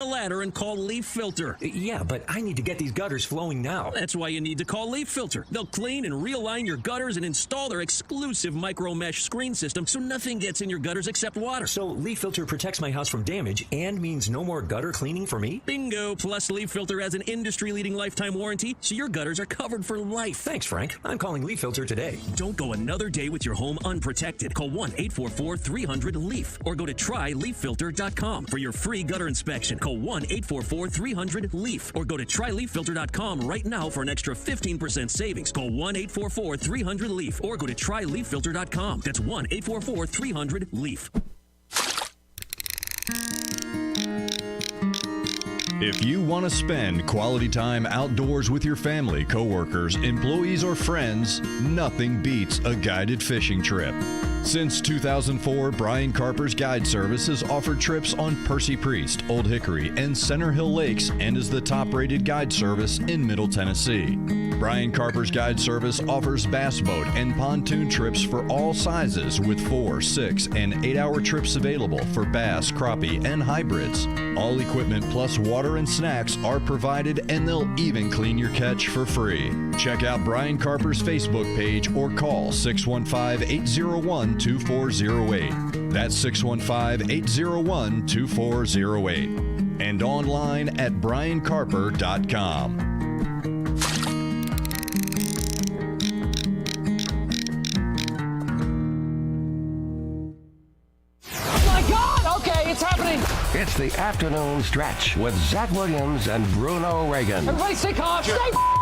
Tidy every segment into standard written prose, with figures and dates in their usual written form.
a ladder and call Leaf Filter. Yeah, but I need to get these gutters flowing now. That's why you need to call Leaf Filter. They'll clean and realign your gutters and install their exclusive micro mesh screen system so nothing gets in your gutters except water. So Leaf Filter protects my house from damage and means no more gutter cleaning for me? Bingo! Plus, Leaf Filter has an industry-leading lifetime warranty, so your gutters are covered for life. Thanks, Frank. I'm calling Leaf Filter today. Don't go another day with your home unprotected. Call 1-844-300-LEAF or go to tryleaffilter.com for your free gutter inspection. Call 1-844-300-LEAF or go to tryleaffilter.com right now for an extra 15% savings. Call 1-844-300-LEAF or go to tryleaffilter.com. That's 1-844-300-LEAF. If you want to spend quality time outdoors with your family, coworkers, employees, or friends, nothing beats a guided fishing trip. Since 2004, Brian Carper's Guide Service has offered trips on Percy Priest, Old Hickory, and Center Hill Lakes and is the top-rated guide service in Middle Tennessee. Brian Carper's Guide Service offers bass boat and pontoon trips for all sizes with 4, 6, and 8-hour trips available for bass, crappie, and hybrids. All equipment plus water and snacks are provided, and they'll even clean your catch for free. Check out Brian Carper's Facebook page or call 615-801-2408. That's 615-801-2408. And online at briancarper.com. It's the afternoon stretch with Zach Williams and Bruno Reagan. Everybody stay calm. Stay calm.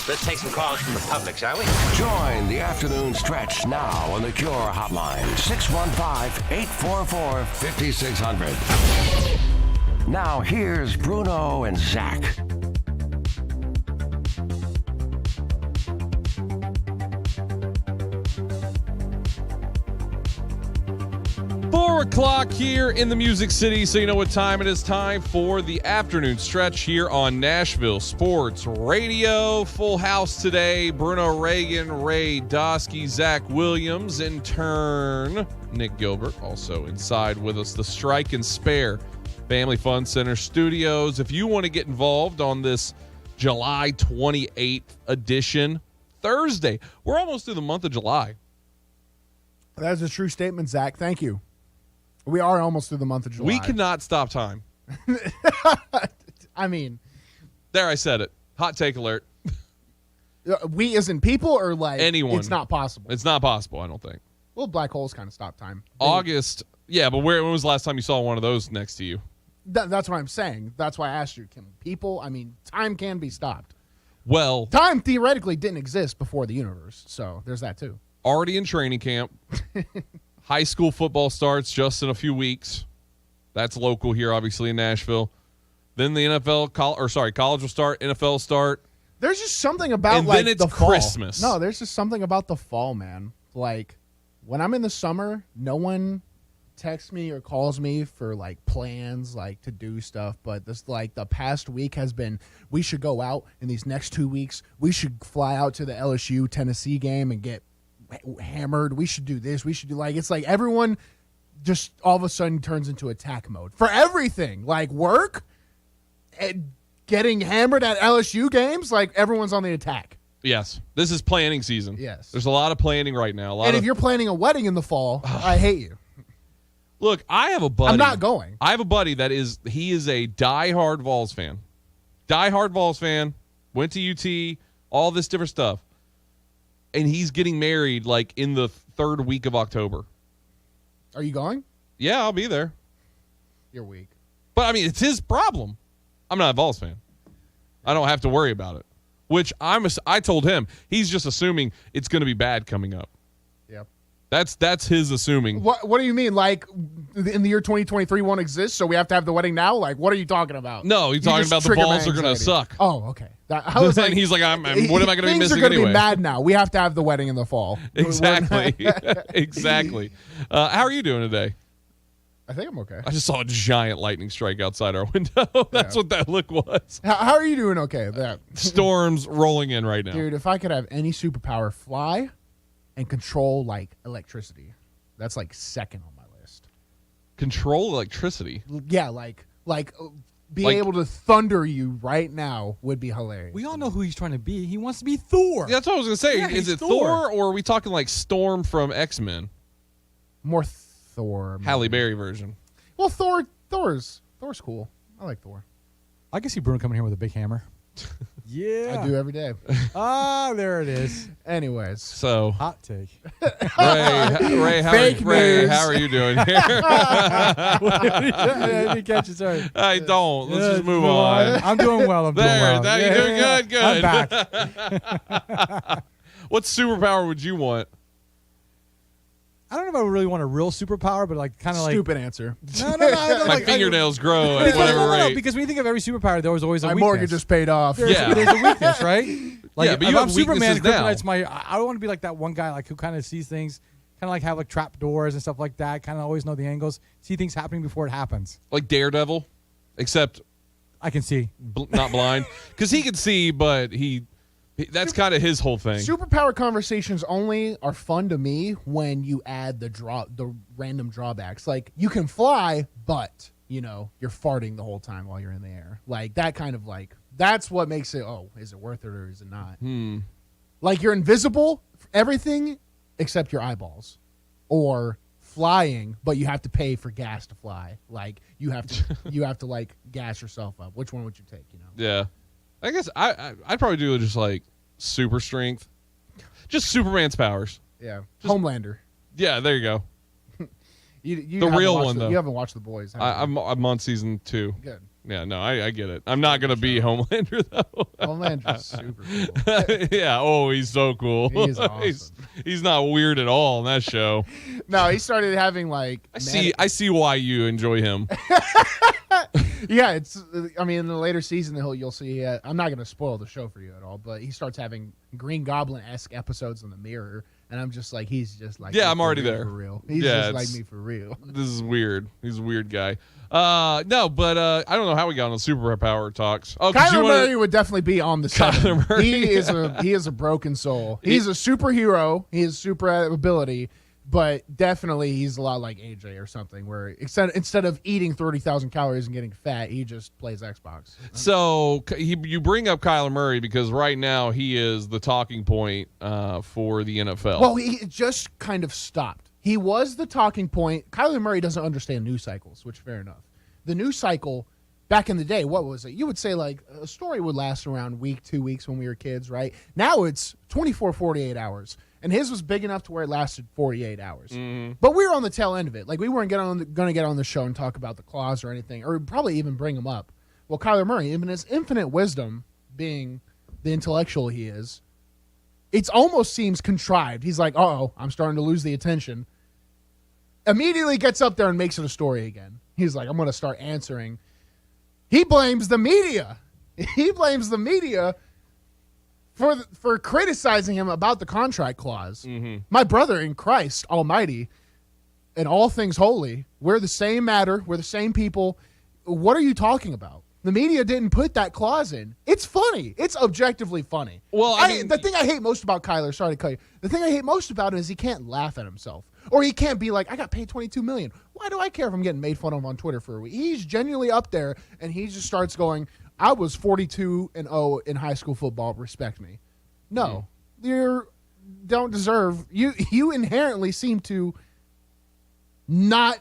Let's take some calls from the public, shall we? Join the afternoon stretch now on the Cure Hotline. 615-844-5600. Now here's Bruno and Zach. 4 o'clock here in the Music City, so you know what time it is. Time for the afternoon stretch here on Nashville Sports Radio. Full house today. Bruno Reagan, Ray Dosky, Zach Williams, in turn, Nick Gilbert, also inside with us. The Strike and Spare Family Fun Center Studios. If you want to get involved on this July 28th edition, Thursday, we're almost through the month of July. That is a true statement, Zach. Thank you. We are almost through the month of July. We cannot stop time. I mean, there, I said it. Hot take alert. We as in people or like anyone? It's not possible. It's not possible, I don't think. Well, black holes kind of stop time. August. Yeah, but when was the last time you saw one of those next to you? That's what I'm saying. That's why I asked you. Can people, I mean, time can be stopped. Well, time theoretically didn't exist before the universe, so there's that too. Already in training camp. High school football starts just in a few weeks. That's local here, obviously, in Nashville. Then the college will start, NFL will start. There's just something about and like then it's the fall. Christmas. No, there's just something about the fall, man. Like when I'm in the summer, no one texts me or calls me for like plans, like to do stuff. But this, like the past week has been, we should go out in these next 2 weeks. We should fly out to the LSU Tennessee game and get hammered. We should do this. We should do like, it's like everyone just all of a sudden turns into attack mode for everything, like work and getting hammered at LSU games. Like everyone's on the attack. Yes. This is planning season. Yes. There's a lot of planning right now. And if you're planning a wedding in the fall, I hate you. Look, I have a buddy. I'm not going. I have a buddy that is a diehard Vols fan. Diehard Vols fan. Went to UT, all this different stuff. And he's getting married like in the third week of October. Are you going? Yeah, I'll be there. You're weak. But, I mean, it's his problem. I'm not a Vols fan. I don't have to worry about it. Which I told him. He's just assuming it's going to be bad coming up. Yep. That's his assuming. What do you mean? Like in the year 2023 won't exist, so we have to have the wedding now? Like, what are you talking about? No, he's talking about the Vols are going to suck. Oh, okay. I was like, he's like, what am I going to be missing anyway? Things are going to be mad now. We have to have the wedding in the fall. Exactly. Exactly. How are you doing today? I think I'm okay. I just saw a giant lightning strike outside our window. That's what that look was. How are you doing okay? That Storms rolling in right now. Dude, if I could have any superpower, fly and control like electricity. That's like second on my list. Control electricity. Yeah, being able to thunder you right now would be hilarious. We all know who he's trying to be. He wants to be Thor. Yeah, that's what I was going to say. Yeah, Is it Thor. Thor, or are we talking like Storm from X-Men? More Thor. Maybe. Halle Berry version. Well, Thor's cool. I like Thor. I can see Bruno coming here with a big hammer. Yeah. I do every day. There it is. Anyways. So, hot take. Ray, how are you doing here? I didn't catch it, sorry. I don't. Let's just move on. I'm doing well. I'm doing well. You're doing good. I'm back. What superpower would you want? I don't know if I really want a real superpower, but kind of like stupid answer. No. My fingernails grow at whatever rate. Because when you think of every superpower, there was always a my weakness. mortgage is paid off. There's a weakness, right? But you if have I'm Superman, weaknesses now. Kryptonite's I want to be like that one guy who kind of sees things, kind of like have trap doors and stuff like that. Kind of always know the angles, see things happening before it happens. Like Daredevil, except I can see, not blind, because he can see, but that's kind of his whole thing. Superpower conversations only are fun to me when you add the random drawbacks. Like, you can fly, but you're farting the whole time while you're in the air. Like, that kind of that's what makes it. Oh, is it worth it or is it not? Like, you're invisible for everything except your eyeballs, or flying, but you have to pay for gas to fly. Like, you have to gas yourself up. Which one would you take? Yeah. I guess I'd probably do just super strength, just Superman's powers. Yeah, Homelander. Yeah, there you go. You the real one though. You haven't watched The Boys. I'm on season 2. Good. Yeah, no, I get it. I'm not gonna be Homelander though. Homelander's super cool. Yeah. Oh, he's so cool. He's awesome. he's not weird at all in that show. No, he started having I see why you enjoy him. Yeah, in the later season you'll see. I'm not going to spoil the show for you at all, but he starts having Green Goblin-esque episodes in the mirror, and I'm just like, he's just like, yeah, I'm already there for real. He's just like me for real. This is weird. He's a weird guy. No, but I don't know how we got on the superpower talks. Oh, Kyler Murray would definitely be on the set. Kyler Murray. He is a broken soul. He's a superhero. He has super ability. But definitely he's a lot like AJ or something, where instead of eating 30,000 calories and getting fat, he just plays Xbox. So you bring up Kyler Murray because right now he is the talking point for the NFL. Well, he just kind of stopped. He was the talking point. Kyler Murray doesn't understand news cycles, which fair enough. The news cycle back in the day, what was it? You would say a story would last around week, 2 weeks when we were kids, right? Now it's 24, 48 hours. And his was big enough to where it lasted 48 hours. Mm-hmm. But we were on the tail end of it. We weren't going to get on the show and talk about the clause or anything, or probably even bring him up. Well, Kyler Murray, even his infinite wisdom, being the intellectual he is, it almost seems contrived. He's like, uh-oh, I'm starting to lose the attention. Immediately gets up there and makes it a story again. He's like, I'm going to start answering. He blames the media. He blames the media for criticizing him about the contract clause. Mm-hmm. My brother in Christ Almighty and all things holy, we're the same matter. We're the same people. What are you talking about? The media didn't put that clause in. It's funny. It's objectively funny. Well, the thing I hate most about Kyler, sorry to cut you, the thing I hate most about him is he can't laugh at himself. Or he can't be like, I got paid $22 million. Why do I care if I'm getting made fun of on Twitter for a week? He's genuinely up there, and he just starts going, I was 42-0 in high school football. Respect me. No, you don't deserve. You inherently seem to not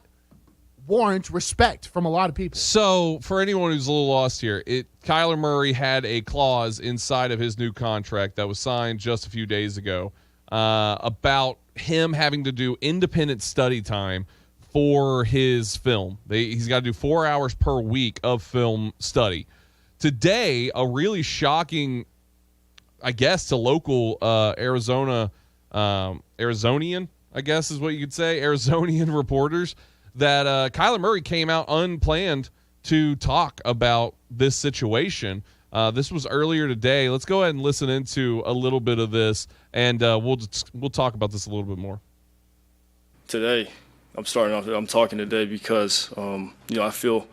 warrant respect from a lot of people. So, for anyone who's a little lost here, Kyler Murray had a clause inside of his new contract that was signed just a few days ago about him having to do independent study time for his film. He's got to do 4 hours per week of film study. Today, a really shocking, I guess, to local Arizonian, I guess is what you could say, Arizonian reporters, that Kyler Murray came out unplanned to talk about this situation. This was earlier today. Let's go ahead and listen into a little bit of this, and we'll talk about this a little bit more. Today, I'm talking today because I feel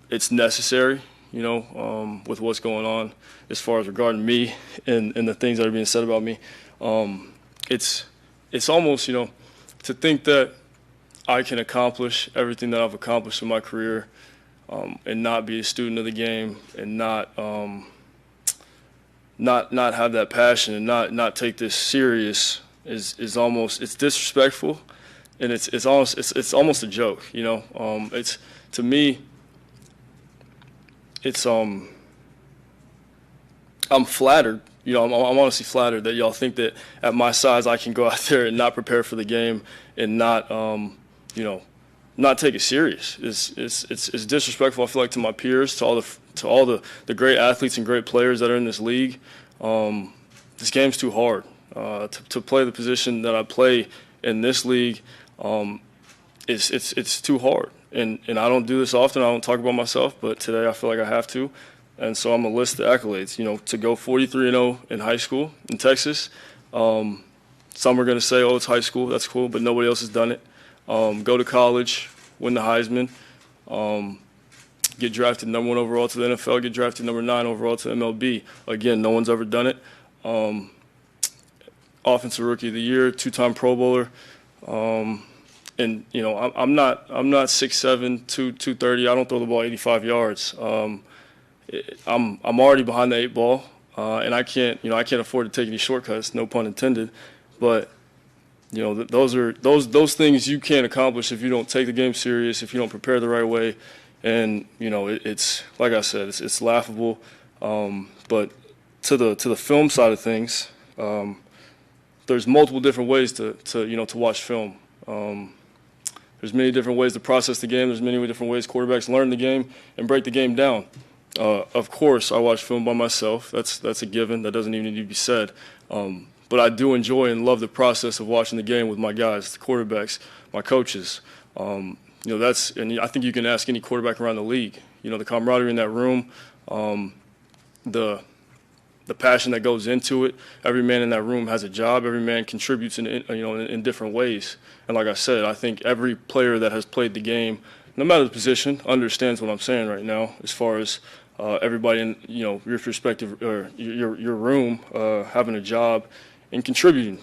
it's necessary. With what's going on as far as regarding me and the things that are being said about me, it's almost to think that I can accomplish everything that I've accomplished in my career and not be a student of the game and not have that passion and not take this serious is almost, it's disrespectful, and it's almost a joke, you know. It's, to me, it's I'm flattered, you know. I'm honestly flattered that y'all think that at my size I can go out there and not prepare for the game and not you know, not take it serious. It's disrespectful, I feel like, to my peers, to all the great athletes and great players that are in this league. This game's too hard. To play the position that I play in this league, it's too hard. And I don't do this often. I don't talk about myself, but today I feel like I have to. And so I'm going to list the accolades. You know, to go 43-0 in high school in Texas. Some are going to say, oh, it's high school. That's cool, but nobody else has done it. Go to college, win the Heisman, get drafted number 1 overall to the NFL, get drafted number 9 overall to MLB. Again, no one's ever done it. Offensive Rookie of the Year, 2-time Pro Bowler. And, you know, I'm not 6'7", 230. I don't throw the ball 85 yards. I'm already behind the 8 ball, and I can't afford to take any shortcuts, no pun intended. But, you know, those things you can't accomplish if you don't take the game serious, if you don't prepare the right way. And, you know, it's like I said, it's laughable. But to the film side of things, there's multiple different ways to watch film. There's many different ways to process the game. There's many different ways quarterbacks learn the game and break the game down. Of course, I watch film by myself. That's a given. That doesn't even need to be said. But I do enjoy and love the process of watching the game with my guys, the quarterbacks, my coaches. You know, and I think you can ask any quarterback around the league. You know, the camaraderie in that room, the passion that goes into it. Every man in that room has a job. Every man contributes in different ways. And like I said, I think every player that has played the game, no matter the position, understands what I'm saying right now. As far as everybody in your respective or your room having a job and contributing.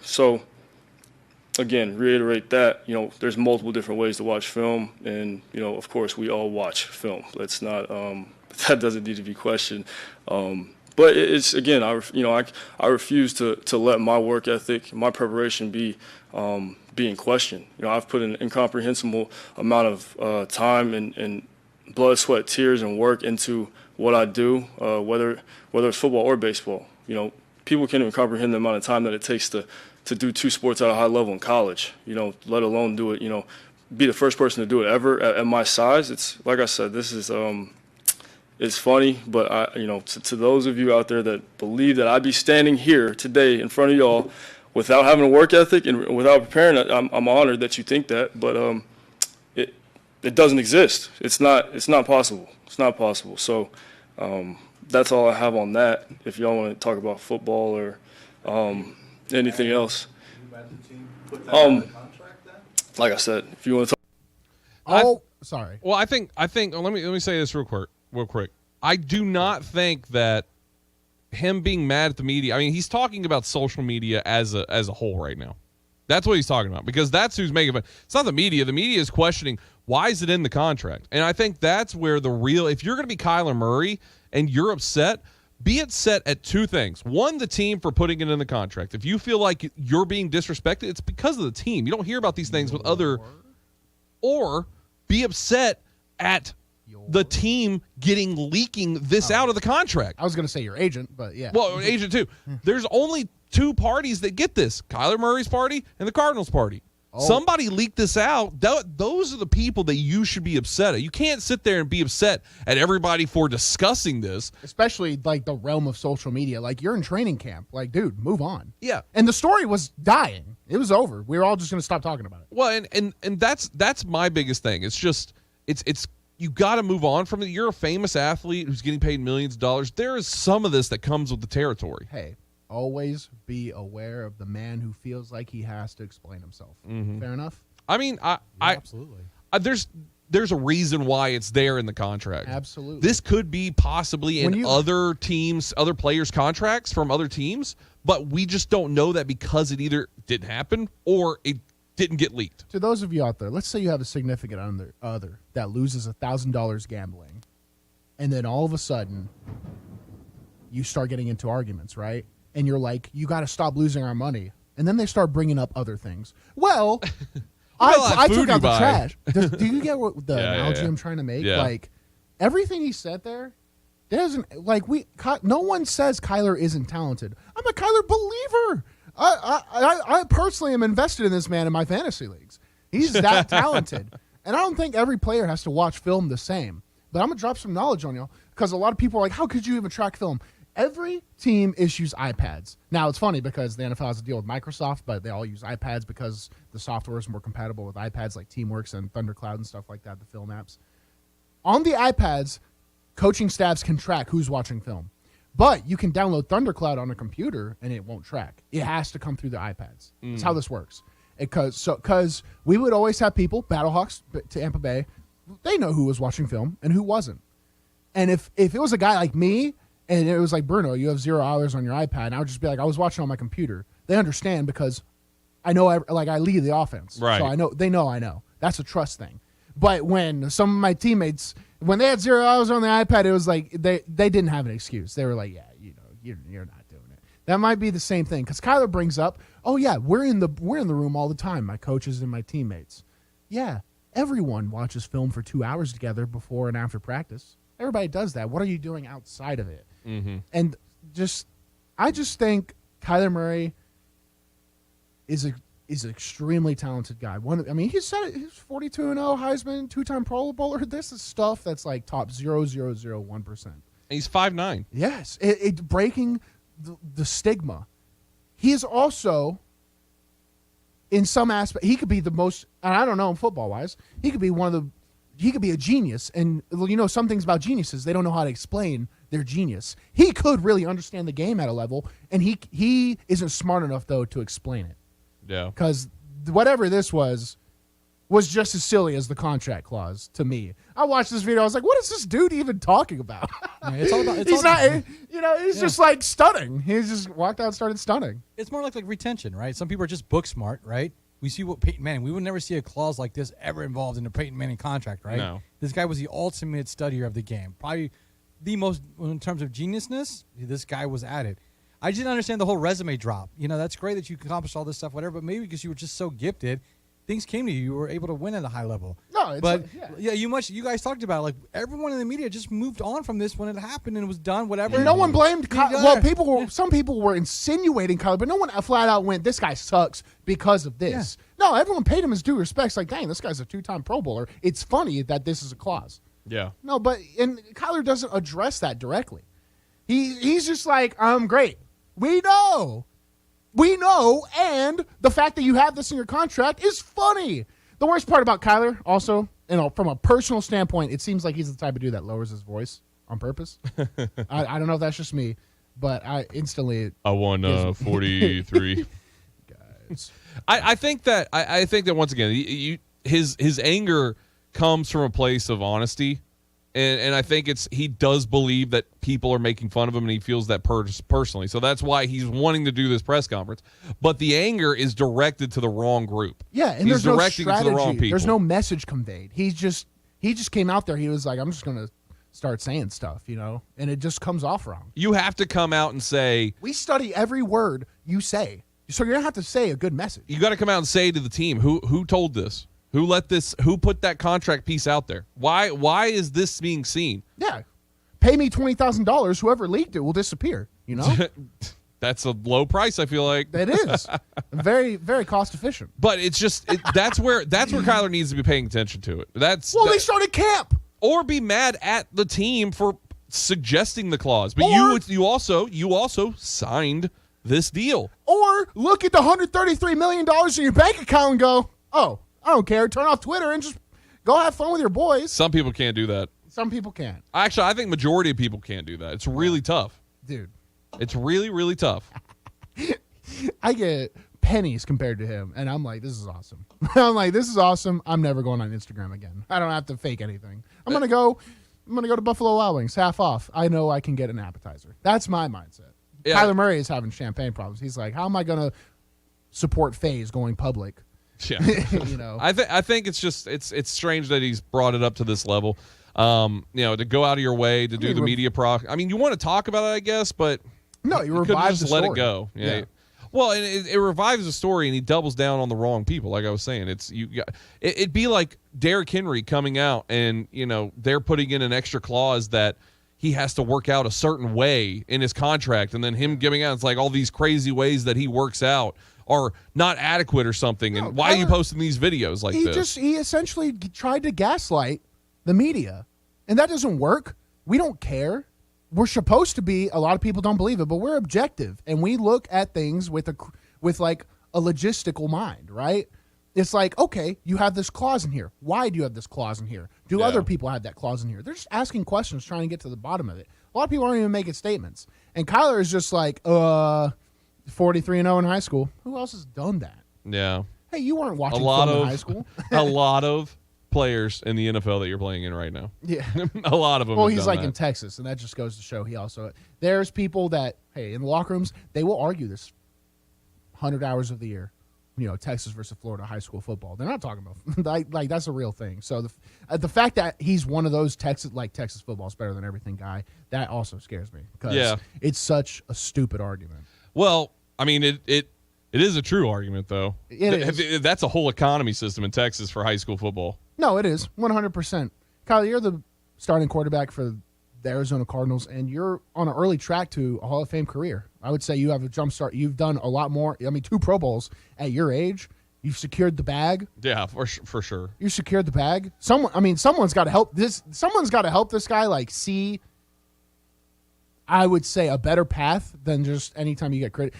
So again, reiterate that there's multiple different ways to watch film, and of course we all watch film. Let's not that doesn't need to be questioned. But it's, again, I refuse to let my work ethic, my preparation be in question. I've put an incomprehensible amount of time and blood, sweat, tears, and work into what I do, whether it's football or baseball. People can't even comprehend the amount of time that it takes to do two sports at a high level in college. Let alone do it. Be the first person to do it ever at my size. It's like I said, this is. It's funny, but to those of you out there that believe that I'd be standing here today in front of y'all without having a work ethic and without preparing, I'm honored that you think that. But it doesn't exist. It's not possible. It's not possible. So that's all I have on that. If y'all want to talk about football or anything else, like I said, if you want to talk. Sorry. Well, I think. Let me say this real quick. I do not think that him being mad at the media. I mean, he's talking about social media as a whole right now. That's what he's talking about, because that's who's making it. It's not the media. The media is questioning, why is it in the contract? And I think that's where the real. If you're going to be Kyler Murray and you're upset, be upset at two things. One, the team for putting it in the contract. If you feel like you're being disrespected, it's because of the team. You don't hear about these things with other. Or be upset at the team leaking this out of the contract. I was going to say your agent, but yeah. Well, agent too. There's only two parties that get this: Kyler Murray's party and the Cardinals party. Oh. Somebody leaked this out. Those are the people that you should be upset at. You can't sit there and be upset at everybody for discussing this. Especially like the realm of social media. Like, you're in training camp. Like, dude, move on. Yeah. And the story was dying. It was over. We were all just going to stop talking about it. Well, and that's my biggest thing. It's just it's you got to move on from it. You're a famous athlete who's getting paid millions of dollars. There is some of this that comes with the territory. Hey, always be aware of the man who feels like he has to explain himself. Mm-hmm. Fair enough? I mean, absolutely. There's a reason why it's there in the contract. Absolutely. This could be possibly in other teams, other players' contracts from other teams, but we just don't know that because it either didn't happen or it didn't get leaked. To those of you out there, let's say you have a significant other that loses $1,000 gambling, and then all of a sudden you start getting into arguments, right? And you're like, you got to stop losing our money. And then they start bringing up other things. Well, I took out the trash. Do you get what the analogy I'm trying to make? Yeah. Like, everything he said there, no one says Kyler isn't talented. I'm a Kyler believer. I personally am invested in this man in my fantasy leagues. He's that talented. And I don't think every player has to watch film the same. But I'm going to drop some knowledge on y'all because a lot of people are like, how could you even track film? Every team issues iPads. Now, it's funny because the NFL has to deal with Microsoft, but they all use iPads because the software is more compatible with iPads like Teamworks and Thundercloud and stuff like that, the film apps. On the iPads, coaching staffs can track who's watching film. But you can download Thundercloud on a computer, and it won't track. It has to come through the iPads. That's how this works. Because we would always have people, Battlehawks to Tampa Bay, they know who was watching film and who wasn't. And if it was a guy like me, and it was like, Bruno, you have 0 hours on your iPad, and I would just be like, I was watching on my computer. They understand because I know, I lead the offense. Right. So I know. That's a trust thing. But when some of my teammates, when they had 0 hours on the iPad, it was like they didn't have an excuse. They were like, yeah, you're not doing it. That might be the same thing because Kyler brings up, oh yeah, we're in the room all the time, my coaches and my teammates. Yeah, everyone watches film for 2 hours together before and after practice. Everybody does that. What are you doing outside of it? Mm-hmm. And I just think Kyler Murray is an extremely talented guy. He said it, he's 42-0 Heisman, 2-time Pro Bowler. This is stuff that's like top 0.001%. He's 5'9". Yes, it breaking the stigma. He is also, in some aspect, he could be the most. And I don't know, football wise, he could be he could be a genius. And some things about geniuses, they don't know how to explain their genius. He could really understand the game at a level, and he isn't smart enough though to explain it. Yeah. Because whatever this was just as silly as the contract clause to me. I watched this video. I was like, what is this dude even talking about? Yeah, it's all about. He's just like stunning. He just walked out and started stunning. It's more like retention, right? Some people are just book smart, right? We see what Peyton Manning. We would never see a clause like this ever involved in a Peyton Manning contract, right? No. This guy was the ultimate studier of the game. Probably the most, in terms of geniusness, this guy was at it. I just didn't understand the whole resume drop. That's great that you accomplished all this stuff, whatever, but maybe because you were just so gifted, things came to you. You were able to win at a high level. No, you guys talked about it. Like everyone in the media just moved on from this when it happened and it was done. Whatever. No one blamed. Some people were insinuating Kyler, but no one flat out went, "This guy sucks because of this." Yeah. No, everyone paid him his due respects. Like, dang, this guy's a 2-time Pro Bowler. It's funny that this is a clause. Yeah. No, and Kyler doesn't address that directly. He's just like, I'm great. We know, and the fact that you have this in your contract is funny. The worst part about Kyler, also, from a personal standpoint, it seems like he's the type of dude that lowers his voice on purpose. I don't know if that's just me, but I won 43. Guys, I think that once again, his anger comes from a place of honesty. And I think he does believe that people are making fun of him, and he feels that personally. So that's why he's wanting to do this press conference. But the anger is directed to the wrong group. Yeah, and he's there's directing no strategy. It to the wrong people. There's no message conveyed. He just came out there. He was like, I'm just going to start saying stuff, and it just comes off wrong. You have to come out and say, we study every word you say. So you're going to have to say a good message. You got to come out and say to the team, who told this? Who put that contract piece out there? Why is this being seen? Yeah. Pay me $20,000. Whoever leaked it will disappear, That's a low price, I feel like. It is. Very, very cost efficient. But it's just that's where Kyler needs to be paying attention to it. They started camp. Or be mad at the team for suggesting the clause. But you also signed this deal. Or look at the $133 million in your bank account and go, oh, I don't care. Turn off Twitter and just go have fun with your boys. Some people can't do that. Some people can't. Actually, I think majority of people can't do that. It's really tough. Dude. It's really, really tough. I get pennies compared to him, and I'm like, this is awesome. I'm never going on Instagram again. I don't have to fake anything. I'm gonna go to Buffalo Wild Wings, half off. I know I can get an appetizer. That's my mindset. Yeah. Kyler Murray is having champagne problems. He's like, how am I gonna support FaZe going public Yeah. You know, I think it's just it's strange that he's brought it up to this level. You know, to go out of your way to do the media I mean, you want to talk about it, I guess, but no, you revive the let story. it go. Yeah. Well, and it revives the story, and he doubles down on the wrong people. Like I was saying, it'd be like Derrick Henry coming out, and you know they're putting in an extra clause that he has to work out a certain way in his contract, and then him giving out it's like all these crazy ways that he works out are not adequate or something. No, and why are you posting these videos like this? He essentially tried to gaslight the media, and that doesn't work. We don't care. We're supposed to be. A lot of people don't believe it, but we're objective, and we look at things with like a logistical mind, right? It's like, okay, you have this clause in here. Why do you have this clause in here? Do other people have that clause in here? They're just asking questions, trying to get to the bottom of it. A lot of people aren't even making statements, and Kyler is just like, 43-0 in high school. Who else has done that? Yeah. Hey, you weren't watching film in high school. A lot of players in the NFL that you're playing in right now. Yeah. A lot of them. Well, he's like in Texas, and that just goes to show there's people that, hey, in the locker rooms, they will argue this 100 hours of the year. You know, Texas versus Florida high school football. They're not talking about like that's a real thing. So the fact that he's one of those Texas football is better than everything guy, that also scares me because it's such a stupid argument. Well, I mean, it is a true argument though. It is. That's a whole economy system in Texas for high school football. No, it is 100%. Kyle, you're the starting quarterback for the Arizona Cardinals, and you're on an early track to a Hall of Fame career. I would say you have a jump start. You've done a lot more. I mean, 2 Pro Bowls at your age. You've secured the bag. Yeah, for sure. You secured the bag. Someone's got to help this. Someone's got to help this guy like see, I would say, a better path than just anytime you get credit.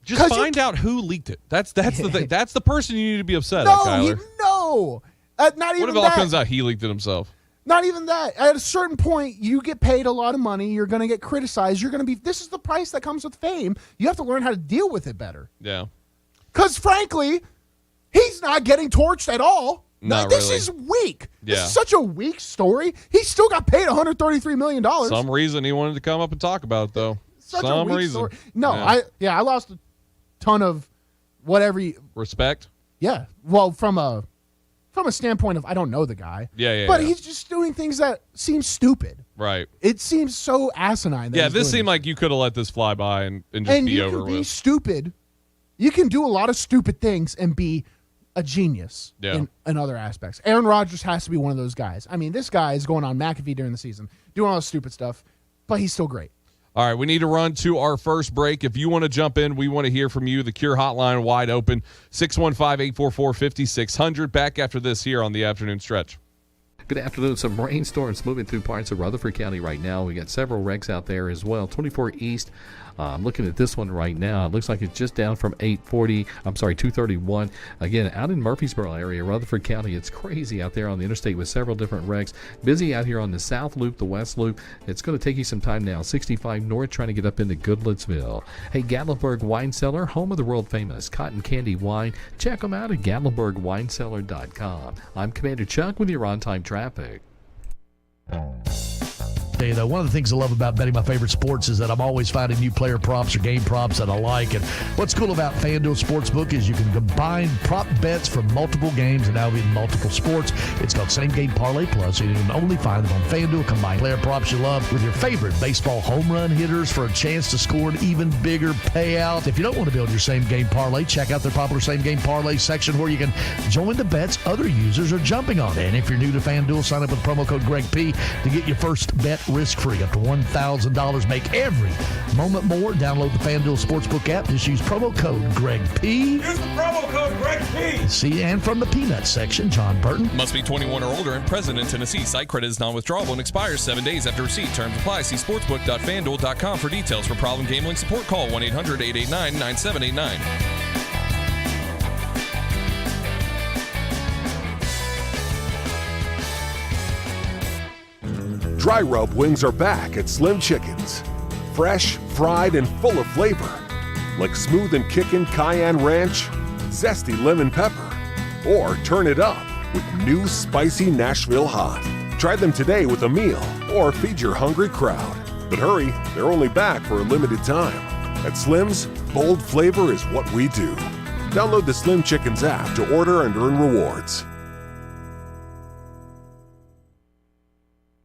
Just find out who leaked it. That's the thing. That's the person you need to be upset at, Kyler. No. Not even what if it all comes out he leaked it himself? Not even that. At a certain point, you get paid a lot of money. You're going to get criticized. You're going to be. This is the price that comes with fame. You have to learn how to deal with it better. Yeah. Because frankly, he's not getting torched at all. This really. is weak. Yeah. This is such a weak story. He still got paid $133 million. Some reason he wanted to come up and talk about it, though. Some reason. Story. No, I lost a ton of whatever. Respect? Yeah. Well, from a standpoint of I don't know the guy. But he's just doing things that seem stupid. Right. It seems so asinine. This seemed like you could have let this fly by and just be over with. And you can be stupid. You can do a lot of stupid things and be a genius in other aspects. Aaron Rodgers has to be one of those guys. I mean, this guy is going on McAfee during the season, doing all this stupid stuff, but he's still great. All right, we need to run to our first break. If you want to jump in, we want to hear from you. The Cure hotline wide open, 615-844-5600. Back after this here on the Afternoon Stretch. Good afternoon. Some rainstorms moving through parts of Rutherford County right now. We got several wrecks out there as well. 24 East. I'm looking at this one right now. It looks like it's just down from 231. Again, out in Murfreesboro area, Rutherford County, it's crazy out there on the interstate with several different wrecks. Busy out here on the South Loop, the West Loop. It's going to take you some time now. 65 North trying to get up into Goodlettsville. Hey, Gatlinburg Wine Cellar, home of the world famous cotton candy wine. Check them out at GatlinburgWineCellar.com. I'm Commander Chuck with your on-time traffic. You know, one of the things I love about betting my favorite sports is that I'm always finding new player props or game props that I like. And what's cool about FanDuel Sportsbook is you can combine prop bets from multiple games and now even multiple sports. It's called Same Game Parlay Plus. So you can only find them on FanDuel. Combine player props you love with your favorite baseball home run hitters for a chance to score an even bigger payout. If you don't want to build your same game parlay, check out their popular Same Game Parlay section where you can join the bets other users are jumping on. And if you're new to FanDuel, sign up with promo code Greg P to get your first bet risk-free up to $1,000. Make every moment more. Download the FanDuel Sportsbook app. Just use promo code Greg P. Use the promo code Greg P. See, and from the Peanuts section, John Burton. Must be 21 or older and present in Tennessee. Site credit is non-withdrawable and expires 7 days after receipt. Terms apply. See sportsbook.fanduel.com for details. For problem gambling support, call 1-800-889-9789. Dry rub wings are back at Slim Chickens. Fresh, fried, and full of flavor. Like smooth and kickin' cayenne ranch, zesty lemon pepper, or turn it up with new spicy Nashville hot. Try them today with a meal or feed your hungry crowd. But hurry, they're only back for a limited time. At Slim's, bold flavor is what we do. Download the Slim Chickens app to order and earn rewards.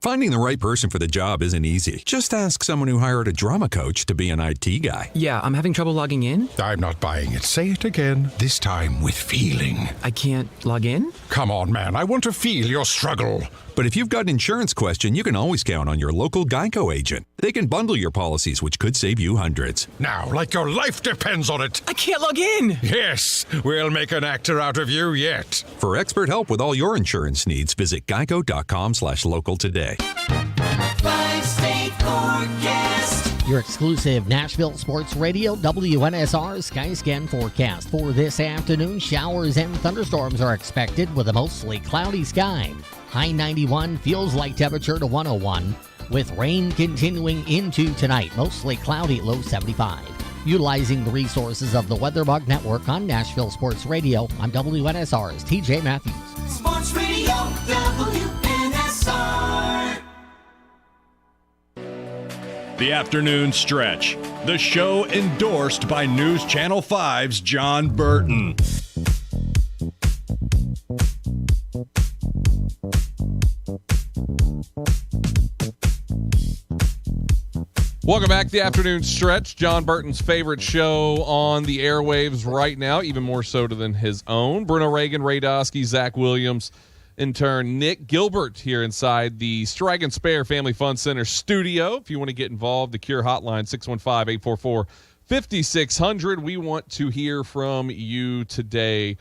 Finding the right person for the job isn't easy. Just ask someone who hired a drama coach to be an IT guy. Yeah, I'm having trouble logging in. I'm not buying it. Say it again, this time with feeling. I can't log in? Come on, man. I want to feel your struggle. But if you've got an insurance question, you can always count on your local Geico agent. They can bundle your policies, which could save you hundreds. Now, like your life depends on it. I can't log in. Yes, we'll make an actor out of you yet. For expert help with all your insurance needs, visit geico.com/local today. Five-state forecast. Your exclusive Nashville Sports Radio WNSR Skyscan forecast. For this afternoon, showers and thunderstorms are expected with a mostly cloudy sky. High 91, feels like temperature to 101, with rain continuing into tonight. Mostly cloudy, low 75. Utilizing the resources of the WeatherBug Network on Nashville Sports Radio, I'm WNSR's TJ Matthews. Sports Radio WNSR. The Afternoon Stretch, the show endorsed by News Channel 5's John Burton. Welcome back to the Afternoon Stretch, John Burton's favorite show on the airwaves right now, even more so than his own. Bruno, Reagan, Ray Dosky, Zach Williams, in turn, Nick Gilbert here inside the Strike and Spare Family Fun Center studio. If you want to get involved, the Cure Hotline, 615-844-5600. We want to hear from you today.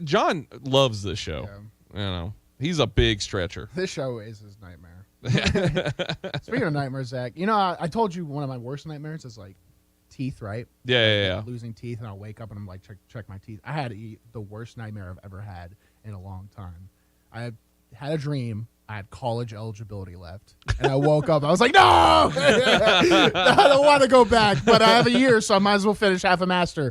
John loves this show. Yeah. You know, he's a big stretcher. This show is his nightmare. Speaking of nightmares, Zach, you know, I told you one of my worst nightmares is like teeth, right? Yeah. Losing teeth, and I'll wake up and I'm like, check my teeth. I had the worst nightmare I've ever had in a long time. I had a dream. I had college eligibility left, and I woke up. I was like, no! I don't want to go back, but I have a year, so I might as well finish half a master.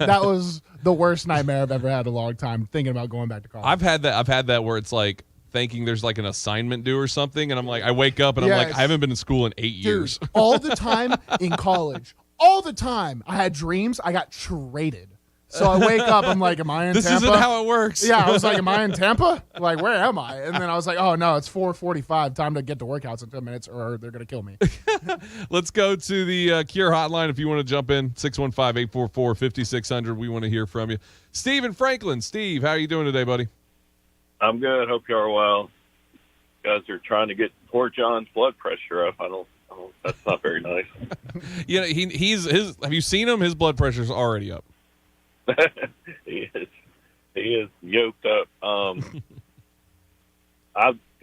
That was the worst nightmare I've ever had in a long time, thinking about going back to college. I've had that where it's like thinking there's like an assignment due or something, and I'm like, I wake up and I'm like, I haven't been in school in 8 years. All the time in college, all the time, I had dreams. I got traded. So I wake up, I'm like, am I in Tampa? This isn't how it works. Yeah, I was like, am I in Tampa? Like, where am I? And then I was like, oh, no, it's 4:45. Time to get to workouts in 10 minutes or they're going to kill me. Let's go to the Cure Hotline if you want to jump in, 615-844-5600. We want to hear from you. Steve in Franklin. Steve, how are you doing today, buddy? I'm good. Hope you are well. You guys are trying to get poor John's blood pressure up. I don't that's not very nice. Yeah, he's have you seen him? His blood pressure's already up. He is yoked up.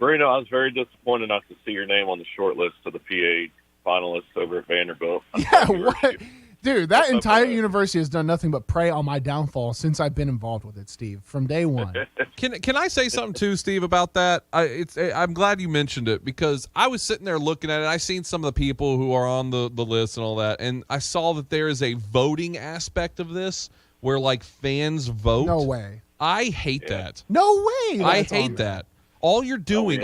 Bruno, I was very disappointed not to see your name on the short list of the PA finalists over at Vanderbilt. Yeah, what? Dude, that entire university has done nothing but prey on my downfall since I've been involved with it, Steve, from day one. Can I say something too, Steve, about that? I'm glad you mentioned it because I was sitting there looking at it. I seen some of the people who are on the list and all that, and I saw that there is a voting aspect of this where like fans vote. No way. I hate that. No way. I hate that. All you're doing,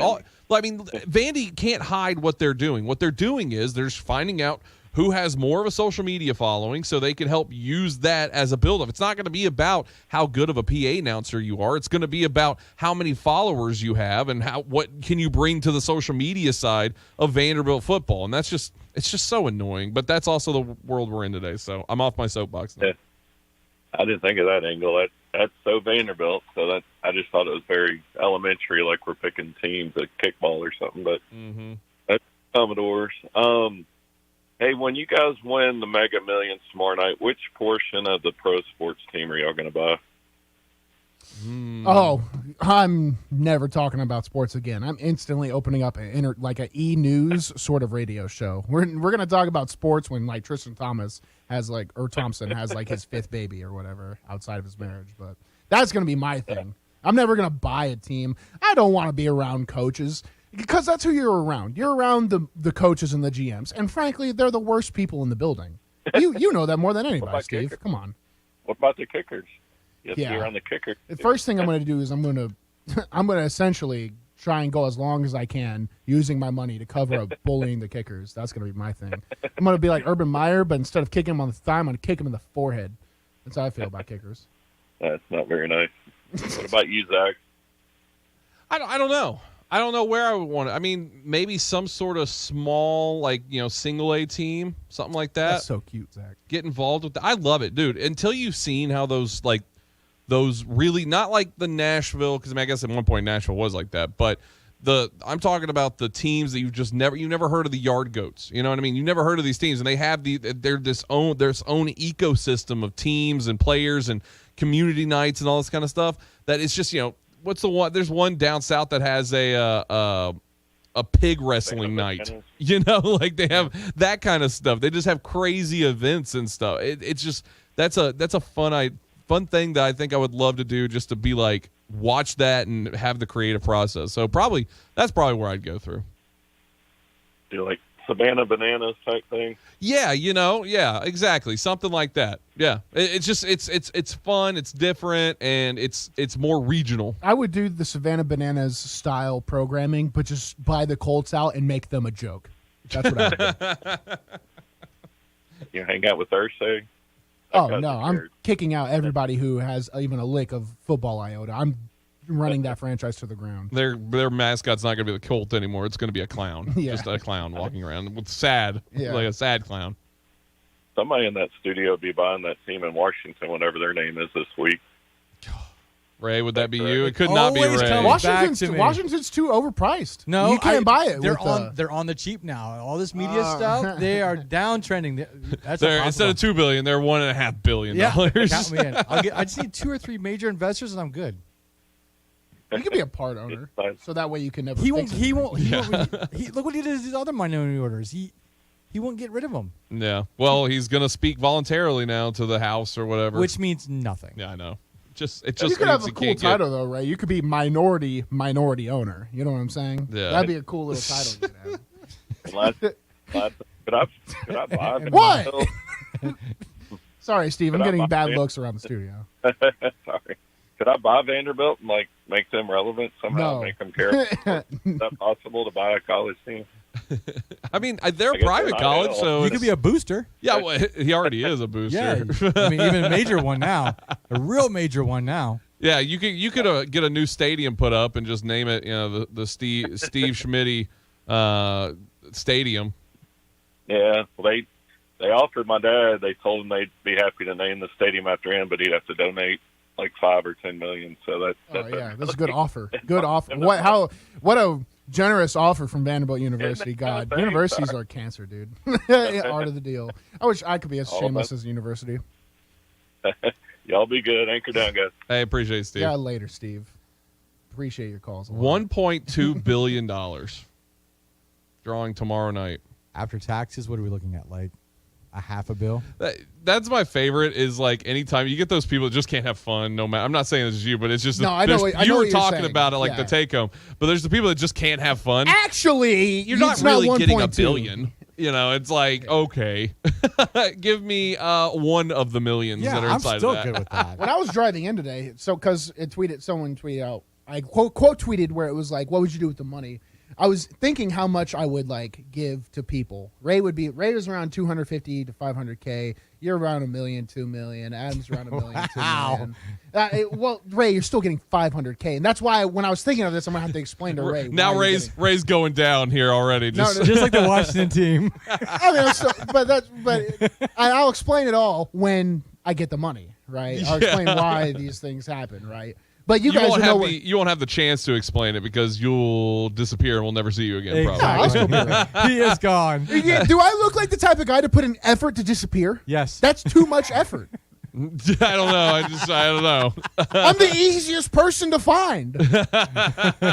Vandy can't hide what they're doing. What they're doing is they're just finding out who has more of a social media following so they can help use that as a build-up. It's not going to be about how good of a PA announcer you are. It's going to be about how many followers you have and what can you bring to the social media side of Vanderbilt football. And it's just so annoying. But that's also the world we're in today. So I'm off my soapbox now. Yeah. I didn't think of that angle. That's so Vanderbilt. So I just thought it was very elementary, like we're picking teams at kickball or something. But that's Commodores. Hey, when you guys win the Mega Millions tomorrow night, which portion of the pro sports team are y'all going to buy? Oh, I'm never talking about sports again. I'm instantly opening up like an e-news sort of radio show. We're going to talk about sports when like Tristan Thompson has like his fifth baby or whatever outside of his marriage. But that's going to be my thing. I'm never going to buy a team. I don't want to be around coaches because that's who you're around. You're around the coaches and the GMs. And frankly, they're the worst people in the building. You know that more than anybody, Steve. Kickers? Come on. What about the kickers? Yeah. Be around the kicker. The first thing I'm going to do is I'm going to essentially try and go as long as I can using my money to cover up bullying the kickers. That's going to be my thing. I'm going to be like Urban Meyer, but instead of kicking him on the thigh, I'm going to kick him in the forehead. That's how I feel about kickers. That's not very nice. What about you, Zach? I don't know. I don't know where I would want it. I mean, maybe some sort of small, like, single A team, something like that. That's so cute, Zach. Get involved with that. I love it, dude. Until you've seen how those really, not like the Nashville, because I guess at one point Nashville was like that, but I'm talking about the teams that you've never heard of, the Yard Goats. You know what I mean? You never heard of these teams, and they have they're their own ecosystem of teams and players and community nights and all this kind of stuff. That it's just what's the one? There's one down south that has a pig wrestling night. Like they have that kind of stuff. They just have crazy events and stuff. It's just that's a fun thing that I think I would love to do, just to be like, watch that and have the creative process. So that's probably where I'd go through. Do like Savannah Bananas type thing? Yeah, yeah, exactly. Something like that. Yeah. It's just it's fun, it's different, and it's more regional. I would do the Savannah Bananas style programming, but just buy the Colts out and make them a joke. That's what I would do. You hang out with Thursday? Oh, no, I'm kicking out everybody who has even a lick of football iota. I'm running that franchise to the ground. Their mascot's not going to be the Colt anymore. It's going to be a clown. Yeah. Just a clown walking around with like a sad clown. Somebody in that studio would be buying that team in Washington, whatever their name is this week. Ray, would that be you? It could not be Ray. Washington's too overpriced. No, you can't buy it. They're on the cheap now. All this media stuff, they are downtrending. Instead of $2 billion, they're $1.5 billion. Yeah, count me in. I just need 2 or 3 major investors, and I'm good. You can be a part owner, so that way you can never. He won't. Look what he did with his other minority owners. He won't get rid of them. Yeah. Well, he's going to speak voluntarily now to the House or whatever, which means nothing. Yeah, I know. You could have a cool title though, right? You could be minority owner. You know what I'm saying? Yeah. That'd be a cool little title you could have. Could I buy what? Sorry, Steve. I'm getting bad looks around the studio. Sorry. Could I buy Vanderbilt and make them relevant somehow? No. Make them care? Is that possible to buy a college team? I mean, they're a private college, so you could be a booster. Yeah, well, he already is a booster. Yeah, I mean, even a major one now, a real major one now. Yeah, you could get a new stadium put up and just name it, the Steve Schmitty Stadium. Yeah, well, they offered my dad. They told him they'd be happy to name the stadium after him, but he'd have to donate like $5 or $10 million. So that's a good offer. Good offer. What a generous offer from Vanderbilt University. God, universities are cancer, dude. Art of the deal. I wish I could be as shameless as a university. Y'all be good. Anchor down, guys. Hey, appreciate it, Steve. Yeah, later, Steve. Appreciate your calls. $1.2 billion drawing tomorrow night. After taxes, what are we looking at? Like a $500 million? That's my favorite. Is like anytime you get those people that just can't have fun. No matter. I'm not saying this is you, but it's just no. I know what you were you're talking saying. about it like the take home. But there's the people that just can't have fun. Actually, you're not really getting $1 billion. It's like, okay, give me one of the millions that are inside of that. I'm still good with that. When I was driving in today, because someone tweeted out, I quote tweeted where it was like, what would you do with the money? I was thinking how much I would give to people. Ray was around 250 to 500K. You're around $1 million, $2 million. Adam's around $1 million, $2 million. Well, Ray, you're still getting 500K, and that's why when I was thinking of this, I'm gonna have to explain to Ray. Now Ray's going down here already. Just like the Washington team. I mean, but I'll explain it all when I get the money. Right? I'll explain why these things happen. Right? But you guys you won't have the chance to explain it because you'll disappear and we'll never see you again. Exactly. Probably. He is gone. Do I look like the type of guy to put an effort to disappear? Yes. That's too much effort. I don't know. I don't know. I'm the easiest person to find.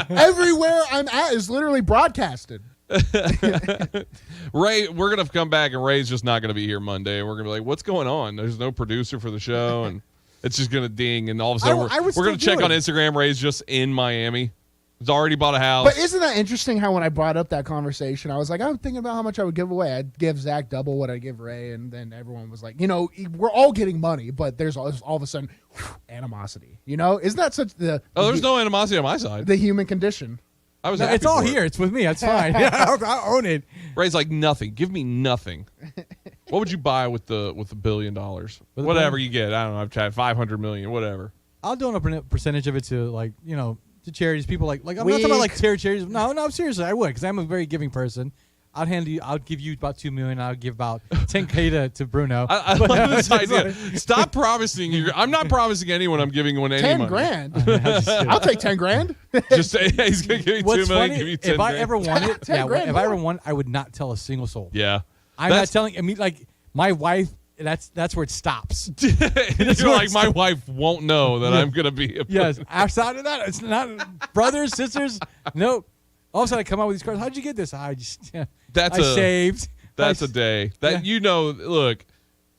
Everywhere I'm at is literally broadcasted. Ray, we're gonna come back and Ray's just not gonna be here Monday, and we're gonna be like, "What's going on?" There's no producer for the show, and it's just going to ding, and all of a sudden we're going to check on Instagram. Ray's just in Miami. He's already bought a house. But isn't that interesting how when I brought up that conversation, I was like, I'm thinking about how much I would give away. I'd give Zach double what I give Ray, and then everyone was like, we're all getting money, but there's all of a sudden animosity. Isn't that such the... there's no animosity on my side. The human condition. It's all here. It's with me. That's fine. I own it. Ray's like, nothing. Give me nothing. What would you buy with the $1 billion? Whatever you get. I don't know. I've tried $500 million. Whatever. I'll donate a percentage of it to to charities. People like I'm not talking about like charities. No, seriously, I would because I'm a very giving person. I'll give you about $2 million. I'll give about $10K to Bruno. I love this idea. Stop promising. I'm not promising anyone I'm giving one any money. $10,000. I'll take $10,000. Just say he's gonna give you $2 million. Give you $10,000. If I ever won it, if I ever won, I would not tell a single soul. Yeah, I'm not telling. I mean, like my wife. That's where it stops. You're like, my wife won't know that I'm gonna be. Yes, outside of that, it's not brothers, sisters. Nope. All of a sudden, I come out with these cards. How'd you get this? I just saved. That's a day. Look,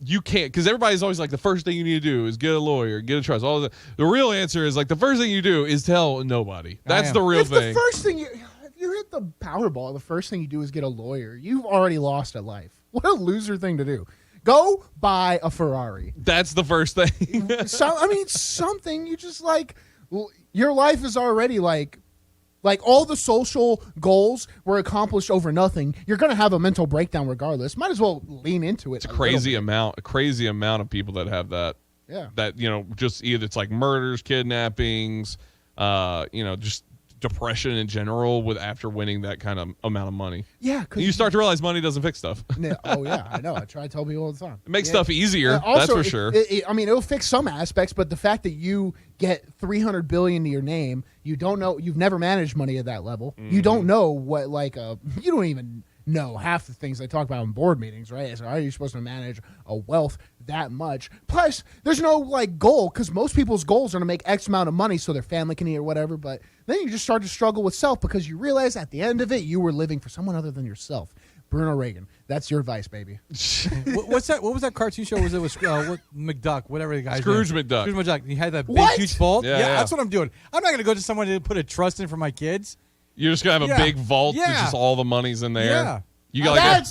you can't, because everybody's always like, the first thing you need to do is get a lawyer, get a trust. All the real answer is like the first thing you do is tell nobody. That's the real thing. The first thing if you hit the Powerball, the first thing you do is get a lawyer. You've already lost at life. What a loser thing to do. Go buy a Ferrari. That's the first thing. Something you just like. Your life is already like all the social goals were accomplished over nothing. You're going to have a mental breakdown regardless. Might as well lean into it. It's a crazy amount of people that have that. Yeah. That, just either it's like murders, kidnappings, just depression in general after winning that kind of amount of money. Yeah. You start to realize money doesn't fix stuff. Oh, yeah. I know. I try to tell people all the time. It makes stuff easier. Also, that's for sure. It'll fix some aspects, but the fact that you get $300 billion to your name, you don't know, you've never managed money at that level. Mm-hmm. You don't know what, you don't even know half the things they talk about in board meetings, right? So how are you supposed to manage a wealth that much? Plus, there's no goal, because most people's goals are to make X amount of money so their family can eat or whatever. But then you just start to struggle with self because you realize at the end of it, you were living for someone other than yourself. Bruno Reagan. That's your advice, baby. What's that? What was that cartoon show? Was it with McDuck, whatever the guy's Scrooge name? McDuck. Scrooge McDuck. He had that big, huge vault. Yeah, that's what I'm doing. I'm not going to go to someone to put a trust in for my kids. You're just going to have a big vault that's just all the money's in there. Yeah. You got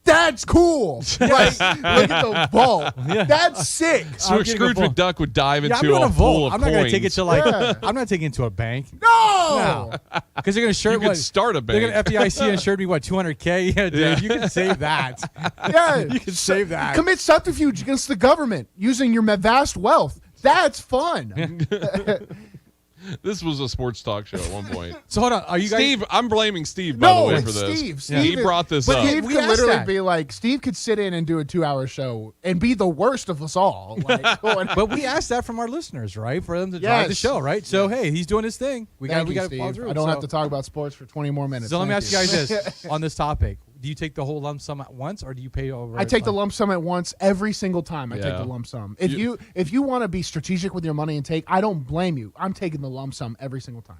that's cool. Look at the vault. Yeah. That's sick. So Scrooge McDuck would dive into a pool of I'm not going to take it to I'm not taking it to a bank. No. Because they're going to you could start a bank. They're going to FDIC insured me $200K. Yeah, dude, you can save that. Yeah, you can save that. Commit subterfuge against the government using your vast wealth. That's fun. This was a sports talk show at one point. So hold on, are you guys? Steve, I'm blaming Steve by the way for this. Steve, he brought this up. Steve could literally be like, Steve could sit in and do a 2-hour show and be the worst of us all. But we asked that from our listeners, right? For them to drive the show, right? So hey, he's doing his thing. We got to follow through. I don't have to talk about sports for 20 more minutes. So let me ask you guys this on this topic. Do you take the whole lump sum at once, or do you pay over? I take the lump sum at once every single time. I take the lump sum. If you want to be strategic with your money and I don't blame you. I'm taking the lump sum every single time.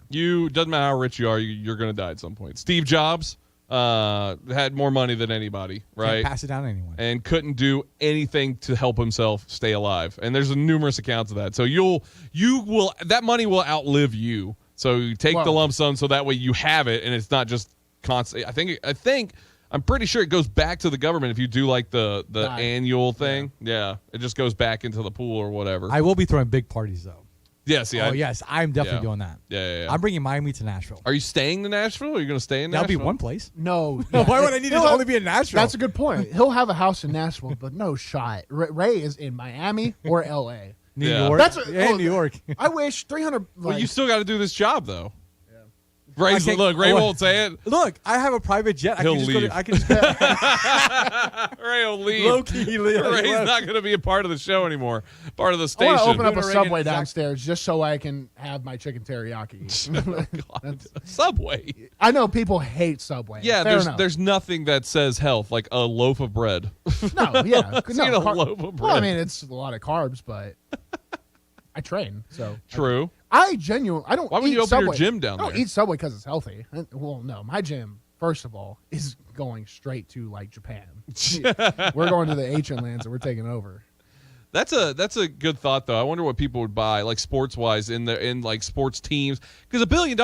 Doesn't matter how rich you are, you're going to die at some point. Steve Jobs had more money than anybody, right? Can't pass it down to anyone, and couldn't do anything to help himself stay alive. And there's numerous accounts of that. So that money will outlive you. So you take the lump sum so that way you have it, and it's not just constant. I think. I'm pretty sure it goes back to the government if you do the annual thing. Yeah, it just goes back into the pool or whatever. I will be throwing big parties though. Yes, yeah. Yes, I'm definitely doing that. Yeah. I'm bringing Miami to Nashville. Are you staying in Nashville? Or are you going to stay in Nashville? That'll be one place. No. Why would I need to only be in Nashville? That's a good point. He'll have a house in Nashville, but no shot. Ray is in Miami or L.A. New York. New York. I wish 300. Well, you still got to do this job though. Ray won't say it. Look, I have a private jet. He'll leave. Ray will leave. Low-key leave. Ray's not going to be a part of the show anymore. Part of the station. I want to open up a Subway downstairs just so I can have my chicken teriyaki. Subway. I know people hate Subway. Yeah, there's nothing that says health like a loaf of bread. No, yeah. A loaf of bread. Well, I mean, it's a lot of carbs, but I train, so. True. I don't. Why would you open Subway. your gym down there? I don't eat Subway because it's healthy. Well, no, my gym, first of all, is going straight to Japan. We're going to the ancient lands and we're taking over. That's a good thought though. I wonder what people would buy sports wise in sports teams, because $1 billion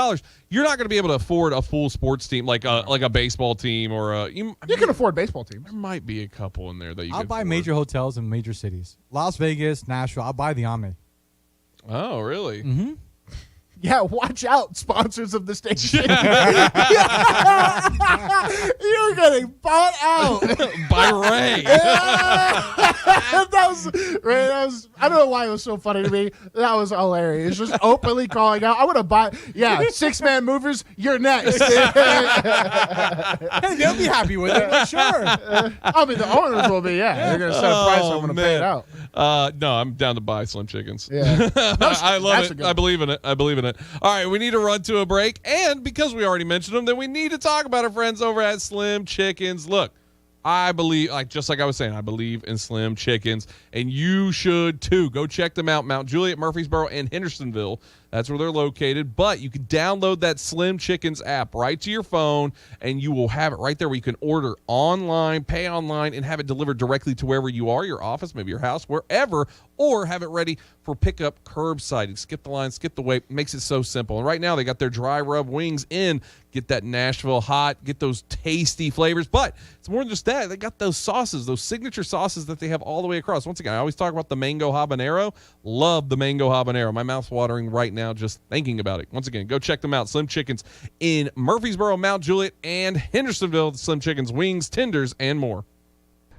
you're not going to be able to afford a full sports team like a baseball team or you can afford baseball teams. There might be a couple in there that I'll buy major hotels in major cities, Las Vegas, Nashville. I'll buy the Omni. Oh, really? Mm-hmm. Yeah, watch out, sponsors of the station. You're getting bought out by Ray. That was I don't know why it was so funny to me. That was hilarious. Just openly calling out. I would have bought. Yeah, 6-man movers. You're next. Hey, they'll be happy with it. Like, sure. I mean, the owners will be. Yeah, they're gonna set a price. I'm gonna pay it out. No, I'm down to buy Slim Chickens. Yeah. I love it. I believe in it. All right, we need to run to a break. And because we already mentioned them, then we need to talk about our friends over at Slim Chickens. Look, I believe, just like I was saying, I believe in Slim Chickens, and you should too. Go check them out. Mount Juliet, Murfreesboro, and Hendersonville. That's where they're located. But you can download that Slim Chickens app right to your phone, and you will have it right there where you can order online, pay online, and have it delivered directly to wherever you are, your office, maybe your house, wherever, or have it ready for pickup curbside. You skip the line, skip the wait. Makes it so simple. And right now they got their dry rub wings in. Get that Nashville hot. Get those tasty flavors. But it's more than just that. They got those sauces, those signature sauces that they have all the way across. Once again, I always talk about the mango habanero. Love the mango habanero. My mouth's watering right now just thinking about it. Once again, go check them out. Slim Chickens in Murfreesboro, Mount Juliet, and Hendersonville. Slim Chickens, wings, tenders, and more.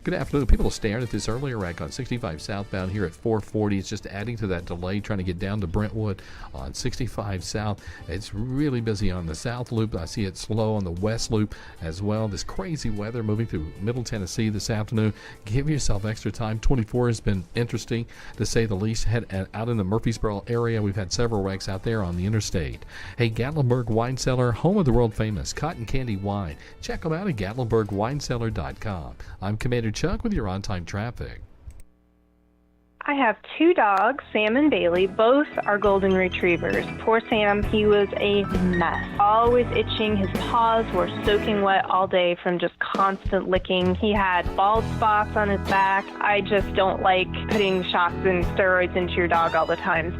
Good afternoon. People staring at this earlier wreck on 65 southbound here at 440. It's just adding to that delay trying to get down to Brentwood on 65 south. It's really busy on the south loop. I see it slow on the west loop as well. This crazy weather moving through Middle Tennessee this afternoon. Give yourself extra time. 24 has been interesting to say the least. Head out in the Murfreesboro area. We've had several wrecks out there on the interstate. Hey, Gatlinburg Wine Cellar, home of the world famous cotton candy wine. Check them out at GatlinburgWineCellar.com. I'm Commander Chuck with your on-time traffic. I have 2 dogs, Sam and Bailey. Both are golden retrievers. Poor Sam, he was a mess. Always itching. His paws were soaking wet all day from just constant licking. He had bald spots on his back. I just don't like putting shots and steroids into your dog all the time.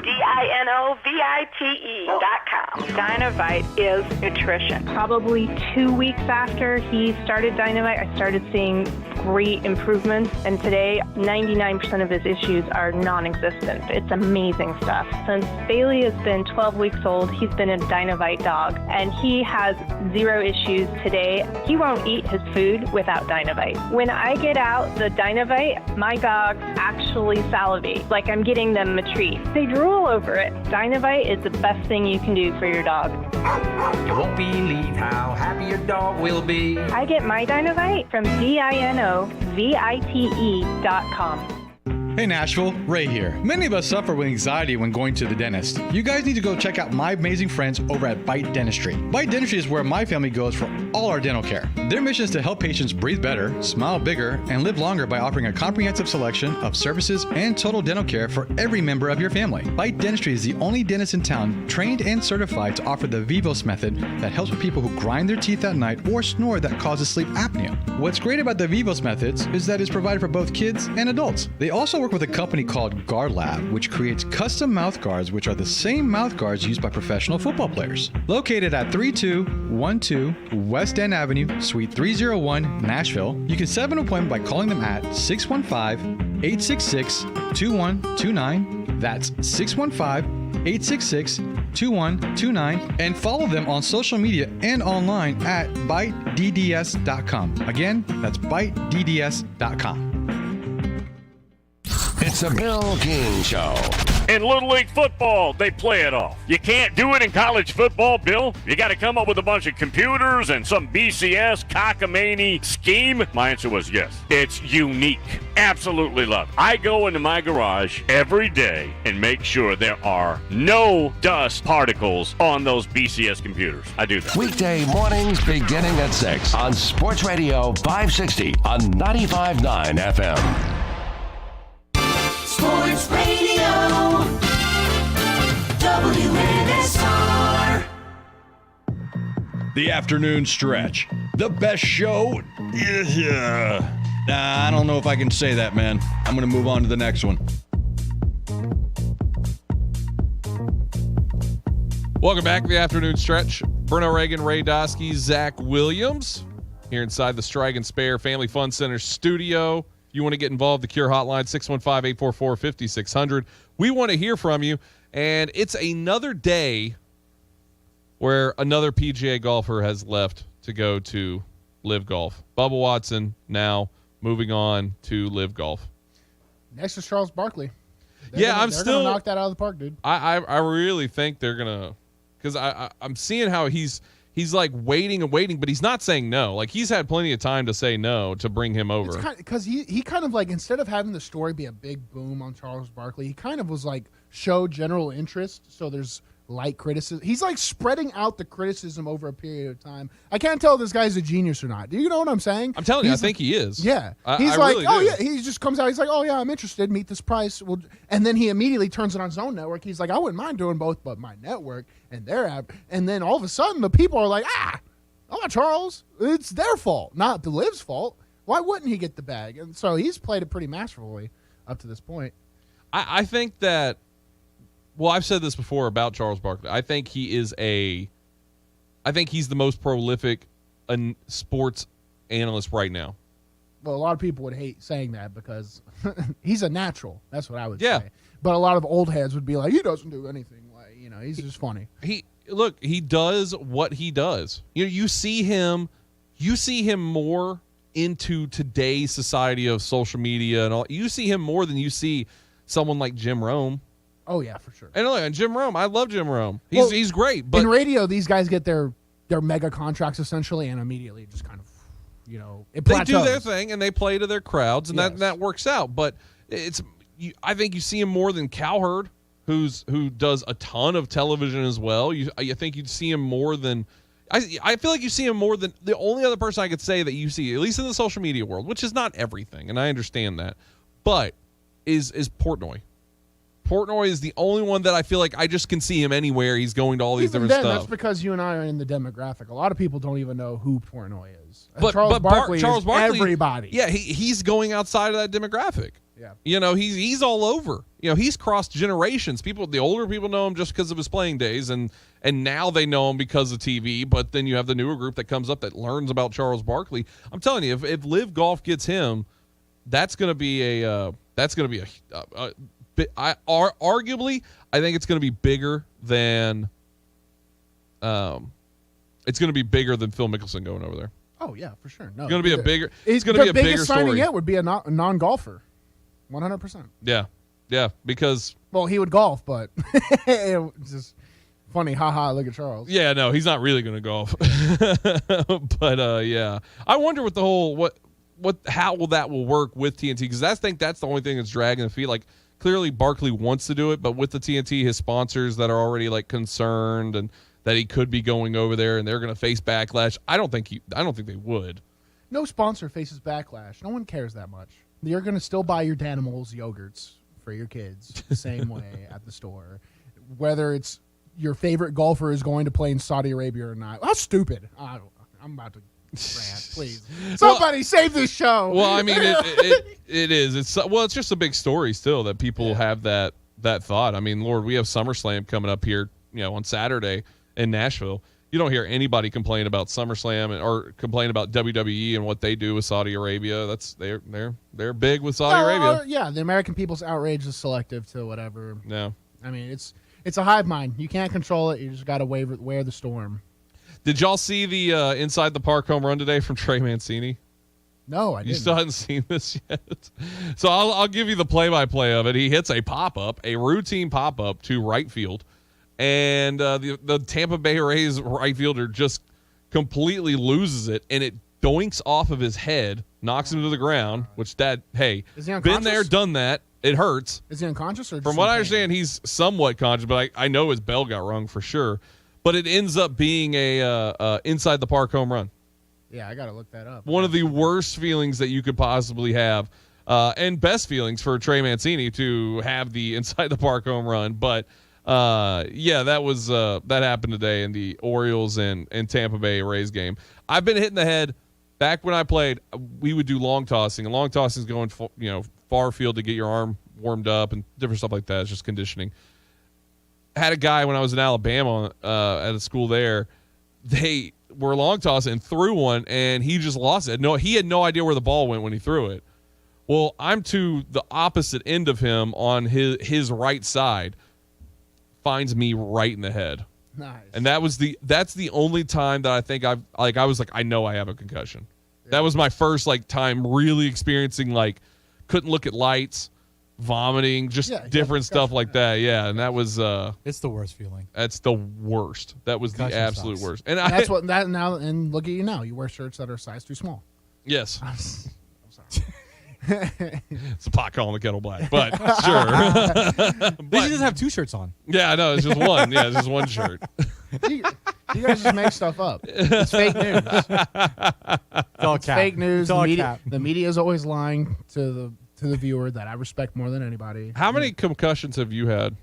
DINOVITE.com. Dynovite is nutrition. Probably 2 weeks after he started Dynovite, I started seeing great improvements, and today 99% of his issues are non-existent. It's amazing stuff. Since Bailey has been 12 weeks old, he's been a Dynovite dog, and he has 0 issues today. He won't eat his food without Dynovite. When I get out the Dynovite, my dogs actually salivate, like I'm getting them a treat. They drool over it. Dynovite is the best thing you can do for your dog. You won't believe how happy your dog will be. I get my Dynovite from DINOVITE.com. Hey Nashville, Ray here. Many of us suffer with anxiety when going to the dentist. You guys need to go check out my amazing friends over at Bite Dentistry. Bite Dentistry is where my family goes for all our dental care. Their mission is to help patients breathe better, smile bigger, and live longer by offering a comprehensive selection of services and total dental care for every member of your family. Bite Dentistry is the only dentist in town trained and certified to offer the Vivos method that helps with people who grind their teeth at night or snore that causes sleep apnea. What's great about the Vivos methods is that it's provided for both kids and adults. They also work with a company called Guard Lab, which creates custom mouth guards, which are the same mouth guards used by professional football players. Located at 3212 West End Avenue, Suite 301, Nashville, you can set an appointment by calling them at 615-866-2129. That's 615-866-2129, and follow them on social media and online at bitedds.com. Again, that's bitedds.com. It's a Bill King Show. In Little League football, they play it off. You can't do it in college football, Bill. You got to come up with a bunch of computers and some BCS cockamamie scheme. My answer was yes. It's unique. Absolutely love it. I go into my garage every day and make sure there are no dust particles on those BCS computers. I do that. Weekday mornings beginning at 6 on Sports Radio 560 on 95.9 FM. Sports Radio WNSR. The afternoon stretch. The best show. I don't know if I can say that, man. I'm going to move on to the next one. Welcome back to the afternoon stretch. Bruno, Reagan, Ray Dosky, Zach Williams here inside the Strike and Spare Family Fun Center studio. You want to get involved, the Cure Hotline, 615-844-5600. We want to hear from you. And it's another day where another PGA golfer has left to go to Live Golf. Bubba Watson now moving on to Live Golf. Next is Charles Barkley. They're gonna knock that out of the park, dude. I really think they're gonna, because I'm seeing how he's like waiting and waiting, but he's not saying no. Like, he's had plenty of time to say no to bring him over. Because he kind of like, instead of having the story be a big boom on Charles Barkley, he kind of was like showed general interest. So there's light criticism. He's like spreading out the criticism over a period of time. I can't tell if this guy's a genius or not. Do you know what I'm saying? I'm telling you, I think he is. Yeah. He's I like, really yeah. He just comes out. He's like, oh, yeah, I'm interested. Meet this price. Well, and then he immediately turns it on his own network. He's like, I wouldn't mind doing both, but my network and their app. And then all of a sudden, the people are like, oh, Charles, it's their fault, not the Liv's fault. Why wouldn't he get the bag? And so he's played it pretty masterfully up to this point. I think that, well, I've said this before about Charles Barkley. I think he's the most prolific sports analyst right now. Well, a lot of people would hate saying that because he's a natural. That's what I would say. But a lot of old heads would be like, he doesn't do anything. Like, he's just funny. He does what he does. You see him more into today's society of social media and all. You see him more than you see someone like Jim Rome. Oh yeah, for sure. And look, Jim Rome, I love Jim Rome. He's great. But in radio, these guys get their mega contracts essentially, and immediately just kind of, it plateaus. They do their thing and they play to their crowds, and that works out. But I think you see him more than Cowherd, who does a ton of television as well. I think you'd see him more than. I feel like you see him more than the only other person I could say that you see, at least in the social media world, which is not everything, and I understand that, but is Portnoy. Portnoy is the only one that I feel like I just can see him anywhere. He's going to all these different stuff. That's because you and I are in the demographic. A lot of people don't even know who Portnoy is. But Charles Barkley is everybody. Yeah, he's going outside of that demographic. Yeah. He's all over. He's crossed generations. The older people know him just because of his playing days, and now they know him because of TV. But then you have the newer group that comes up that learns about Charles Barkley. I'm telling you, if Live Golf gets him, that's going to be arguably, I think it's going to be bigger than Phil Mickelson going over there. Oh yeah, for sure. No, it's going to be a bigger. It's going to be a bigger story. Signing yet would be a non-golfer, 100%. Yeah, because he would golf, but it's just funny. Haha, look at Charles. Yeah, no, he's not really going to golf. But yeah, I wonder what the whole how that will work with TNT, because I think that's the only thing that's dragging the feet. Like, clearly Barkley wants to do it, but with the TNT, his sponsors that are already like concerned and that he could be going over there and they're going to face backlash. I don't think they would. No sponsor faces backlash. No one cares that much. You're going to still buy your Danimals yogurts for your kids the same way at the store, whether it's your favorite golfer is going to play in Saudi Arabia or not. How stupid! I'm about to rant. Please, somebody save this show. Well, I mean, it is. It's just a big story still that people have that thought. I mean, Lord, we have SummerSlam coming up here, on Saturday in Nashville. You don't hear anybody complain about SummerSlam or complain about WWE and what they do with Saudi Arabia. They're big with Saudi Arabia. Yeah, the American people's outrage is selective to whatever. No, I mean it's a hive mind. You can't control it. You just got to wear the storm. Did y'all see the inside the park home run today from Trey Mancini? No, I didn't. You still haven't seen this yet. So I'll give you the play-by-play of it. He hits a routine pop-up to right field, and the Tampa Bay Rays right fielder just completely loses it, and it doinks off of his head, knocks him to the ground, which is he been there, done that. It hurts. Is he unconscious? Or from what I understand, he's somewhat conscious, but I know his bell got rung for sure. But it ends up being a inside the park home run. Yeah, I got to look that up. One of the worst feelings that you could possibly have, and best feelings for Trey Mancini to have the inside the park home run. But yeah, that happened today in the Orioles and Tampa Bay Rays game. I've been hitting the head. Back when I played, we would do long tossing, and long tossing is going far field to get your arm warmed up and different stuff like that. It's just conditioning. Had a guy when I was in Alabama at a school there. They were long tossing and threw one, and he just lost it. No, he had no idea where the ball went when he threw it. Well, I'm to the opposite end of him on his right side. finds me right in the head. Nice. And that's the only time that I think I was like, I know I have a concussion. Yeah. That was my first like time really experiencing like couldn't look at lights, vomiting, just different stuff like that. Yeah, and that was it's the worst feeling. That's the worst. That was concussion the absolute worst. And that's what that now. And look at you now. You wear shirts that are size too small. Yes. I'm sorry. It's a pot calling the kettle black, but sure. But you just have 2 shirts on. Yeah, I know. It's just one. Yeah, it's just one shirt. You guys just make stuff up. It's fake news. It's fake news. The media is always lying to the viewer that I respect more than anybody. How many concussions have you had?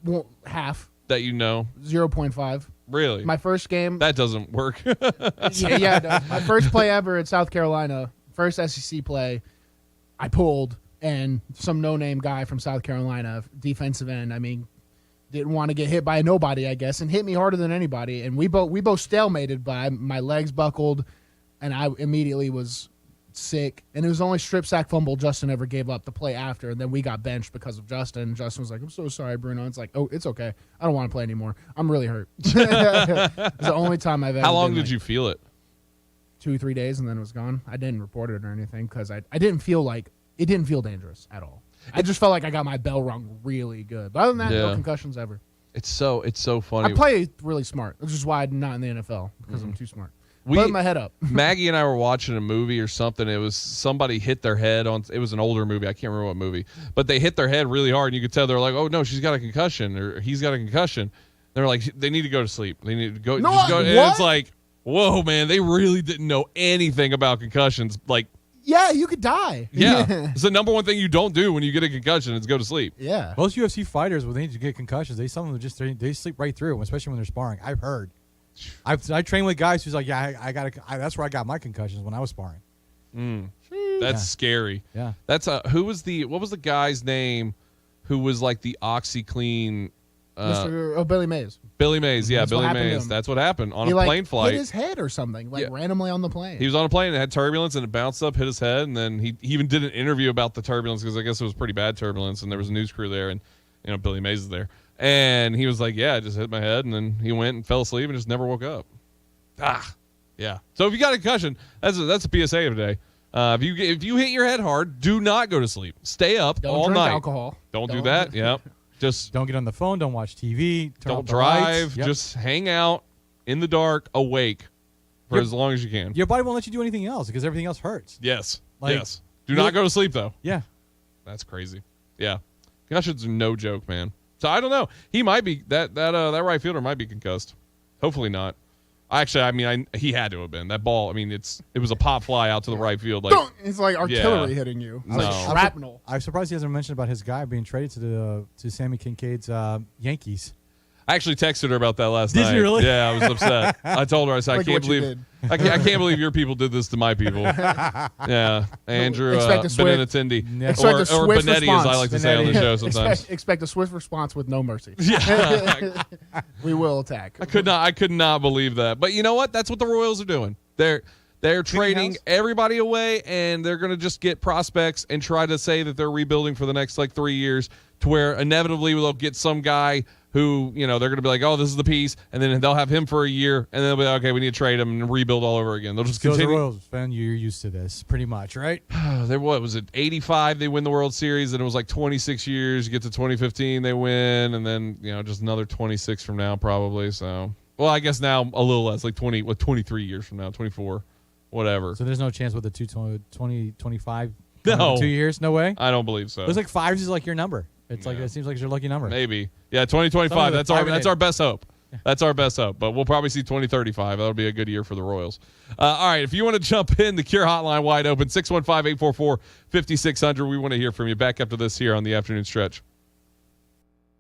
Well, half. That you know? 0.5. Really? My first game. That doesn't work. No. My first play ever at South Carolina, first SEC play, I pulled, and some no-name guy from South Carolina, defensive end, didn't want to get hit by nobody, I guess, and hit me harder than anybody. And we both stalemated, but my legs buckled, and I immediately was sick. And it was the only strip sack fumble Justin ever gave up the play after, and then we got benched because of Justin. And Justin was like, "I'm so sorry, Bruno." It's like, "Oh, it's okay. I don't want to play anymore. I'm really hurt." It's the only time I've ever. How long did you feel it? 2-3 days, and then it was gone. I didn't report it or anything because I didn't feel like it didn't feel dangerous at all. I just felt like I got my bell rung really good. But other than that, no concussions ever. It's so funny. I play really smart, which is why I'm not in the NFL because I'm too smart. Put my head up. Maggie and I were watching a movie or something. It was somebody hit their head on. It was an older movie. I can't remember what movie, but they hit their head really hard, and you could tell they're like, "Oh no, she's got a concussion," or "He's got a concussion." They're like, "They need to go to sleep. They need to go." No, just go. What? And it's like, whoa, man, they really didn't know anything about concussions. Like, yeah, you could die. Yeah, it's the number one thing you don't do when you get a concussion is go to sleep. Yeah, most UFC fighters when they need to get concussions, some of them just they sleep right through them, especially when they're sparring. I've heard. I train with guys who's like, yeah, that's where I got my concussions when I was sparring. That's scary. Yeah, that's what was the guy's name who was like the OxyClean? Billy Mays. Billy Mays, yeah, Billy Mays. That's what happened on a plane flight. Hit his head or something, randomly on the plane. He was on a plane and it had turbulence and it bounced up, hit his head, and then he even did an interview about the turbulence because I guess it was pretty bad turbulence, and there was a news crew there, and Billy Mays is there, and he was like, "Yeah, I just hit my head," and then he went and fell asleep and just never woke up. Yeah. So if you got a concussion, that's a PSA today. If you hit your head hard, do not go to sleep. Stay up all night. Don't drink alcohol. Don't do that. Yep. Just don't get on the phone. Don't watch TV. Don't drive. Yep. Just hang out in the dark, awake for as long as you can. Your body won't let you do anything else because everything else hurts. Yes. Yes. Do not go to sleep though. Yeah. That's crazy. Yeah. Concussions are no joke, man. So I don't know. He might be that right fielder might be concussed. Hopefully not. Actually, he had to have been. That ball, it was a pop fly out to the right field. Like, it's like artillery hitting you. It's like shrapnel. I'm surprised he hasn't mentioned about his guy being traded to Sammy Kincaid's Yankees. I actually texted her about that last night. Did you really? Yeah, I was upset. I told her, I said, I can't believe your people did this to my people. Yeah, Andrew Benintendi. Or Benetti, as I like to say on the show sometimes. Expect a swift response with no mercy. Yeah. We will attack. I could not believe that. But you know what? That's what the Royals are doing. They're trading everybody away, and they're going to just get prospects and try to say that they're rebuilding for the next 3 years, to where inevitably they'll get some guy who, they're going to be like, "Oh, this is the piece," and then they'll have him for a year, and then they'll be like, "Okay, we need to trade him and rebuild all over again." They'll just continue. The Royals fan, you're used to this, pretty much, right? What was it? 85, they win the World Series, and it was 26 years. You get to 2015, they win, and then just another 26 from now, probably. So, well, I guess now a little less, 23 years from now, 24, whatever. So there's no chance with the 2025. No, 2 years, no way. I don't believe so. It was 5 is your number. It's it seems like it's your lucky number. Maybe. Yeah, 2025. That's our best hope. That's our best hope. But we'll probably see 2035. That'll be a good year for the Royals. All right, if you want to jump in, the Cure Hotline wide open, 615-844-5600. We want to hear from you. Back after this here on the afternoon stretch.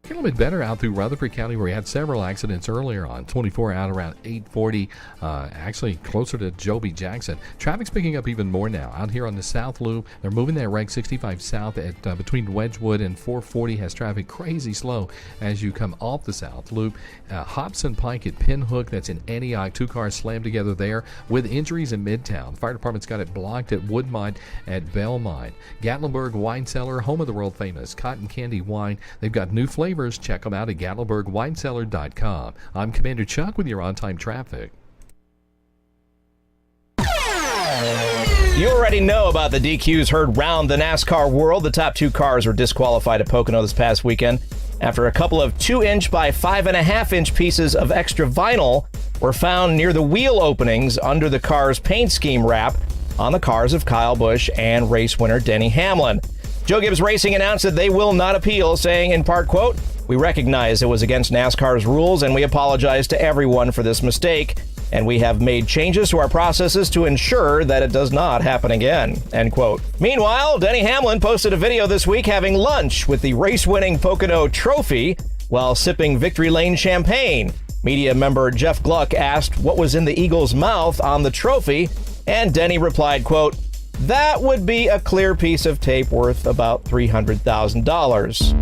A little bit better out through Rutherford County, where we had several accidents earlier on. 24 out around 840, actually closer to Joby Jackson. Traffic's picking up even more now. Out here on the South Loop, they're moving that reg 65 south at between Wedgwood and 440 has traffic crazy slow as you come off the South Loop. Hobson Pike at Pinhook, that's in Antioch. 2 cars slammed together there with injuries in Midtown. Fire department's got it blocked at Woodmont at Belmont. Gatlinburg Wine Cellar, home of the world famous cotton candy wine. They've got new flavors customers, check them out at GatlinburgWineCellar.com. I'm Commander Chuck with your on-time traffic. You already know about the DQs heard round the NASCAR world. The top 2 cars were disqualified at Pocono this past weekend after a couple of 2-inch by 5.5-inch pieces of extra vinyl were found near the wheel openings under the car's paint scheme wrap on the cars of Kyle Busch and race winner Denny Hamlin. Joe Gibbs Racing announced that they will not appeal, saying in part, quote, "We recognize it was against NASCAR's rules and we apologize to everyone for this mistake. And we have made changes to our processes to ensure that it does not happen again," end quote. Meanwhile, Denny Hamlin posted a video this week having lunch with the race-winning Pocono Trophy while sipping Victory Lane champagne. Media member Jeff Gluck asked what was in the Eagle's mouth on the trophy, and Denny replied, quote, "That would be a clear piece of tape worth about $300,000.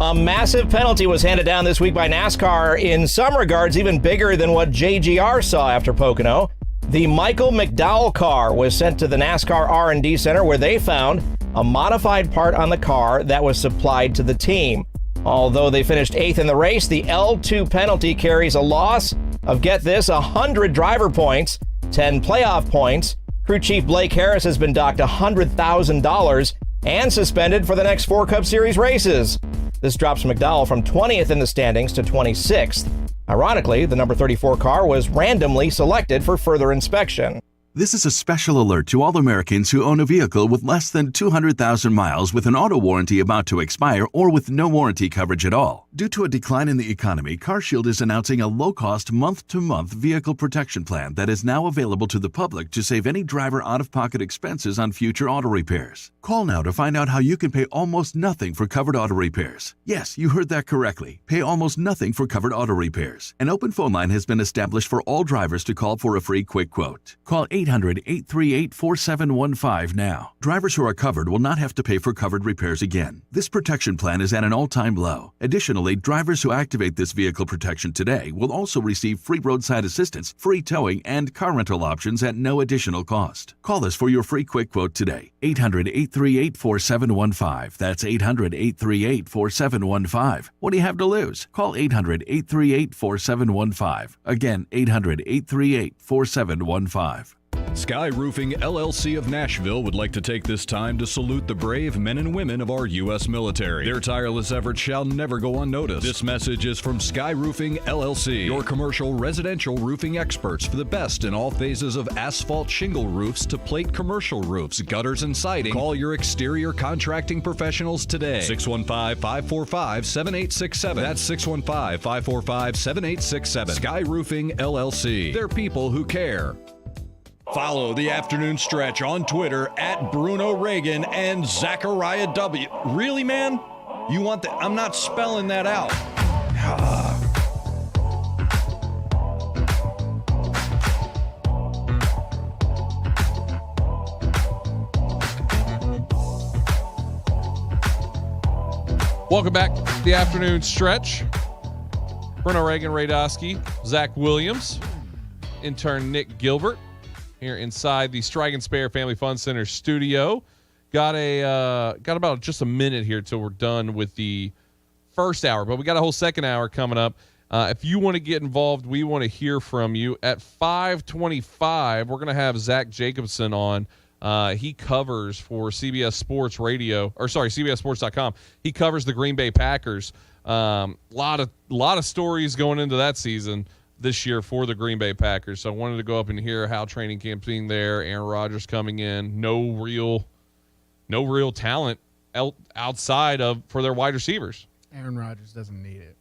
A massive penalty was handed down this week by NASCAR, in some regards even bigger than what JGR saw after Pocono. The Michael McDowell car was sent to the NASCAR R&D Center where they found a modified part on the car that was supplied to the team. Although they finished 8th in the race, the L2 penalty carries a loss of, get this, 100 driver points, 10 playoff points. Crew Chief Blake Harris has been docked $100,000 and suspended for the next 4 Cup Series races. This drops McDowell from 20th in the standings to 26th. Ironically, the number 34 car was randomly selected for further inspection. This is a special alert to all Americans who own a vehicle with less than 200,000 miles with an auto warranty about to expire or with no warranty coverage at all. Due to a decline in the economy, CarShield is announcing a low-cost month-to-month vehicle protection plan that is now available to the public to save any driver out-of-pocket expenses on future auto repairs. Call now to find out how you can pay almost nothing for covered auto repairs. Yes, you heard that correctly. Pay almost nothing for covered auto repairs. An open phone line has been established for all drivers to call for a free quick quote. Call 800-838-4715 now. Drivers who are covered will not have to pay for covered repairs again. This protection plan is at an all-time low. Additionally, drivers who activate this vehicle protection today will also receive free roadside assistance, free towing, and car rental options at no additional cost. Call us for your free quick quote today. 800-838-4715. That's 800-838-4715. What do you have to lose? Call 800-838-4715. Again, 800-838-4715. Sky Roofing LLC of Nashville would like to take this time to salute the brave men and women of our U.S. military. Their tireless efforts shall never go unnoticed. This message is from Sky Roofing LLC, your commercial residential roofing experts for the best in all phases of asphalt shingle roofs to plate commercial roofs, gutters, and siding. Call your exterior contracting professionals today. 615-545-7867. That's 615-545-7867. Sky Roofing LLC. They're people who care. Follow the afternoon stretch on Twitter at Bruno Reagan and Zachariah W. Really, man? You want that? I'm not spelling that out. Welcome back to the afternoon stretch. Bruno Reagan, Ray Dosky, Zach Williams, intern Nick Gilbert. Here inside the Strike and Spare Family Fun Center studio. Got about just a minute here till we're done with the first hour, but we got a whole second hour coming up. If you want to get involved, we want to hear from you. At 5:25, we're going to have Zach Jacobson on. He covers for CBS Sports Radio, or sorry, CBSSports.com. He covers the Green Bay Packers. Lot of stories going into that season this year for the Green Bay Packers. So I wanted to go up and hear how training camp's being there. Aaron Rodgers coming in, no real talent outside of for their wide receivers. Aaron Rodgers doesn't need it.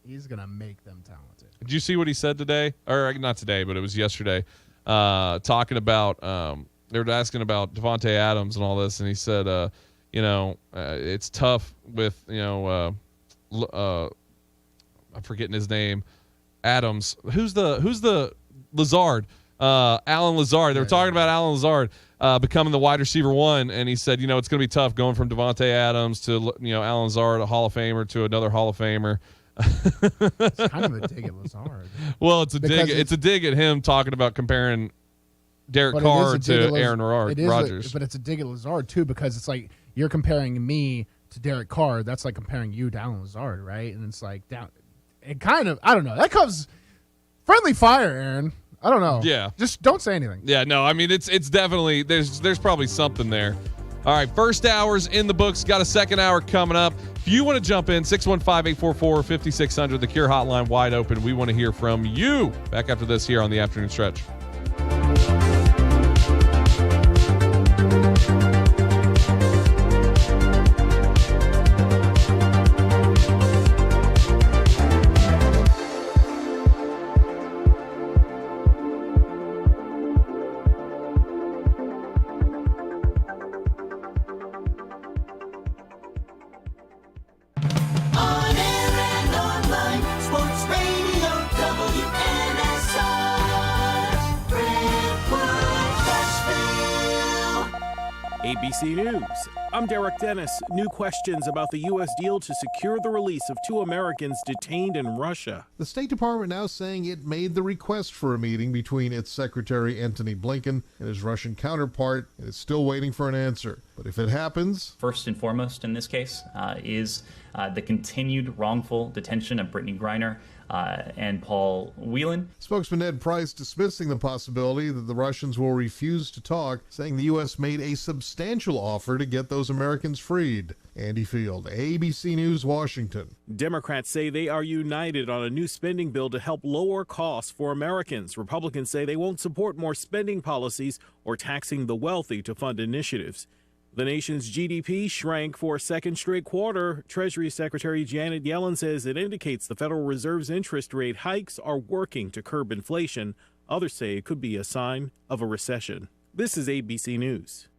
He's gonna make them talented. Did you see what he said today? Or not today, but it was yesterday. Talking about they were asking about Devontae Adams and all this, and he said, it's tough with I'm forgetting his name. Adams. Who's the Lazard? Alan Lazard. They were talking about Alan Lazard becoming the wide receiver one, and he said, it's going to be tough going from Devontae Adams to Alan Lazard, a Hall of Famer, to another Hall of Famer. It's kind of a dig at Lazard. Well, it's a dig at him talking about comparing Derek Carr to Aaron Rodgers. But it's a dig at Lazard too, because it's like you're comparing me to Derek Carr, that's like comparing you to Allen Lazard, right? And it's like it kind of, I don't know. That comes friendly fire, Aaron. I don't know. Yeah. Just don't say anything. Yeah, no, I mean, it's definitely, there's probably something there. All right, first hour's in the books. Got a second hour coming up. If you want to jump in, 615-844-5600, the Cure Hotline wide open. We want to hear from you. Back after this here on the Afternoon Stretch. ABC News. I'm Derek Dennis. New questions about the U.S. deal to secure the release of 2 Americans detained in Russia. The State Department now saying it made the request for a meeting between its Secretary Antony Blinken and his Russian counterpart, and is still waiting for an answer. But if it happens... First and foremost in this case is the continued wrongful detention of Brittany Griner and Paul Whelan. Spokesman Ned Price dismissing the possibility that the Russians will refuse to talk, saying the U.S. made a substantial offer to get those Americans freed. Andy Field, ABC News, Washington. Democrats say they are united on a new spending bill to help lower costs for Americans. Republicans say they won't support more spending policies or taxing the wealthy to fund initiatives. The nation's GDP shrank for a second straight quarter. Treasury Secretary Janet Yellen says it indicates the Federal Reserve's interest rate hikes are working to curb inflation. Others say it could be a sign of a recession. This is ABC News.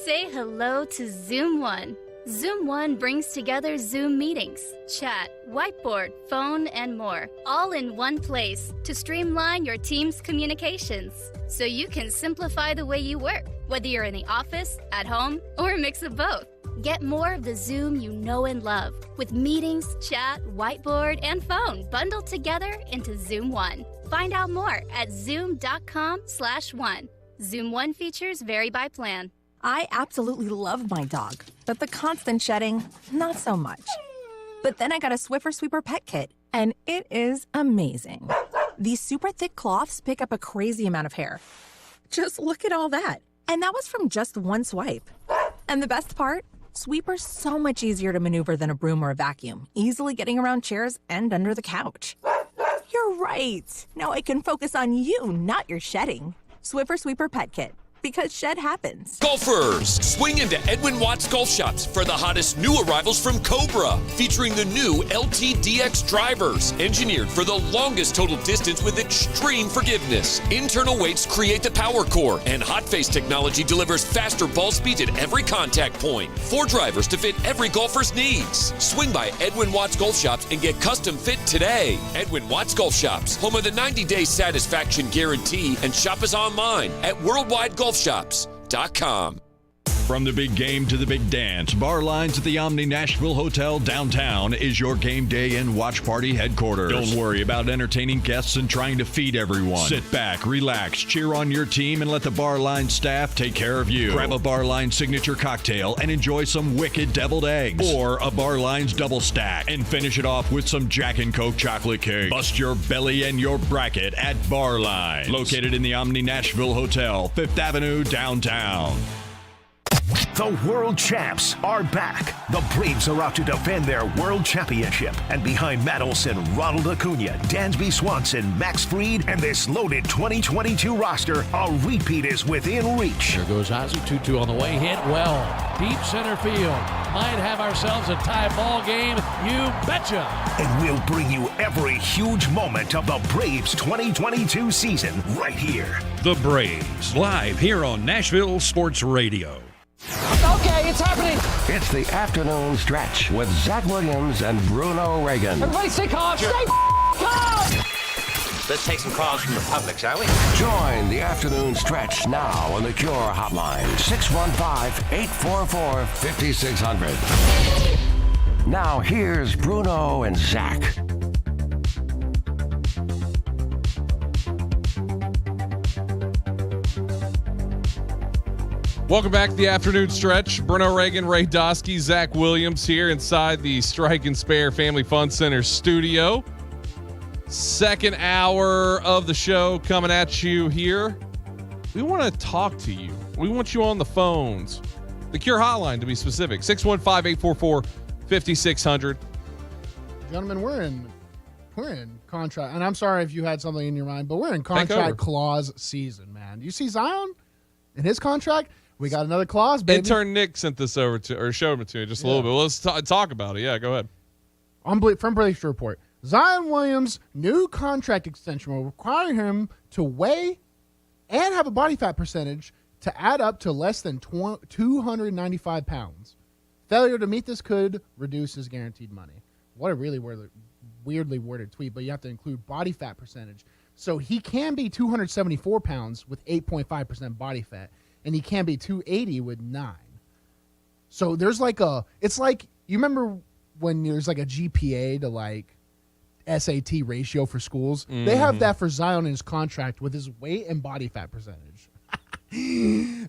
Say hello to Zoom One. Zoom One brings together Zoom meetings, chat, whiteboard, phone, and more, all in one place to streamline your team's communications so you can simplify the way you work, whether you're in the office, at home, or a mix of both. Get more of the Zoom you know and love with meetings, chat, whiteboard, and phone bundled together into Zoom One. Find out more at zoom.com/one. Zoom One features vary by plan. I absolutely love my dog, but the constant shedding, not so much. But then I got a Swiffer Sweeper Pet Kit, and it is amazing. These super thick cloths pick up a crazy amount of hair. Just look at all that. And that was from just one swipe. And the best part? Sweeper's so much easier to maneuver than a broom or a vacuum, easily getting around chairs and under the couch. You're right. Now I can focus on you, not your shedding. Swiffer Sweeper Pet Kit. Because shed happens. Golfers, swing into Edwin Watts Golf Shops for the hottest new arrivals from Cobra, featuring the new LTDX drivers, engineered for the longest total distance with extreme forgiveness. Internal weights create the power core, and hot face technology delivers faster ball speeds at every contact point. 4 drivers to fit every golfer's needs. Swing by Edwin Watts Golf Shops and get custom fit today. Edwin Watts Golf Shops, home of the 90-day satisfaction guarantee, and shop us online at worldwidegolfshops.com. From the big game to the big dance, Bar Lines at the Omni Nashville Hotel downtown is your game day and watch party headquarters. Don't worry about entertaining guests and trying to feed everyone. Sit back, relax, cheer on your team, and let the Bar Lines staff take care of you. Grab a Bar Lines signature cocktail and enjoy some wicked deviled eggs, or a Bar Lines double stack, and finish it off with some Jack and Coke chocolate cake. Bust your belly and your bracket at Bar Lines, located in the Omni Nashville Hotel, 5th Avenue, downtown. The world champs are back. The Braves are out to defend their world championship. And behind Matt Olson, Ronald Acuna, Dansby Swanson, Max Fried, and this loaded 2022 roster, a repeat is within reach. There goes Ozzie, 2-2 on the way, hit well. Deep center field. Might have ourselves a tie ball game. You betcha. And we'll bring you every huge moment of the Braves 2022 season right here. The Braves, live here on Nashville Sports Radio. Okay, it's happening. It's the Afternoon Stretch with Zach Williams and Bruno Reagan. Everybody stay calm. Stay calm. Let's take some calls from the public, shall we? Join the Afternoon Stretch now on the Cure Hotline, 615-844-5600. Now here's Bruno and Zach. Welcome back to the afternoon stretch. Bruno, Reagan, Ray Dosky, Zach Williams here inside the Strike and Spare Family Fun Center studio. Second hour of the show coming at you here. We want to talk to you. We want you on the phones. The Cure Hotline, to be specific, 615-844-5600. Gentlemen, we're in contract, and I'm sorry if you had something in your mind, but we're in contract clause season, man. You see Zion in his contract? We got another clause, baby. Intern Nick sent this over to, or showed it to me just a little bit. Well, let's talk about it. Yeah, go ahead. From British Report, Zion Williams' new contract extension will require him to weigh and have a body fat percentage to add up to less than 295 pounds. Failure to meet this could reduce his guaranteed money. What a really weirdly worded tweet, but you have to include body fat percentage. So he can be 274 pounds with 8.5% body fat, and he can be 280 with 9. So there's it's like, you remember when there's like a GPA to like SAT ratio for schools? Mm-hmm. They have that for Zion in his contract with his weight and body fat percentage.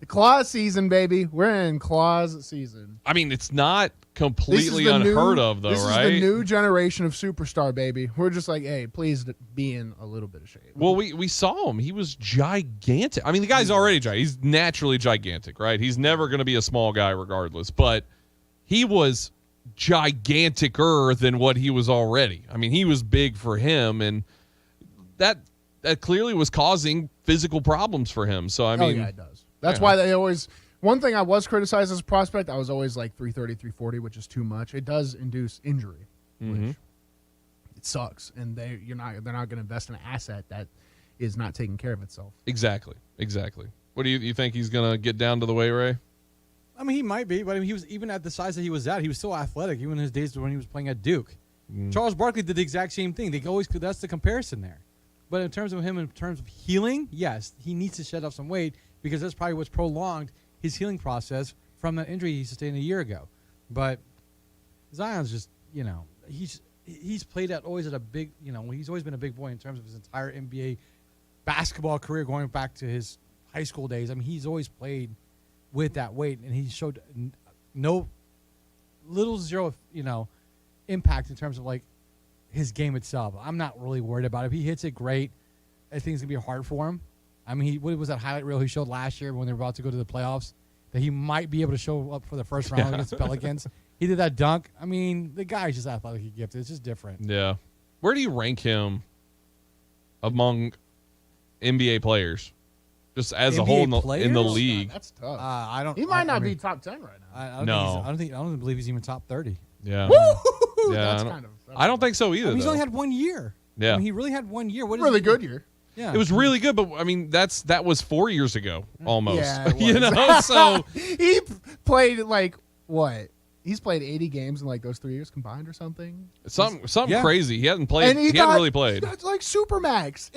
Clause season, baby. We're in clause season. I mean, it's not completely unheard of, though, right? This is the new generation of superstar, baby. We're just like, hey, please be in a little bit of shape. Well, we saw him. He was gigantic. I mean, the guy's already gigantic. He's naturally gigantic, right? He's never going to be a small guy regardless. But he was giganticer than what he was already. I mean, he was big for him, and that clearly was causing physical problems for him. So, I mean. Oh, yeah, it does. That's why they always. One thing I was criticized as a prospect, I was always like 330, 340, which is too much. It does induce injury, which it sucks. And they're not going to invest in an asset that is not taking care of itself. Exactly. What do you think he's going to get down to the weight, Ray? I mean, he might be, but I mean, he was even at the size that he was at. He was still athletic, even in his days when he was playing at Duke. Charles Barkley did the exact same thing. That's the comparison there. But in terms of him, in terms of healing, yes, he needs to shed off some weight because that's probably what's prolonged his healing process from that injury he sustained a year ago. But Zion's just, he's played always at a big, he's always been a big boy in terms of his entire NBA basketball career going back to his high school days. I mean, he's always played with that weight, and he showed zero, impact in terms of like his game itself. I'm not really worried about it. If he hits it, great. I think it's gonna be hard for him. I mean, what was that highlight reel he showed last year when they were about to go to the playoffs that he might be able to show up for the first round against the Pelicans? He did that dunk. I mean, the guy's just athletically gifted. It's just different. Yeah. Where do you rank him among NBA players? Just as a whole in the league. That's tough. He might not be top 10 right now. I don't believe he's even top 30. Yeah. Woo! Yeah. I don't think so either. I mean, he's only had 1 year. Yeah. I mean, he really had 1 year. Good year. Yeah. It was really good, but I mean, that was 4 years ago almost. Yeah, so he played like what? He's played 80 games in like those 3 years combined or something. Something crazy. He hasn't played. He hadn't really played. That's like Supermax.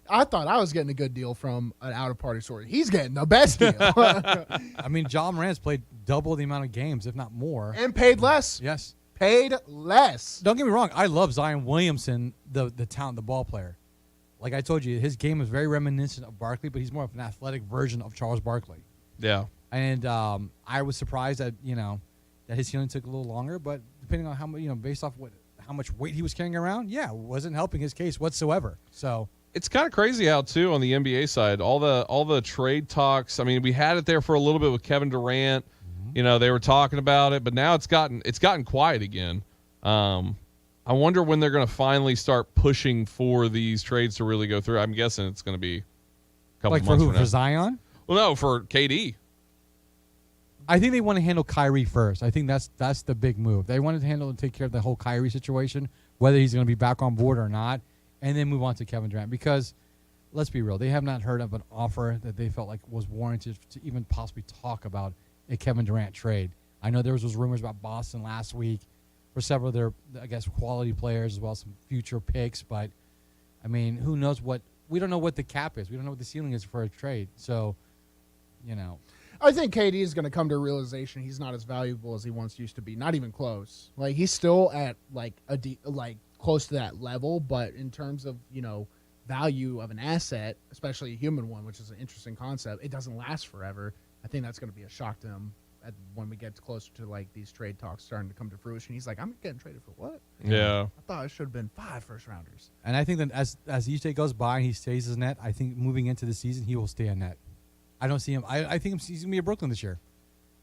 I thought I was getting a good deal from an out-of-party source. He's getting the best deal. I mean, Ja Morant's played double the amount of games, if not more. And paid less. Yes. Paid less. Don't get me wrong. I love Zion Williamson, the talent, the ball player. Like I told you, his game is very reminiscent of Barkley, but he's more of an athletic version of Charles Barkley. Yeah. And I was surprised that, that his healing took a little longer, but depending on how much, based off how much weight he was carrying around, it wasn't helping his case whatsoever. So it's kind of crazy how too on the NBA side, all the trade talks. I mean, we had it there for a little bit with Kevin Durant. They were talking about it, but now it's gotten quiet again. I wonder when they're going to finally start pushing for these trades to really go through. I'm guessing it's going to be a couple months. Like for who? For For Zion? Well, no, for KD. I think they want to handle Kyrie first. I think that's the big move. They wanted to handle and take care of the whole Kyrie situation, whether he's going to be back on board or not, and then move on to Kevin Durant. Because let's be real, they have not heard of an offer that they felt like was warranted to even possibly talk about a Kevin Durant trade. I know there was those rumors about Boston last week for several of their, I guess, quality players as well as some future picks. But, I mean, who knows we don't know what the cap is. We don't know what the ceiling is for a trade. So, I think KD is going to come to a realization he's not as valuable as he once used to be. Not even close. Like, he's still at, like, close to that level. But in terms of, value of an asset, especially a human one, which is an interesting concept, it doesn't last forever. I think that's going to be a shock to him when we get closer to like these trade talks starting to come to fruition. He's like, I'm getting traded for what? Yeah. I thought it should have been 5 first-rounders. And I think that as each day goes by and he stays as net, I think moving into the season he will stay a net. I don't see him. I think he's going to be a Brooklyn this year.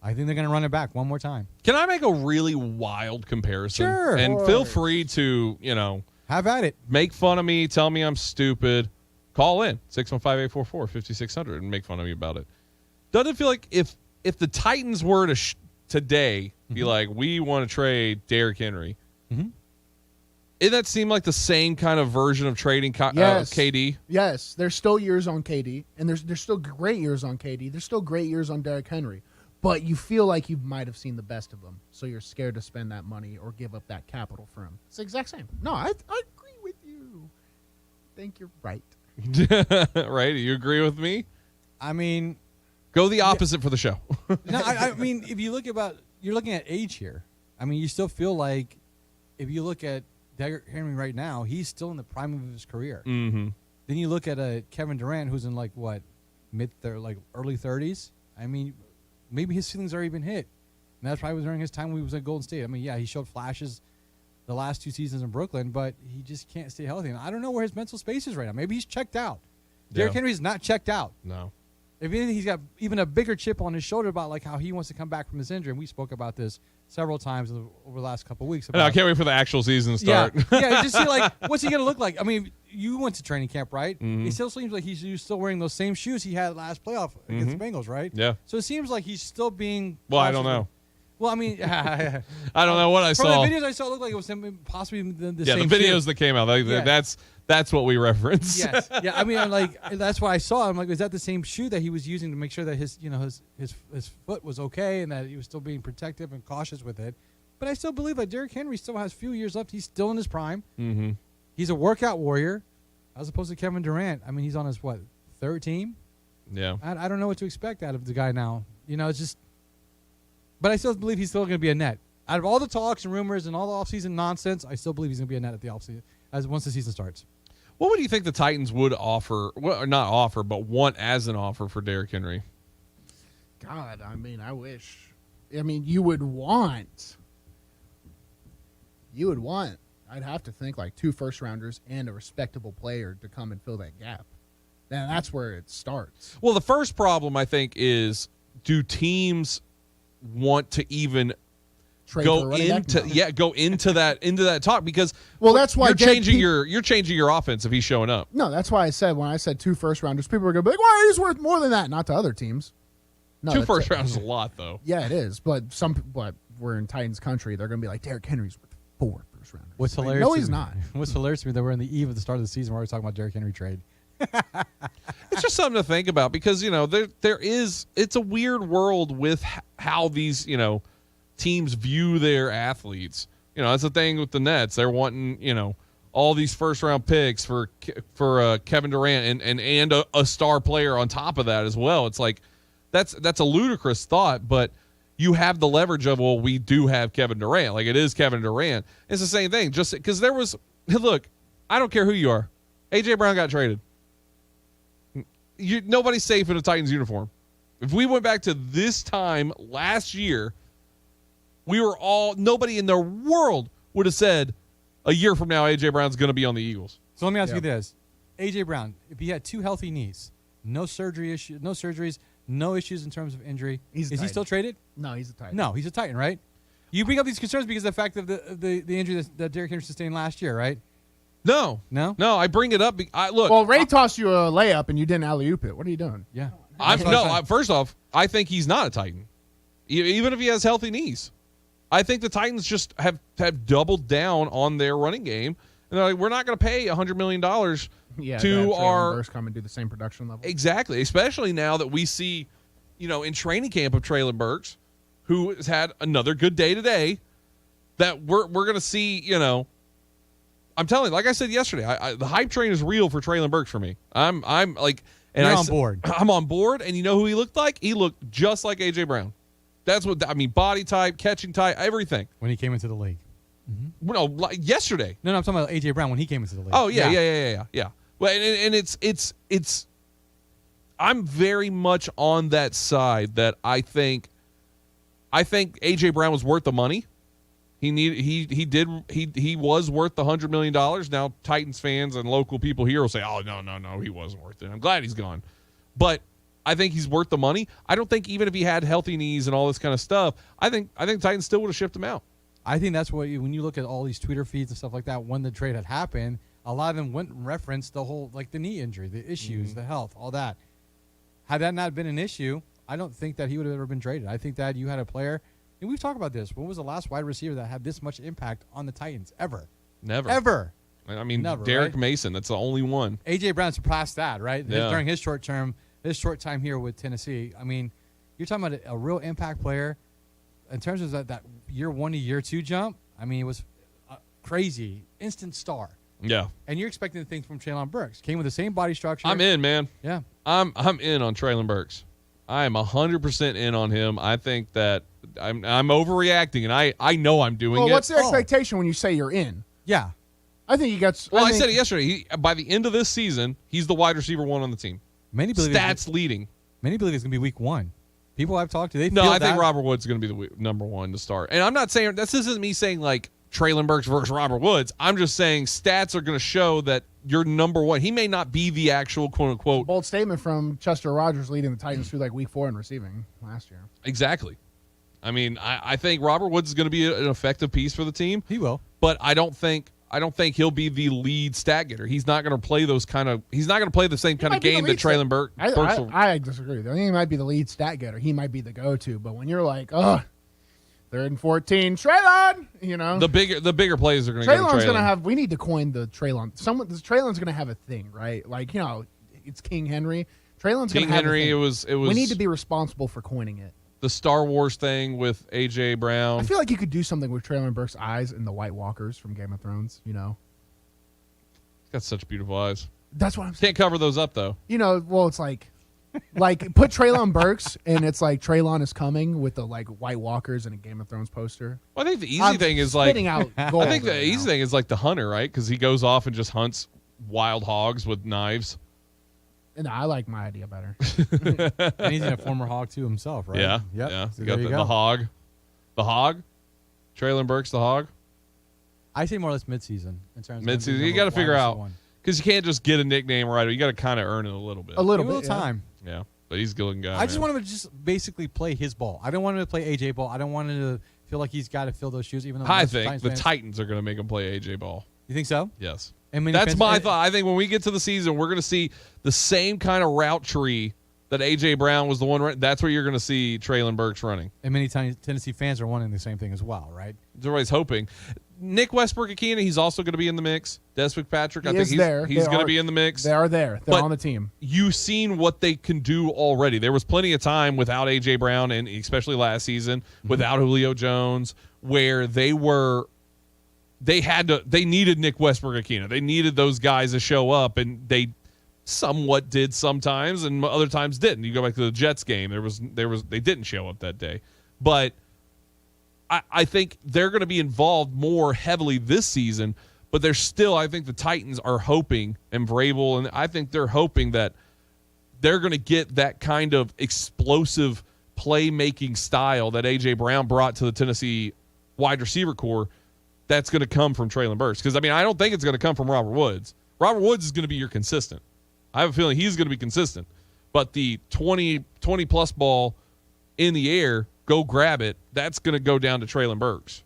I think they're going to run it back one more time. Can I make a really wild comparison? Sure. And feel free to, have at it. Make fun of me. Tell me I'm stupid. Call in 615-844-5600 and make fun of me about it. Doesn't it feel like if the Titans were to today be like, we want to trade Derrick Henry, doesn't that seem like the same kind of version of trading KD? Yes, there's still years on KD, and there's still great years on KD. There's still great years on Derrick Henry. But you feel like you might have seen the best of him, so you're scared to spend that money or give up that capital for him. It's the exact same. No, I agree with you. I think you're right. Right? Do you agree with me? I mean, go the opposite for the show. No, I mean, if you you're looking at age here. I mean, you still feel like if you look at Derrick Henry right now, he's still in the prime of his career. Mm-hmm. Then you look at Kevin Durant, who's in early 30s. I mean, maybe his ceiling's already been hit. And that's probably during his time when he was at Golden State. I mean, yeah, he showed flashes the last 2 seasons in Brooklyn, but he just can't stay healthy. And I don't know where his mental space is right now. Maybe he's checked out. Derrick Henry's not checked out. No. If anything, he's got even a bigger chip on his shoulder about like how he wants to come back from his injury. And we spoke about this several times over the last couple of weeks. I can't wait for the actual season to start. Yeah, just see like what's he going to look like? I mean, you went to training camp, right? It still seems like he's still wearing those same shoes he had last playoff against the Bengals, right? Yeah. So it seems like he's still being. Well, I don't know. Well, I mean, I don't know what I from saw. the videos I saw, it looked like it was him possibly the yeah, same. The videos shoe. that came out. That's what we reference. Yes. Yeah. I mean, that's why I saw. I'm like, is that the same shoe that he was using to make sure that his foot was okay and that he was still being protective and cautious with it? But I still believe that Derrick Henry still has a few years left. He's still in his prime. Mm-hmm. He's a workout warrior, as opposed to Kevin Durant. I mean, he's on his third team. Yeah. I don't know what to expect out of the guy now. It's just. But I still believe he's still going to be a net. Out of all the talks and rumors and all the offseason nonsense, I still believe he's going to be a net at the offseason once the season starts. What would you think the Titans would offer, well, not offer, but want as an offer for Derrick Henry? God, I mean, I wish. I mean, you would want. I'd have to think like 2 first-rounders and a respectable player to come and fill that gap. Then that's where it starts. Well, the first problem, I think, is do teams want to even go into that talk, because that's why you're changing your offense if he's showing up. No, that's why I said when I said 2 first-rounders, people are going to be like, well, he's worth more than that. Not to other teams. No, 2 first rounds is a lot, though. Yeah, it is. But we're in Titans country. They're going to be like, Derrick Henry's worth 4 first-rounders. What's hilarious? No, he's not. What's hilarious to me that we're in the eve of the start of the season. We're already talking about Derrick Henry trade. It's just something to think about, because it's a weird world with how these teams view their athletes. That's the thing with the Nets. They're wanting all these first round picks for Kevin Durant and a star player on top of that as well. It's like that's a ludicrous thought, but you have the leverage of, well, we do have Kevin Durant. Like, it is Kevin Durant. It's the same thing. Just because look, I don't care who you are. A.J. Brown got traded. Nobody's safe in a Titans uniform. If we went back to this time last year, nobody in the world would have said a year from now A.J. Brown's going to be on the Eagles. So let me ask you this. A.J. Brown, if he had 2 healthy knees, no surgeries, no issues in terms of injury, is he still traded? No, he's a Titan. No, he's a Titan, right? You bring up these concerns because of the fact of the injury that Derrick Henry sustained last year, right? No. I bring it up. Look. Well, Ray tossed you a layup and you didn't alley-oop it. What are you doing? Yeah. First off, I think he's not a Titan, even if he has healthy knees. I think the Titans just have doubled down on their running game, and they're like, we're not going to pay $100 million to our come and do the same production level. Exactly, especially now that we see, in training camp of Treylon Burks, who has had another good day today, that we're going to see, I'm telling you, like I said yesterday, the hype train is real for Treylon Burks for me. I'm like, and You're on board. I'm on board, and you know who he looked like? He looked just like A.J. Brown. That's what I mean. Body type, catching type, everything. When he came into the league. Mm-hmm. No, like yesterday. No, I'm talking about A.J. Brown when he came into the league. Oh yeah. Well, and it's I'm very much on that side that I think A.J. Brown was worth the money. He was worth the $100 million. Now Titans fans and local people here will say, "Oh no, he wasn't worth it." I'm glad he's gone, but I think he's worth the money. I don't think even if he had healthy knees and all this kind of stuff, I think Titans still would have shipped him out. I think that's what when you look at all these Twitter feeds and stuff like that, when the trade had happened, a lot of them went and referenced the whole, like the knee injury, the issues, the health, all that. Had that not been an issue, I don't think that he would have ever been traded. I think that you had a player, and we've talked about this. When was the last wide receiver that had this much impact on the Titans ever? Never. Ever. I mean, Never, Derek right? Mason, that's the only one. A.J. Brown surpassed that, right? Yeah. During his short time here with Tennessee. I mean, you're talking about a real impact player. In terms of that year 1 to year 2 jump, I mean, it was crazy. Instant star. Yeah. And you're expecting things from Treylon Burks. Came with the same body structure. I'm in, man. Yeah. I'm in on Treylon Burks. I am 100% in on him. I think that I'm overreacting, and I know I'm doing it. Well, what's the expectation when you say you're in? Yeah. I think you got. Well, I said it yesterday. By the end of this season, he's the wide receiver 1 on the team. Many believe stats leading. Many believe it's going to be week 1. People I've talked to, I think Robert Woods is going to be the number 1 to start. And I'm not saying this isn't me saying like Treylon Burks versus Robert Woods. I'm just saying stats are going to show that you're number 1. He may not be the actual quote unquote bold statement from Chester Rogers leading the Titans through like week 4 in receiving last year. Exactly. I mean, I think Robert Woods is going to be an effective piece for the team. He will, but I don't think he'll be the lead stat getter. He's not going to play those kind of. He's not going to play the same kind of game that Treylon Burks. I disagree. I think he might be the lead stat getter. He might be the go-to. But when you're like, 3rd and 14, Treylon, the bigger plays are going to go to Treylon's Treylon. going to have. We need to coin the Treylon. Treylon's going to have a thing, right? Like it's King Henry. Treylon's going to have a thing. It was. We need to be responsible for coining it. The Star Wars thing with A.J. Brown. I feel like you could do something with Treylon Burks' eyes and the White Walkers from Game of Thrones. He's got such beautiful eyes. That's what I'm saying. Can't cover those up though. Well, it's like put Treylon Burks and it's like Treylon is coming with the like White Walkers and a Game of Thrones poster. Well, I think the easy thing is like out I think the easy thing is like the hunter, right? Because he goes off and just hunts wild hogs with knives. No, I like my idea better. And he's a former hog too himself, right? Yeah. Yep. Yeah. So You got there you the go. hog. The hog. Treylon Burks, the hog. I say more or less midseason in terms of Midseason. You got to figure out because you can't just get a nickname right. You got to kind of earn it a little bit. A little Give him bit. a little time. Yeah. But he's a good guy. I just want him to just basically play his ball. I don't want him to play AJ ball. I don't want him to feel like he's got to fill those shoes. Even though I think the Titans are going to make him play AJ ball. You think so? Yes. And that's my thought. I think when we get to the season, we're going to see the same kind of route tree that A.J. Brown was the one. That's where you're going to see Treylon Burks running. And many Tennessee fans are wanting the same thing as well, right? Everybody's hoping. Nick Westbrook-Akina, he's also going to be in the mix. Des Fitzpatrick, I think he's going to be in the mix. They are there. They're on the team. You've seen what they can do already. There was plenty of time without A.J. Brown, and especially last season, without Julio Jones, where they needed Nick Westbrook-Akina. They needed those guys to show up, and they somewhat did sometimes, and other times didn't. You go back to the Jets game, they didn't show up that day. But I think they're going to be involved more heavily this season, but they're still, I think the Titans are hoping, and Vrabel, and I think they're hoping that they're going to get that kind of explosive playmaking style that A.J. Brown brought to the Tennessee wide receiver core. That's going to come from Treylon Burks. Because, I don't think it's going to come from Robert Woods. Robert Woods is going to be your consistent. I have a feeling he's going to be consistent. But the 20-plus ball in the air, go grab it, that's going to go down to Treylon Burks,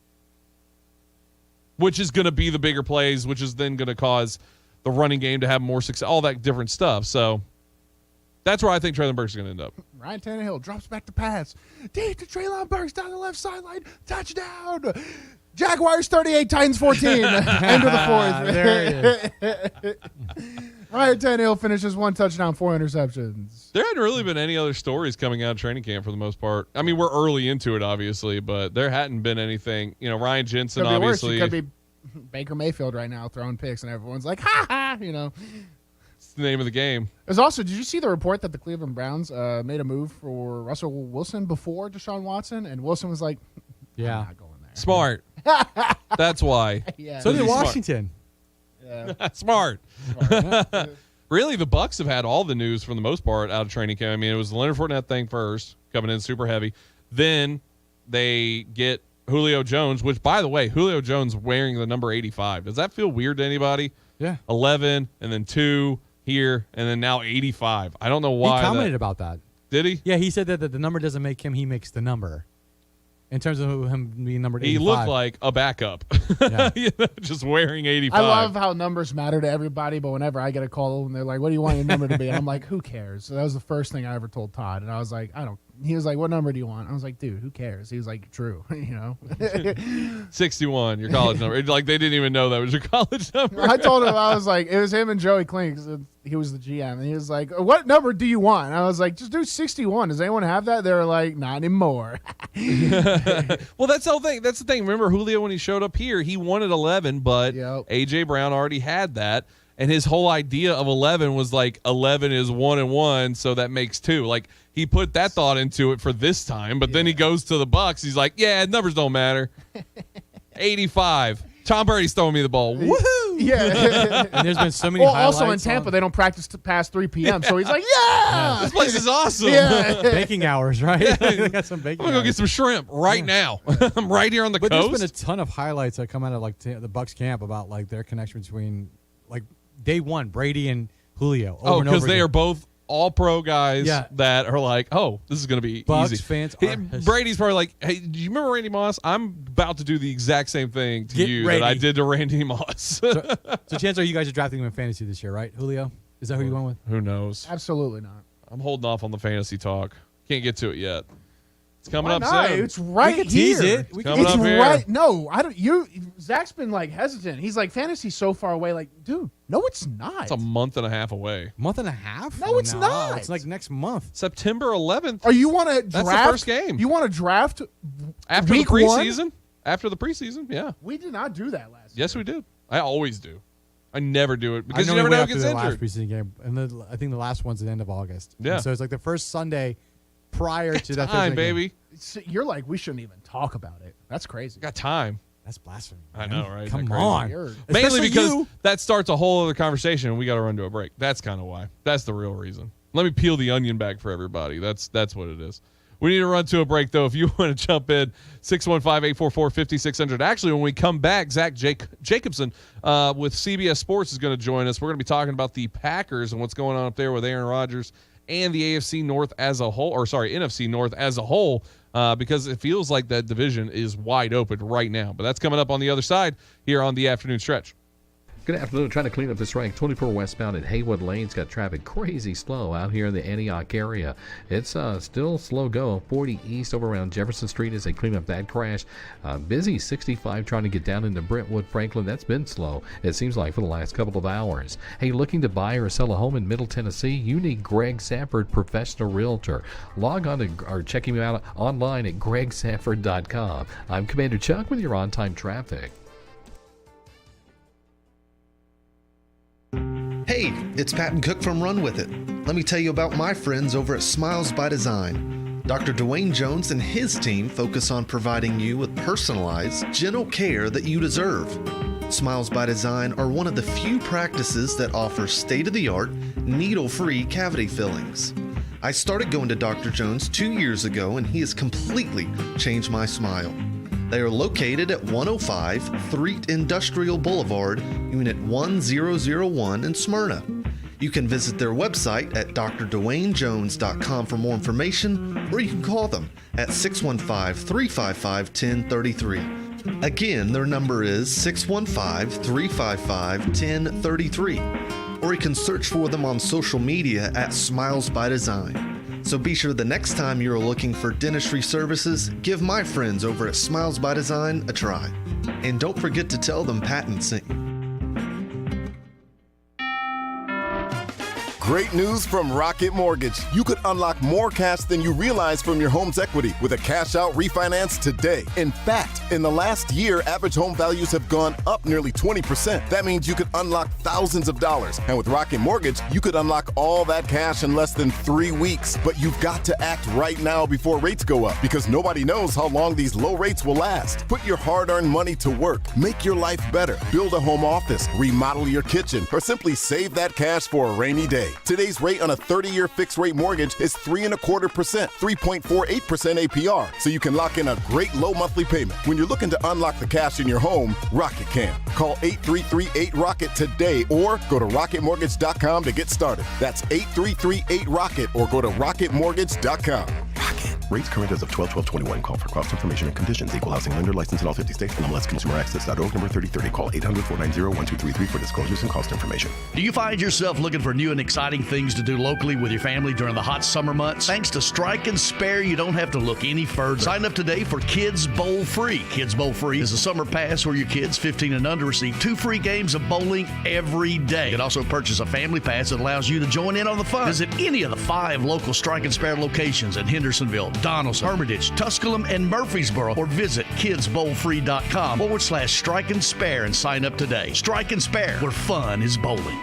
which is going to be the bigger plays, which is then going to cause the running game to have more success, all that different stuff. So that's where I think Treylon Burks is going to end up. Ryan Tannehill drops back to pass. Deep to Treylon Burks down the left sideline. Touchdown. Jaguars 38, Titans 14. End of the fourth. There it is. Ryan Tannehill finishes 1 touchdown, 4 interceptions. There hadn't really been any other stories coming out of training camp for the most part. We're early into it, obviously, but there hadn't been anything. Ryan Jensen, Could be obviously. worse. It could be Baker Mayfield right now throwing picks, and everyone's like, ha ha, It's the name of the game. There's also, did you see the report that the Cleveland Browns made a move for Russell Wilson before Deshaun Watson? And Wilson was like, yeah, I'm not going there. Smart. That's why. Yeah. So did Washington. Yeah. Smart. Really, the Bucs have had all the news for the most part out of training camp. I mean, it was the Leonard Fournette thing first, coming in super heavy. Then they get Julio Jones, which, by the way, Julio Jones wearing the number 85. Does that feel weird to anybody? Yeah. 11 and then 2 here and then now 85. I don't know why. He commented about that. Did he? Yeah, he said that the number doesn't make him. He makes the number. In terms of him being number 85. He looked like a backup. Yeah. Just wearing 85. I love how numbers matter to everybody, but whenever I get a call and they're like, what do you want your number to be? And I'm like, who cares? So that was the first thing I ever told Todd. And I was like, I don't. He was like, what number do you want? I was like, dude, who cares? He was like, true. 61, your college number. Like, they didn't even know that was your college number. I told him, I was like, it was him and Joey Klink. He was the GM. And he was like, what number do you want? And I was like, just do 61. Does anyone have that? They were like, not anymore. Well, that's the whole thing. That's the thing. Remember, Julio, when he showed up here, he wanted 11, but A.J. Brown already had that. And his whole idea of 11 was like 11 is 1 and 1, so that makes 2. Like, he put that thought into it for this time, but then he goes to the Bucs. He's like, yeah, numbers don't matter. 85. Tom Brady's throwing me the ball. Woohoo! Yeah. And there's been so many highlights. Also in Tampa, they don't practice past 3 p.m., so he's like, yeah! This place is awesome. Yeah. Baking hours, right? They got some baking I'm going to go get some shrimp right now. I'm right here on the but coast. There's been a ton of highlights that come out of like the Bucs camp about like their connection between like day one, Brady and Julio. Because they are both all-pro guys that are like, oh, this is going to be Bucs easy. fans Brady's probably like, hey, do you remember Randy Moss? I'm about to do the exact same thing to you that I did to Randy Moss. so chances are you guys are drafting him in fantasy this year, right, Julio? Is that who you're going with? Who knows? Absolutely not. I'm holding off on the fantasy talk. Can't get to it yet. It's coming Why up not? soon. It's right we can here. Tease it. It's coming up here. Right. No, I don't. Zach's been like hesitant. He's like, fantasy's so far away. Like, dude, no, it's not. It's a month and a half away. Month and a half? No, it's not. It's like next month. September 11th. Or you want to draft? That's the first game. You want to draft after week the preseason? one? After the preseason, yeah. We did not do that last year. Yes, we did. I always do. I never do it because I you never know who after gets the injured. last preseason game, and I think the last one's at the end of August. Yeah. And so it's like the first Sunday prior to that time, Thursday baby. game. You're like, we shouldn't even talk about it. That's crazy. Got time. That's blasphemy. I know, right? Come Isn't that on. crazy? Especially Mainly because you. that starts a whole other conversation and we got to run to a break. That's kind of why. That's the real reason. Let me peel the onion back for everybody. That's what it is. We need to run to a break, though. If you want to jump in, 615-844-5600. Actually, when we come back, Zach Jacobson with CBS Sports is going to join us. We're going to be talking about the Packers and what's going on up there with Aaron Rodgers and the NFC North as a whole, NFC North as a whole, because it feels like that division is wide open right now. But that's coming up on the other side here on the afternoon stretch. Good afternoon. Trying to clean up this wreck. 24 westbound at Haywood Lane's got traffic crazy slow out here in the Antioch area. It's still slow go. 40 east over around Jefferson Street as they clean up that crash. Busy 65 trying to get down into Brentwood, Franklin. That's been slow, it seems like, for the last couple of hours. Hey, looking to buy or sell a home in Middle Tennessee? You need Greg Sanford, professional realtor. Log on to or check him out online at gregsanford.com. I'm Commander Chuck with your on-time traffic. Hey, it's Patton Cook from Run With It. Let me tell you about my friends over at Smiles by Design. Dr. Dwayne Jones and his team focus on providing you with personalized, gentle care that you deserve. Smiles by Design are one of the few practices that offer state-of-the-art, needle-free cavity fillings. I started going to Dr. Jones 2 years ago, and he has completely changed my smile. They are located at 105 Threet Industrial Boulevard, Unit 1001 in Smyrna. You can visit their website at drdwaynejones.com for more information, or you can call them at 615-355-1033. Again, their number is 615-355-1033, or you can search for them on social media at Smiles by Design. So be sure the next time you're looking for dentistry services, give my friends over at Smiles by Design a try. And don't forget to tell them Patton sent you. Great news from Rocket Mortgage. You could unlock more cash than you realize from your home's equity with a cash-out refinance today. In fact, in the last year, average home values have gone up nearly 20%. That means you could unlock thousands of dollars. And with Rocket Mortgage, you could unlock all that cash in less than 3 weeks. But you've got to act right now before rates go up, because nobody knows how long these low rates will last. Put your hard-earned money to work. Make your life better. Build a home office. Remodel your kitchen. Or simply save that cash for a rainy day. Today's rate on a 30-year fixed-rate mortgage is 3.25%, 3.48% APR, so you can lock in a great low monthly payment. When you're looking to unlock the cash in your home, Rocket can. Call 833-8ROCKET today or go to rocketmortgage.com to get started. That's 833-8ROCKET or go to rocketmortgage.com. Rocket. Rates current as of 12/12/21. Call for cost information and conditions. Equal housing lender licensed in all 50 states. NMLSconsumeraccess.org number 3030. Call 800-490-1233 for disclosures and cost information. Do you find yourself looking for new and exciting things to do locally with your family during the hot summer months? Thanks to Strike and Spare, you don't have to look any further. Sign up today for Kids Bowl Free. Kids Bowl Free is a summer pass where your kids 15 and under receive 2 free games of bowling every day. You can also purchase a family pass that allows you to join in on the fun. Visit any of the 5 local Strike and Spare locations in Hendersonville, Donaldson, Hermitage, Tusculum, and Murfreesboro, or visit kidsbowlfree.com/Strike and Spare and sign up today. Strike and Spare, where fun is bowling.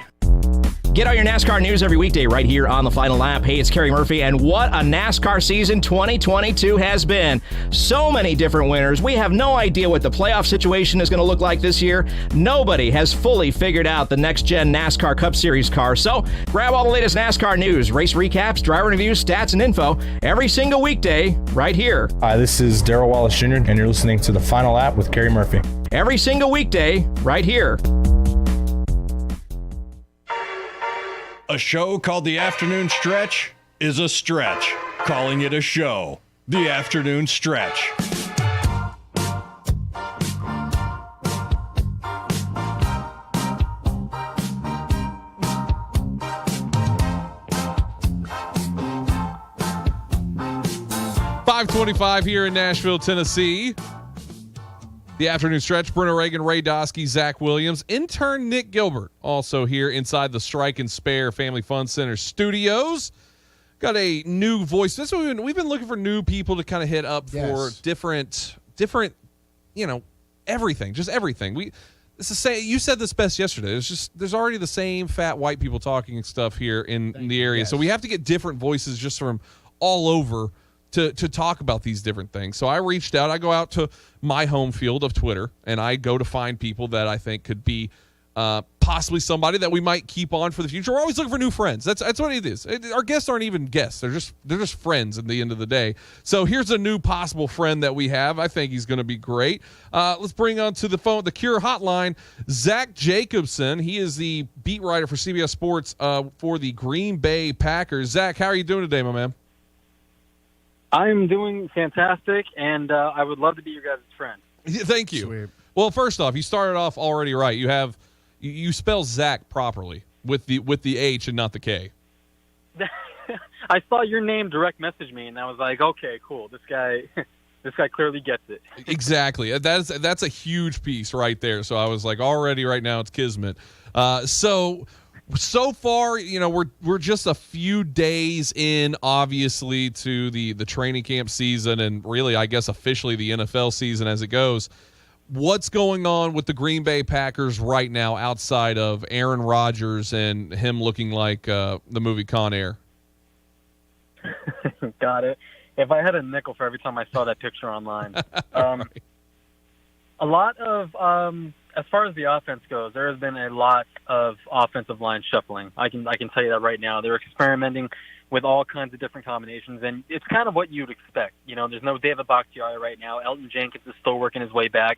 Get all your NASCAR news every weekday right here on The Final Lap. Hey, it's Kerry Murphy, and what a NASCAR season 2022 has been. So many different winners. We have no idea what the playoff situation is going to look like this year. Nobody has fully figured out the next-gen NASCAR Cup Series car. So grab all the latest NASCAR news, race recaps, driver reviews, stats, and info every single weekday right here. Hi, this is Darrell Wallace Jr., and you're listening to The Final Lap with Kerry Murphy. Every single weekday right here. A show called The Afternoon Stretch is a stretch. Calling it a show. The Afternoon Stretch. .525 here in Nashville, Tennessee. The Afternoon Stretch, Bruno, Reagan, Ray Dosky, Zach Williams, intern Nick Gilbert, also here inside the Strike and Spare Family Fun Center studios. Got a new voice. This one, we've been looking for new people to kind of hit up for different, everything, just everything. It's the same. You said this best yesterday. There's already the same fat white people talking and stuff here in the area, so we have to get different voices just from all over to talk about these different things. So I reached out. I go out to my home field of Twitter, and I go to find people that I think could be possibly somebody that we might keep on for the future. We're always looking for new friends. That's what it is. Our guests aren't even guests. They're just friends at the end of the day. So here's a new possible friend that we have. I think he's going to be great. Let's bring on to the phone, the Cure Hotline, Zach Jacobson. He is the beat writer for CBS Sports for the Green Bay Packers. Zach, how are you doing today, my man? I'm doing fantastic, and I would love to be your guys' friend. Thank you. Sweet. Well, first off, you started off already right. You spell Zach properly with the H and not the K. I saw your name direct message me, and I was like, okay, cool. This guy clearly gets it. Exactly. That's a huge piece right there. So I was like, already right now it's kismet. So far, we're just a few days in, obviously, to the training camp season and really, I guess, officially the NFL season as it goes. What's going on with the Green Bay Packers right now outside of Aaron Rodgers and him looking like the movie Con Air? Got it. If I had a nickel for every time I saw that picture online. A lot of as far as the offense goes, there has been a lot of offensive line shuffling. I can tell you that right now. They're experimenting with all kinds of different combinations, and it's kind of what you'd expect. There's no David Bakhtiari right now. Elton Jenkins is still working his way back,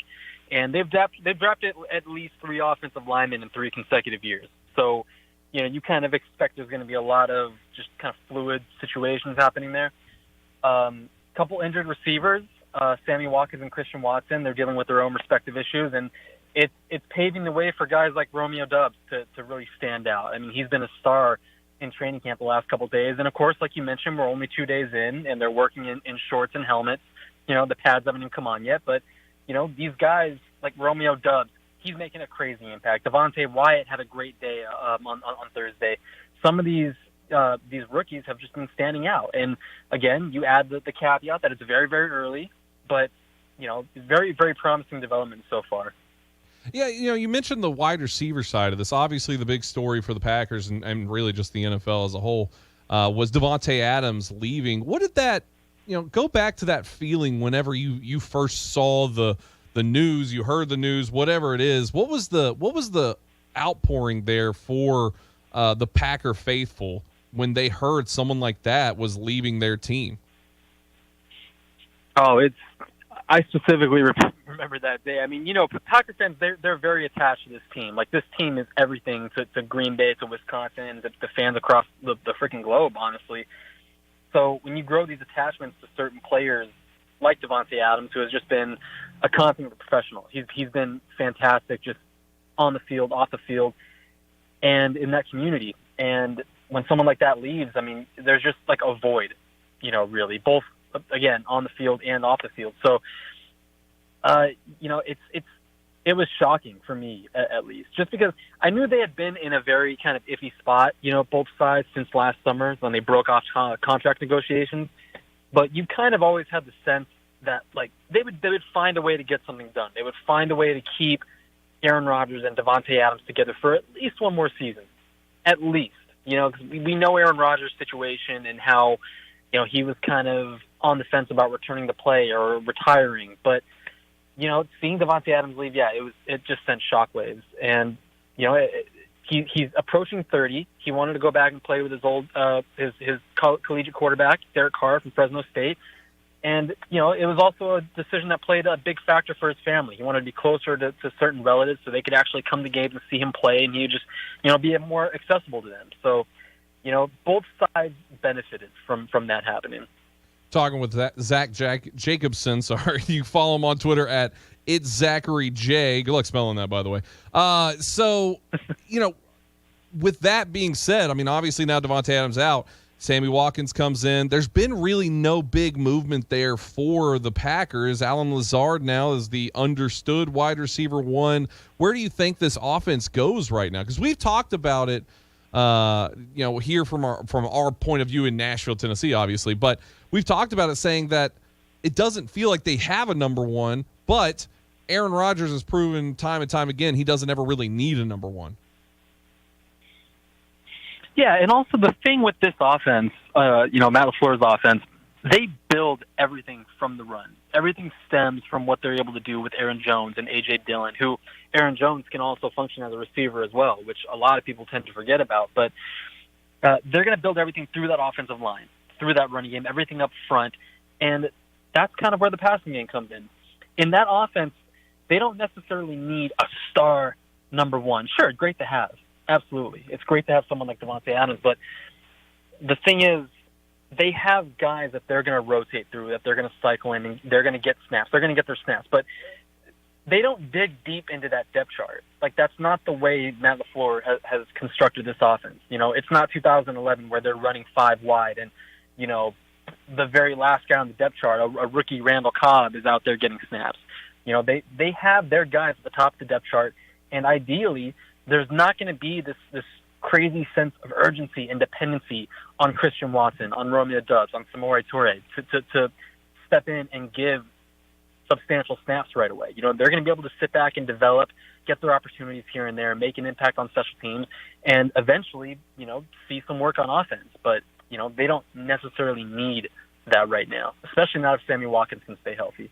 and they've drafted at least 3 offensive linemen in 3 consecutive years. So, you kind of expect there's going to be a lot of just kind of fluid situations happening there. Couple injured receivers, Sammy Watkins and Christian Watson. They're dealing with their own respective issues, and it's paving the way for guys like Romeo Doubs to really stand out. I mean, he's been a star in training camp the last couple of days. And, of course, like you mentioned, we're only 2 days in, and they're working in shorts and helmets. The pads haven't even come on yet. But, these guys like Romeo Doubs, he's making a crazy impact. Devontae Wyatt had a great day on Thursday. some of these rookies have just been standing out. And again, you add the caveat that it's very, very early, but very, very promising development so far. Yeah, you mentioned the wide receiver side of this. Obviously, the big story for the Packers and really just the NFL as a whole was Davante Adams leaving. What did that, go back to that feeling whenever you first saw the news, you heard the news, whatever it is. What was the outpouring there for the Packer faithful when they heard someone like that was leaving their team? Oh, I specifically remember that day. I mean, Packer fans, they're very attached to this team. Like, this team is everything to Green Bay, to Wisconsin, and the fans across the freaking globe, honestly. So when you grow these attachments to certain players like Davante Adams, who has just been a consummate professional, he's been fantastic just on the field, off the field, and in that community. And when someone like that leaves, I mean, there's just like a void, really, both, again, on the field and off the field. So, it was shocking for me, at least, just because I knew they had been in a very kind of iffy spot, both sides, since last summer when they broke off contract negotiations. But you kind of always had the sense that, like, they would find a way to get something done. They would find a way to keep Aaron Rodgers and Davante Adams together for at least one more season, at least. Because we know Aaron Rodgers' situation and how, he was kind of on the fence about returning to play or retiring. But, seeing Davante Adams leave, it just sent shockwaves. And, he's approaching 30. He wanted to go back and play with his old his collegiate quarterback, Derek Carr from Fresno State. And, it was also a decision that played a big factor for his family. He wanted to be closer to certain relatives so they could actually come to games and see him play, and he would just, be more accessible to them. So, both sides benefited from that happening. Talking with Zach Jacobson. Sorry, you follow him on Twitter at It's Zachary J. Good luck spelling that, by the way. With that being said, I mean, obviously now Davante Adams out, Sammy Watkins comes in. There's been really no big movement there for the Packers. Allen Lazard now is the understood wide receiver one. Where do you think this offense goes right now? Because we've talked about it, here from our point of view in Nashville, Tennessee, obviously, but we've talked about it, saying that it doesn't feel like they have a number one, but Aaron Rodgers has proven time and time again he doesn't ever really need a number one. Yeah, and also the thing with this offense, Matt LaFleur's offense, they build everything from the run. Everything stems from what they're able to do with Aaron Jones and A.J. Dillon, who Aaron Jones can also function as a receiver as well, which a lot of people tend to forget about. But they're going to build everything through that offensive line, through that running game, everything up front. And that's kind of where the passing game comes in. In that offense, they don't necessarily need a star number one. Sure, great to have. Absolutely. It's great to have someone like Davante Adams. But the thing is, they have guys that they're going to rotate through, that they're going to cycle in, and they're going to get snaps. They're going to get their snaps. But they don't dig deep into that depth chart. Like, that's not the way Matt LaFleur has constructed this offense. It's not 2011 where they're running five wide and, the very last guy on the depth chart, a rookie Randall Cobb, is out there getting snaps. They have their guys at the top of the depth chart, and ideally there's not going to be this crazy sense of urgency and dependency on Christian Watson, on Romeo Doubs, on Samori Toure to step in and give substantial snaps right away. They're going to be able to sit back and develop, get their opportunities here and there, make an impact on special teams, and eventually, see some work on offense. But, they don't necessarily need that right now, especially not if Sammy Watkins can stay healthy.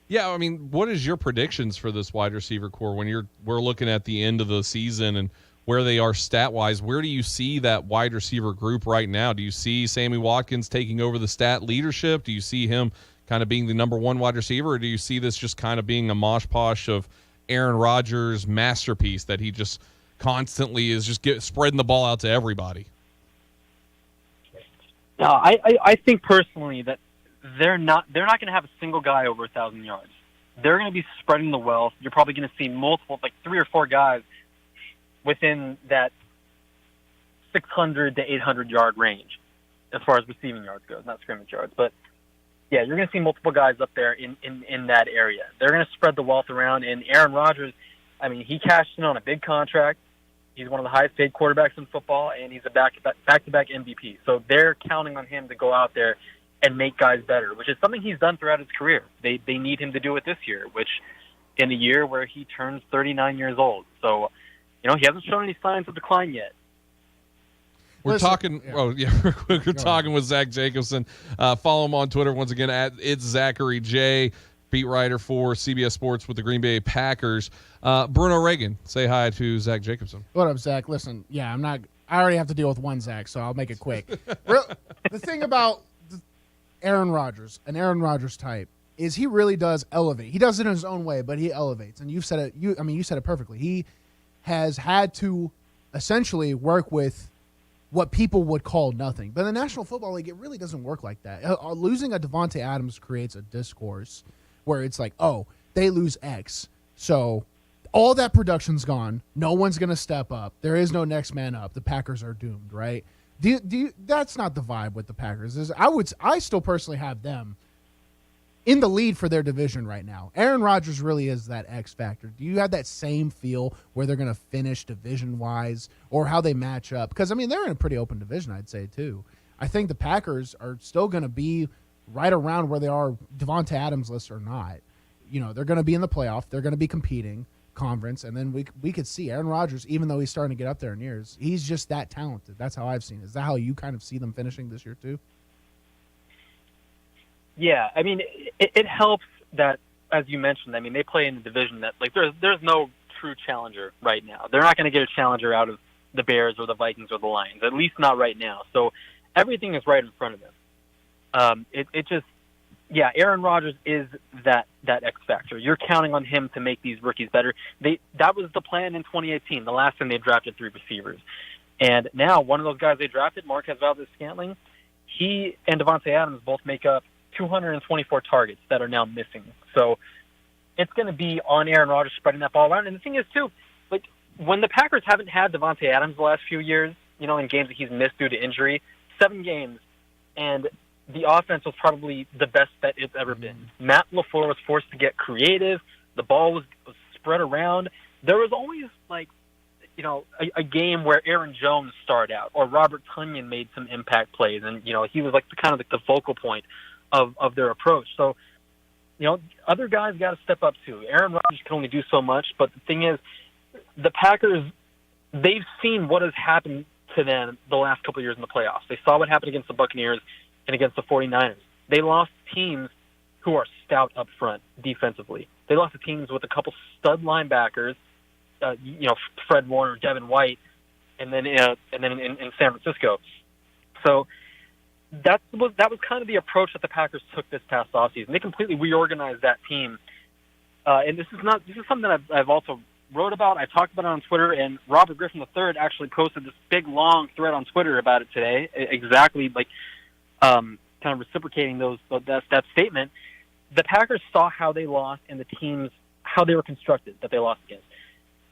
Yeah, I mean, what is your predictions for this wide receiver core when we're looking at the end of the season and where they are stat-wise? Where do you see that wide receiver group right now? Do you see Sammy Watkins taking over the stat leadership? Do you see him kind of being the number one wide receiver, or do you see this just kind of being a mosh-posh of Aaron Rodgers' masterpiece that he just constantly is just spreading the ball out to everybody? No, I think personally that they're not going to have a single guy over 1,000 yards. They're going to be spreading the wealth. You're probably going to see multiple, like 3 or 4 guys within that 600 to 800 yard range as far as receiving yards goes, not scrimmage yards. But yeah, you're going to see multiple guys up there in that area. They're going to spread the wealth around. And Aaron Rodgers, I mean, he cashed in on a big contract. He's one of the highest paid quarterbacks in football, and he's a back-to-back MVP. So they're counting on him to go out there and make guys better, which is something he's done throughout his career. They need him to do it this year, which in a year where he turns 39 years old. So, he hasn't shown any signs of decline yet. We're talking. Yeah. Oh yeah, we're talking with Zach Jacobson. Follow him on Twitter once again at It's Zachary J, beat writer for CBS Sports with the Green Bay Packers. Bruno Reagan, say hi to Zach Jacobson. What up, Zach? Listen, I already have to deal with one Zach, so I'll make it quick. The thing about Aaron Rodgers, an Aaron Rodgers type, is he really does elevate. He does it in his own way, but he elevates. And you've said it. You said it perfectly. He has had to essentially work with what people would call nothing. But in the National Football League, it really doesn't work like that. Losing a Devontae Adams creates a discourse where it's like, oh, they lose X, so all that production's gone. No one's going to step up. There is no next man up. The Packers are doomed, right? That's not the vibe with the Packers. I still personally have them in the lead for their division right now. Aaron Rodgers really is that X factor. Do you have that same feel where they're going to finish division-wise or how they match up? Because, they're in a pretty open division, I'd say, too. I think the Packers are still going to be right around where they are, Devontae Adams list or not. They're going to be in the playoff. They're going to be competing conference, and then we could see Aaron Rodgers, even though he's starting to get up there in years, he's just that talented. That's how I've seen it. Is that how you kind of see them finishing this year, too? Yeah, it helps that, as you mentioned, they play in a division that, there's no true challenger right now. They're not going to get a challenger out of the Bears or the Vikings or the Lions, at least not right now. So everything is right in front of them. Aaron Rodgers is that X factor. You're counting on him to make these rookies better. That was the plan in 2018, the last time they drafted 3 receivers. And now one of those guys they drafted, Marquez Valdez-Scantling, he and Devontae Adams both make up 224 targets that are now missing. So it's going to be on Aaron Rodgers spreading that ball around. And the thing is, too, when the Packers haven't had Devontae Adams the last few years, in games that he's missed due to injury, 7 games, and the offense was probably the best that it's ever been. Matt LaFleur was forced to get creative. The ball was spread around. There was always, a game where Aaron Jones starred out or Robert Tonyan made some impact plays. And, he was the focal point of their approach. So, other guys got to step up too. Aaron Rodgers can only do so much, but the thing is, the Packers, they've seen what has happened to them the last couple of years in the playoffs. They saw what happened against the Buccaneers and against the 49ers. They lost teams who are stout up front defensively. They lost to teams with a couple stud linebackers, Fred Warner, Devin White, and then in San Francisco. So that was kind of the approach that the Packers took this past offseason. They completely reorganized that team. And this is something that I've also wrote about. I talked about it on Twitter, and Robert Griffin III actually posted this big, long thread on Twitter about it today, exactly kind of reciprocating that statement. The Packers saw how they lost and the teams, how they were constructed that they lost against.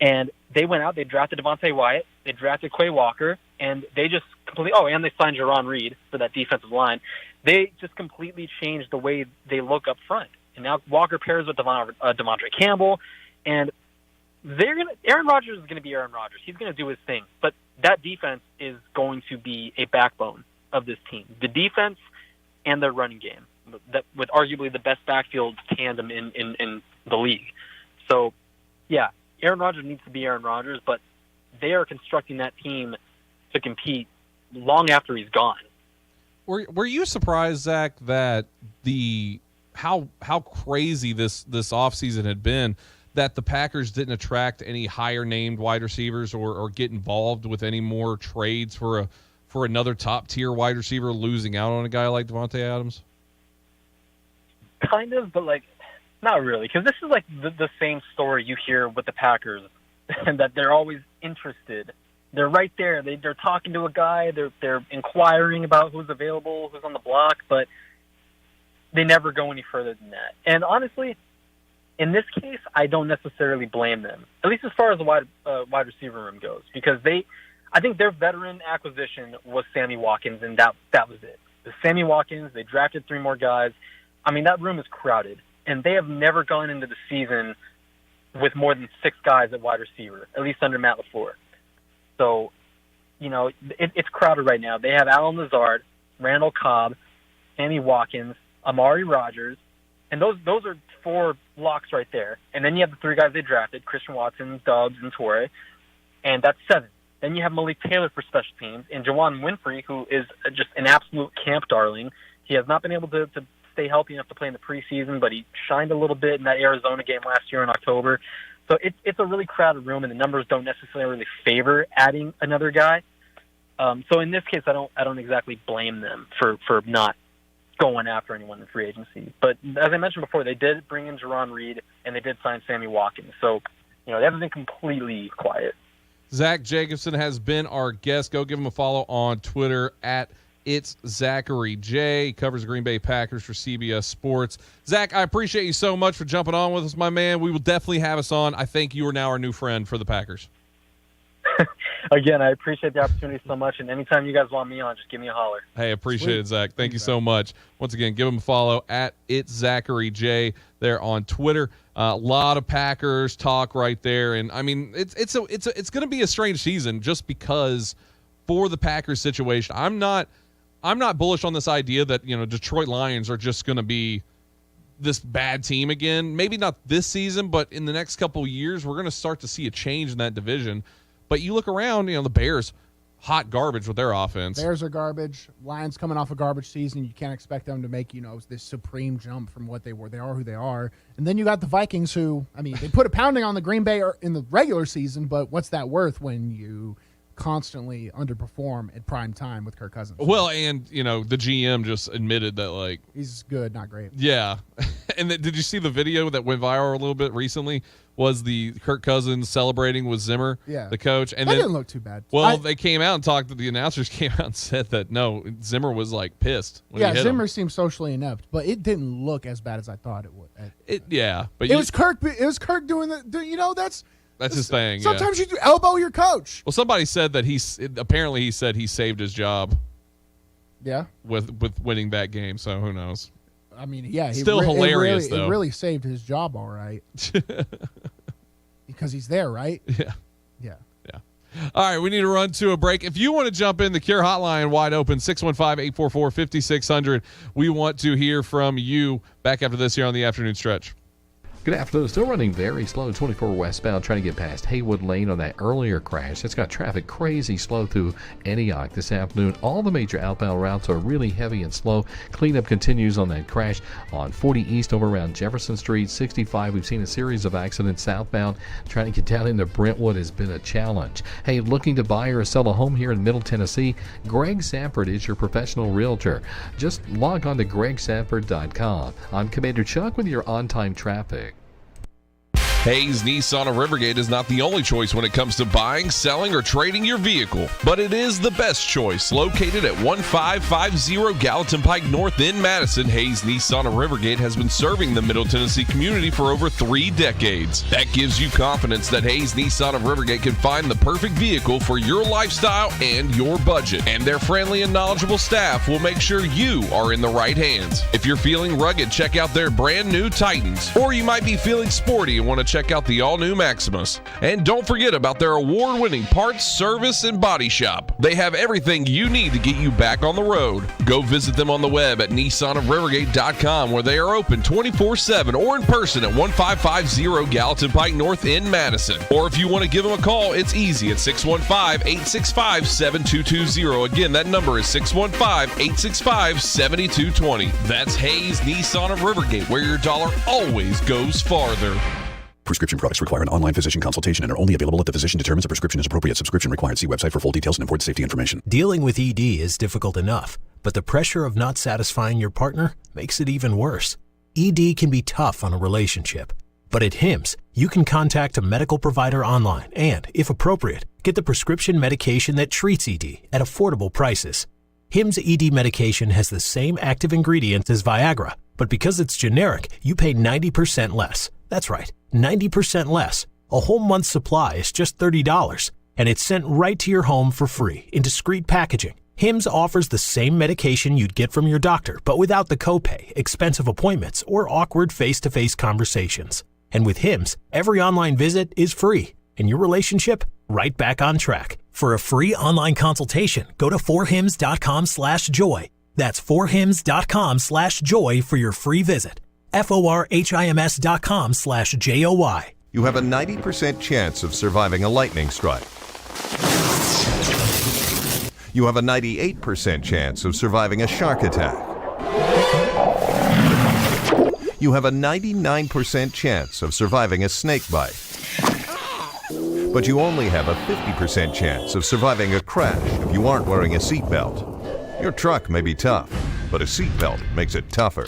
And they went out, they drafted Devontae Wyatt, they drafted Quay Walker, and they just completely, and they signed Jaron Reed for that defensive line. They just completely changed the way they look up front. And now Walker pairs with Devondre Campbell, and Aaron Rodgers is going to be Aaron Rodgers. He's going to do his thing. But that defense is going to be a backbone of this team. The defense and their running game, with arguably the best backfield tandem in the league. So, yeah, Aaron Rodgers needs to be Aaron Rodgers, but they are constructing that team to compete long after he's gone. Were you surprised, Zach, that how crazy this offseason had been, that the Packers didn't attract any higher named wide receivers or get involved with any more trades for another top tier wide receiver, losing out on a guy like Devontae Adams? Kind of, but not really, because this is the same story you hear with the Packers, and that they're always interested. They're right there. They're talking to a guy. They're inquiring about who's available, who's on the block, but they never go any further than that. And honestly, in this case, I don't necessarily blame them, at least as far as the wide receiver room goes, because I think their veteran acquisition was Sammy Watkins, and that was it. The Sammy Watkins, they drafted 3 more guys. That room is crowded, and they have never gone into the season with more than 6 guys at wide receiver, at least under Matt LaFleur. So, it's crowded right now. They have Alan Lazard, Randall Cobb, Sammy Watkins, Amari Rogers, and those are 4 locks right there. And then you have the 3 guys they drafted, Christian Watson, Dubs, and Torrey, and that's 7. Then you have Malik Taylor for special teams, and Jawan Winfrey, who is just an absolute camp darling. He has not been able to stay healthy enough to play in the preseason, but he shined a little bit in that Arizona game last year in October. So it's a really crowded room, and the numbers don't necessarily favor adding another guy. So in this case, I don't exactly blame them for not going after anyone in free agency. But as I mentioned before, they did bring in Jerron Reed, and they did sign Sammy Watkins. So, they haven't been completely quiet. Zach Jacobson has been our guest. Go give him a follow on Twitter at It's Zachary J. He covers the Green Bay Packers for CBS Sports. Zach, I appreciate you so much for jumping on with us, my man. We will definitely have us on. I think you are now our new friend for the Packers. Again, I appreciate the opportunity so much, and anytime you guys want me on, just give me a holler. Hey, appreciate it, Zach. Thank you so much. Once again, give him a follow at It's Zachary J there on Twitter. A lot of Packers talk right there, and I mean it's going to be a strange season just because for the Packers situation. I'm not bullish on this idea that Detroit Lions are just going to be this bad team again. Maybe not this season, but in the next couple of years, we're going to start to see a change in that division. But you look around, the Bears, hot garbage with their offense. Bears are garbage. Lions coming off a garbage season. You can't expect them to make, this supreme jump from what they were. They are who they are. And then you got the Vikings who, they put a pounding on the Green Bay in the regular season, but what's that worth when you constantly underperform at prime time with Kirk Cousins? Well, and, the GM just admitted that, he's good, not great. Yeah. And did you see the video that went viral a little bit recently? Was the Kirk Cousins celebrating with Zimmer, the coach? And that didn't look too bad. Well, they came out and talked. The announcers came out and said that no, Zimmer was pissed. When he hit Zimmer him. seemed socially inept, but it didn't look as bad as I thought it would. But it was Kirk. It was Kirk doing that's his thing. Sometimes you elbow your coach. Well, somebody said that he said he saved his job. Yeah. With winning that game, so who knows? Still hilarious though. It really saved his job, all right. Because he's there, right? Yeah. Yeah. All right, we need to run to a break. If you want to jump in, the Cure hotline wide open, 615-844-5600. We want to hear from you. Back after this here on the afternoon stretch. Good afternoon. Still running very slow, 24 westbound, trying to get past Haywood Lane on that earlier crash. It's got traffic crazy slow through Antioch this afternoon. All the major outbound routes are really heavy and slow. Cleanup continues on that crash on 40 East over around Jefferson Street. 65, we've seen a series of accidents southbound. Trying to get down into Brentwood has been a challenge. Hey, looking to buy or sell a home here in Middle Tennessee? Greg Sanford is your professional realtor. Just log on to gregsanford.com. I'm Commander Chuck with your on-time traffic. Hayes Nissan of Rivergate is not the only choice when it comes to buying, selling, or trading your vehicle, but it is the best choice. Located at 1550 Gallatin Pike North in Madison, Hayes Nissan of Rivergate has been serving the Middle Tennessee community for over 3 decades. That gives you confidence that Hayes Nissan of Rivergate can find the perfect vehicle for your lifestyle and your budget. And their friendly and knowledgeable staff will make sure you are in the right hands. If you're feeling rugged, check out their brand new Titans. Or you might be feeling sporty and want to check out the all-new Maximus. And don't forget about their award-winning parts, service, and body shop. They have everything you need to get you back on the road. Go visit them on the web at nissanofrivergate.com, where they are open 24/7 or in person at 1550 Gallatin Pike North in Madison. Or if you want to give them a call, it's easy at 615-865-7220. Again, that number is 615-865-7220. That's Hayes Nissan of Rivergate, where your dollar always goes farther. Prescription products require an online physician consultation and are only available if the physician determines a prescription is appropriate. Subscription required. See website for full details and important safety information. Dealing with ED is difficult enough, but the pressure of not satisfying your partner makes it even worse. ED can be tough on a relationship, but at HIMSS, you can contact a medical provider online and, if appropriate, get the prescription medication that treats ED at affordable prices. HIMSS ED medication has the same active ingredients as Viagra, but because it's generic, you pay 90% less. That's right, 90% less. A whole month's supply is just $30, and it's sent right to your home for free in discreet packaging. HIMSS offers the same medication you'd get from your doctor, but without the copay, expensive appointments, or awkward face-to-face conversations. And with HIMSS, every online visit is free, and your relationship right back on track. For a free online consultation, go to forhims.com/joy. That's forhims.com/joy for your free visit. forhims.com/joy. You have a 90% chance of surviving a lightning strike. You have a 98% chance of surviving a shark attack. You have a 99% chance of surviving a snake bite. But you only have a 50% chance of surviving a crash if you aren't wearing a seatbelt. Your truck may be tough, but a seatbelt makes it tougher.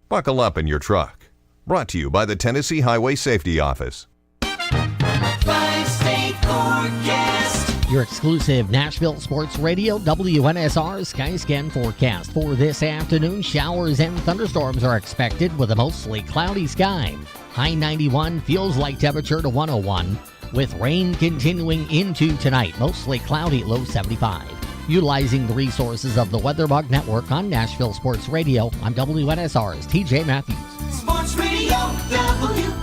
Buckle up in your truck. Brought to you by the Tennessee Highway Safety Office. State Forecast. Your exclusive Nashville Sports Radio WNSR Skyscan forecast for this afternoon. Showers and thunderstorms are expected with a mostly cloudy sky. High 91 feels like temperature to 101. With rain continuing into tonight, mostly cloudy, low 75. Utilizing the resources of the WeatherBug Network on Nashville Sports Radio, I'm WNSR's TJ Matthews. Sports Radio WNSR.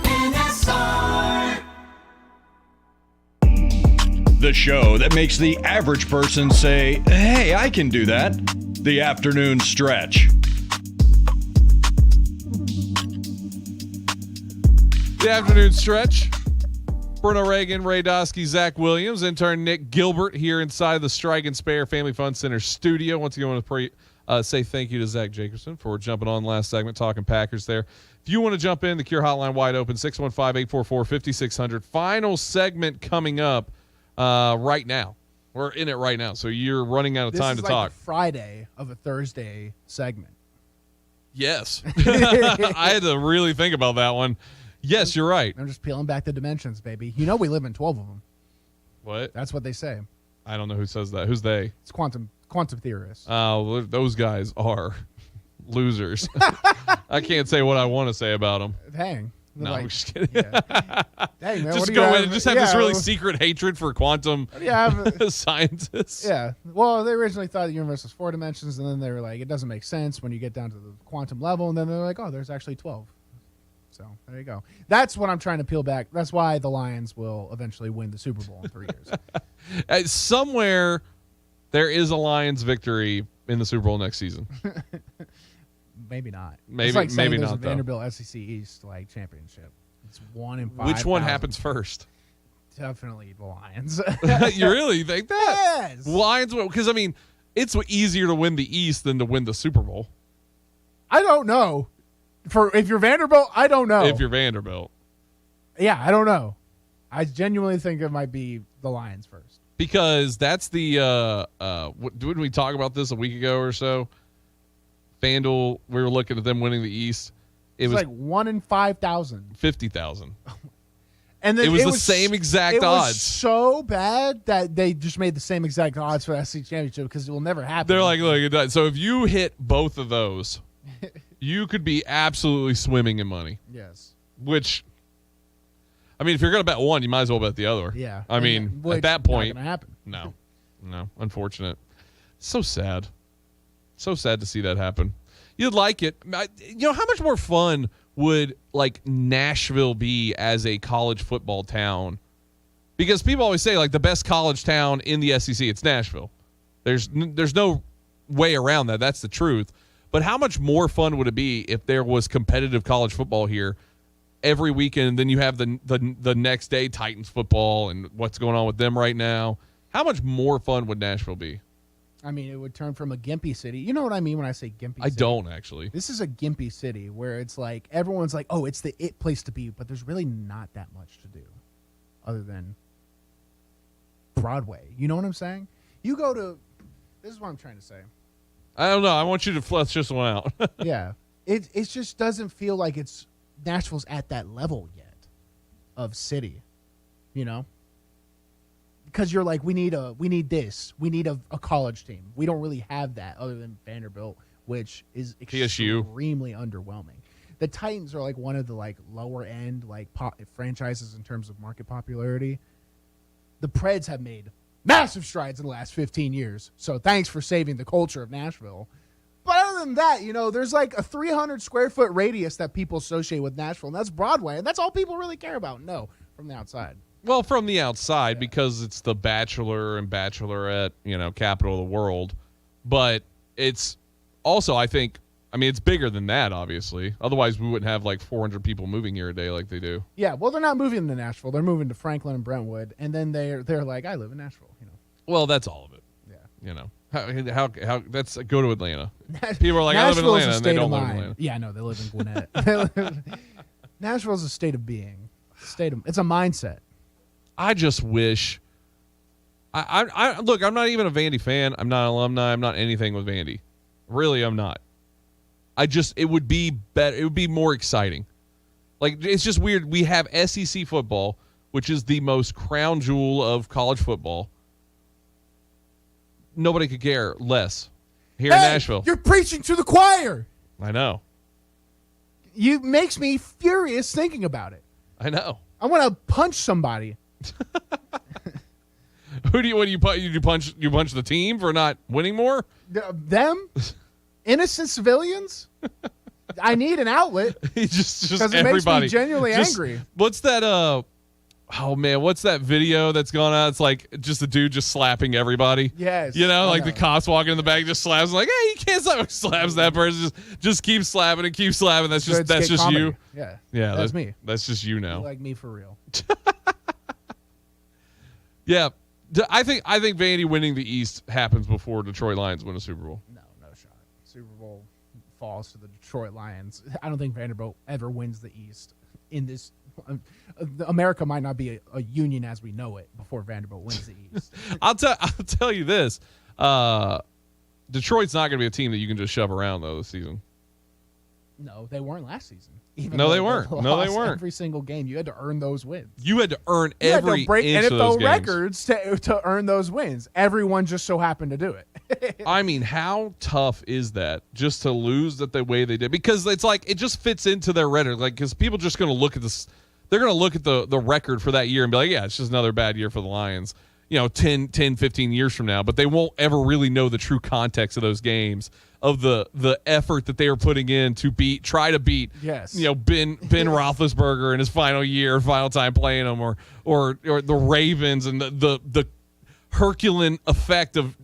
The show that makes the average person say, hey, I can do that. The Afternoon Stretch. The Afternoon Stretch. Bruno, Reagan, Ray Dosky, Zach Williams, intern Nick Gilbert here inside the Strike and Spare Family Fun Center studio. Once again, I want to say thank you to Zach Jacobson for jumping on last segment, talking Packers there. If you want to jump in, the Cure Hotline wide open, 615-844-5600. Final segment coming up right now. We're in it right now, so you're running out of time to talk. This is like Friday of a Thursday segment. Yes. I had to really think about that one. Yes, you're right. I'm just peeling back the dimensions, baby. You know we live in 12 of them. What? That's what they say. I don't know who says that. Who's they? It's quantum theorists. Oh, those guys are losers. I can't say what I want to say about them. Dang. No, like, I'm just kidding. Yeah. Dang, man, just go in and just have this really secret hatred for quantum scientists. Yeah. Well, they originally thought the universe was 4 dimensions, and then they were like, it doesn't make sense when you get down to the quantum level, and then they're like, oh, there's actually 12. So there you go. That's what I'm trying to peel back. That's why the Lions will eventually win the Super Bowl in 3 years. Somewhere there is a Lions victory in the Super Bowl next season. Maybe not. Maybe, it's like saying maybe there's not. A Vanderbilt SEC East championship. It's 1 in 5. Which one happens first? Definitely the Lions. You really think that? Yes. Lions, because I mean, it's easier to win the East than to win the Super Bowl. I don't know. If you're Vanderbilt, I don't know. If you're Vanderbilt. Yeah, I don't know. I genuinely think it might be the Lions first. Because that's the didn't we talk about this a week ago or so? FanDuel, we were looking at them winning the East. It was like 1 in 5,000. 50,000. And then it was the same exact odds. It was so bad that they just made the same exact odds for the SEC championship because it will never happen. They're like, look, it does. So if you hit both of those, you could be absolutely swimming in money. Yes. Which, I mean, if you're going to bet one, you might as well bet the other. Yeah. I mean, at that point, not gonna happen. No, unfortunate. So sad. So sad to see that happen. You'd like it. How much more fun would like Nashville be as a college football town? Because people always say like the best college town in the SEC, it's Nashville. There's no way around that. That's the truth. But how much more fun would it be if there was competitive college football here every weekend? Then you have the next day Titans football and what's going on with them right now. How much more fun would Nashville be? I mean, it would turn from a gimpy city. You know what I mean when I say gimpy city? I don't, actually. This is a gimpy city where it's like everyone's like, oh, it's the it place to be, but there's really not that much to do other than Broadway. You know what I'm saying? You go to – this is what I'm trying to say. I don't know. I want you to flesh this one out. Yeah. It just doesn't feel like it's – Nashville's at that level yet of city, you know? Because you're like, we need this. We need a college team. We don't really have that other than Vanderbilt, which is extremely underwhelming. The Titans are like one of the like lower end like franchises in terms of market popularity. The Preds have made massive strides in the last 15 years. So thanks for saving the culture of Nashville. But other than that, there's like a 300 square foot radius that people associate with Nashville, and that's Broadway, and that's all people really care about. No, from the outside. Well, from the outside, because it's the Bachelor and Bachelorette, capital of the world. But it's also, I mean, it's bigger than that, obviously. Otherwise, we wouldn't have like 400 people moving here a day like they do. Yeah, well, they're not moving to Nashville. They're moving to Franklin and Brentwood, and then they're like, I live in Nashville. Well, that's all of it. Yeah. How that's go to Atlanta. People are like, I live in Atlanta, and they don't live in Atlanta. Yeah, no, they live in Gwinnett. Nashville's a state of being. It's a mindset. I just wish. Look, I'm not even a Vandy fan. I'm not an alumni. I'm not anything with Vandy. Really, I'm not. It would be better. It would be more exciting. Like, it's just weird. We have SEC football, which is the most crown jewel of college football. Nobody could care less here in Nashville. You're preaching to the choir. I know. You makes me furious thinking about it. I know. I want to punch somebody. What do you punch? You punch the team for not winning more? Them? Innocent civilians? I need an outlet. just because it everybody. makes me genuinely angry. What's that? Oh man, what's that video that's going on? It's like just a dude just slapping everybody. Yes. Like the cops walking in the back just slaps like, hey, you can't slap. Slaps that person. Just keep slapping and keep slapping. That's just comedy. you. Yeah. Yeah. That's me. That's just you now. You like me for real. Yeah. I think Vandy winning the East happens before Detroit Lions win a Super Bowl. No shot. Super Bowl falls to the Detroit Lions. I don't think Vanderbilt ever wins the East in this. America might not be a union as we know it before Vanderbilt wins the East. I'll tell you this. Detroit's not going to be a team that you can just shove around though this season. No, they weren't last season. No, they weren't. No, they weren't. Every single game, you had to earn those wins. You had to earn every inch of those games. You had to break NFL records to earn those wins. Everyone just so happened to do it. I mean, how tough is that just to lose the way they did? Because it's like it just fits into their rhetoric. Like, because people are just going to look at this. They're going to look at the record for that year and be like, yeah, it's just another bad year for the Lions, 10, 15 years from now. But they won't ever really know the true context of those games, of the effort that they were putting in to try to beat, yes, Ben Roethlisberger in his final time playing them, or the Ravens and the Herculean effect of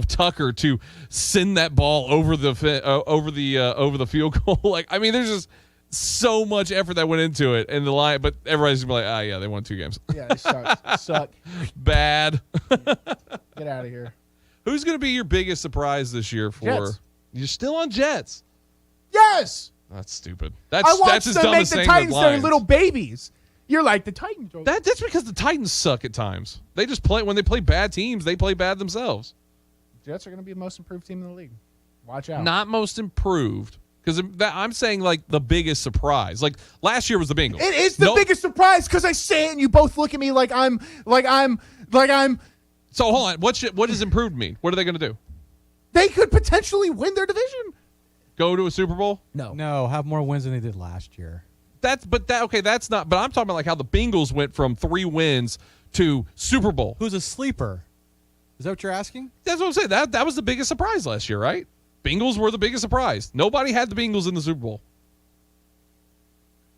Tucker to send that ball over the field goal. Like, I mean, there's just so much effort that went into it, and but everybody's gonna be like, yeah, they won 2 games. Yeah, they suck. Bad. Get out of here. Who's gonna be your biggest surprise this year? Jets. You're still on Jets. Yes. That's stupid. I watched as them dumb make as the saying Titans the their Lions. little babies. You're like the Titans. That's because the Titans suck at times. They just play when they play bad teams. They play bad themselves. Jets are going to be the most improved team in the league. Watch out. Not most improved. Because I'm saying like the biggest surprise. Like last year was the Bengals. It is the biggest surprise because I say it and you both look at me like I'm. So hold on. What does improved mean? What are they going to do? They could potentially win their division. Go to a Super Bowl? No, have more wins than they did last year. That's not. But I'm talking about like how the Bengals went from 3 wins to Super Bowl. Who's a sleeper? Is that what you're asking? That's what I'm saying. That was the biggest surprise last year, right? Bengals were the biggest surprise. Nobody had the Bengals in the Super Bowl.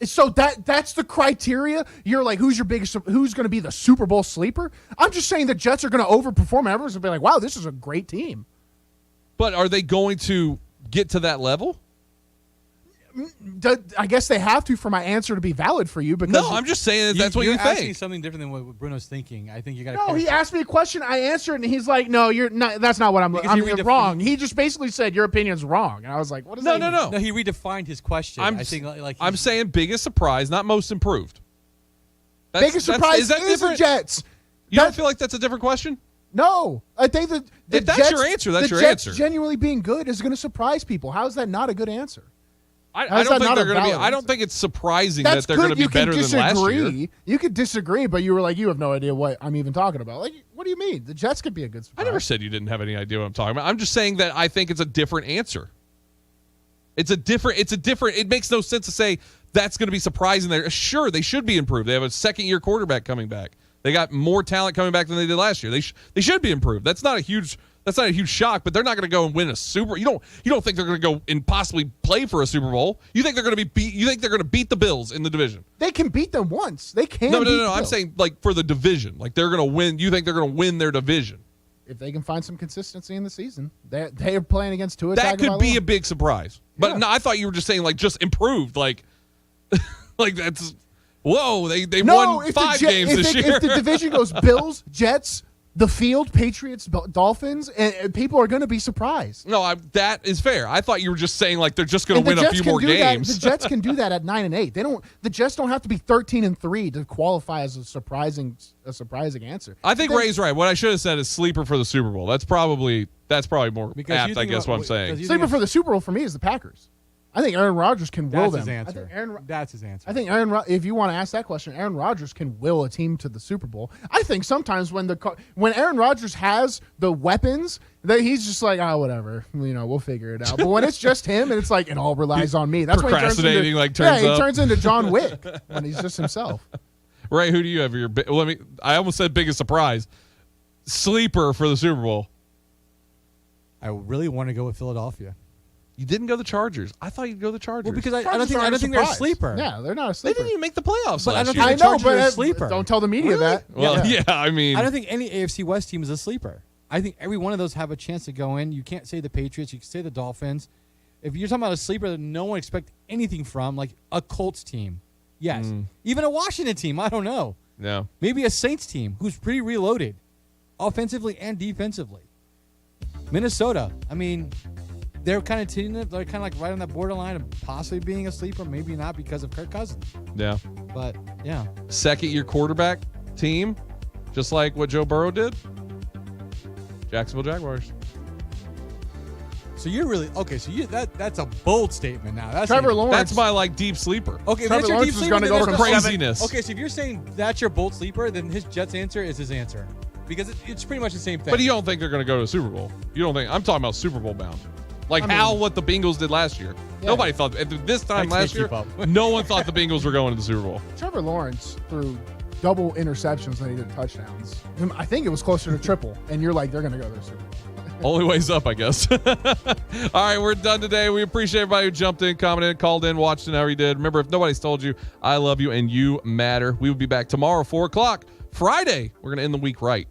So that's the criteria. You're like, who's going to be the Super Bowl sleeper? I'm just saying the Jets are going to overperform. Everyone's going to be like, wow, this is a great team. But are they going to get to that level? I guess they have to for my answer to be valid for you. Because no, I'm just saying that's what you think. You're asking something different than what Bruno's thinking. I think you got. No, he asked me a question. I answered, and he's like, "No, you're not. That's not what I'm wrong." He just basically said your opinion's wrong, and I was like, "What is that?" No. No, he redefined his question. I'm saying biggest surprise, not most improved. Biggest surprise is the Jets. You don't feel like that's a different question? No, I think that if that's your answer, that's your Jets answer. Genuinely being good is going to surprise people. How is that not a good answer? I don't think they're going to be. I don't think it's surprising that they're going to be better than last year. You could disagree, but you were like, you have no idea what I'm even talking about. Like, what do you mean? The Jets could be a good surprise. I never said you didn't have any idea what I'm talking about. I'm just saying that I think it's a different answer. It makes no sense to say that's going to be surprising. There, sure, they should be improved. They have a second-year quarterback coming back. They got more talent coming back than they did last year. They should be improved. That's not a huge That's not a huge shock, but they're not going to go and win a Super. You don't think they're going to go and possibly play for a Super Bowl? You think they're going to You think they're going to beat the Bills in the division? They can beat them once. They can. No. I'm saying like for the division, like they're going to win. You think they're going to win their division? If they can find some consistency in the season, they are playing against Tua. That could be a big surprise. But no, I thought you were just saying like just improved, like like that's whoa. They won 5 games this year. If the division goes Bills, Jets, the field, Patriots, Dolphins, and people are going to be surprised. No, that is fair. I thought you were just saying like they're just going to win a few more games. The Jets can do that at 9-8. The Jets don't have to be 13-3 to qualify as a surprising answer. I think Ray's right. What I should have said is sleeper for the Super Bowl. That's probably more apt, I guess, what I'm saying. Sleeper for the Super Bowl for me is the Packers. I think Aaron Rodgers can will them. That's his answer. I think if you want to ask that question, Aaron Rodgers can will a team to the Super Bowl. I think sometimes when Aaron Rodgers has the weapons, he's just like, whatever, we'll figure it out. But when it's just him and it's like it all relies on me, that's when he turns into John Wick when he's just himself. Ray, who do you have I almost said biggest surprise. Sleeper for the Super Bowl. I really want to go with Philadelphia. You didn't go the Chargers. I thought you'd go the Chargers. Well, because I don't think they're a sleeper. Yeah, they're not a sleeper. They didn't even make the playoffs but last year. I know, but a sleeper. Don't tell the media that. Well, yeah, I mean. I don't think any AFC West team is a sleeper. I think every one of those have a chance to go in. You can't say the Patriots. You can say the Dolphins. If you're talking about a sleeper that no one expects anything from, like a Colts team, yes. Even a Washington team, I don't know. No. Maybe a Saints team who's pretty reloaded, offensively and defensively. Minnesota, I mean, they're kind of like right on that borderline of possibly being a sleeper, maybe not because of Kirk Cousins. Yeah. But, yeah. Second-year quarterback team, just like what Joe Burrow did. Jacksonville Jaguars. So you're really okay. So that's a bold statement now. That's Trevor Lawrence. That's my deep sleeper. Okay, Trevor that's your Lawrence deep is sleeper. going to go for craziness. Okay, so if you're saying that's your bold sleeper, then his Jets answer is his answer because it's pretty much the same thing. But you don't think they're going to go to the Super Bowl? You don't think? I'm talking about Super Bowl bound. Like what the Bengals did last year. Yeah. Nobody thought at this time last year. No one thought the Bengals were going to the Super Bowl. Trevor Lawrence threw double interceptions than he did touchdowns. I think it was closer to triple. And you're like, they're going to go to the Super Bowl. Only ways up, I guess. All right, we're done today. We appreciate everybody who jumped in, commented, called in, watched, and however you did. Remember, if nobody's told you, I love you and you matter. We will be back tomorrow, 4 o'clock. Friday, we're going to end the week right.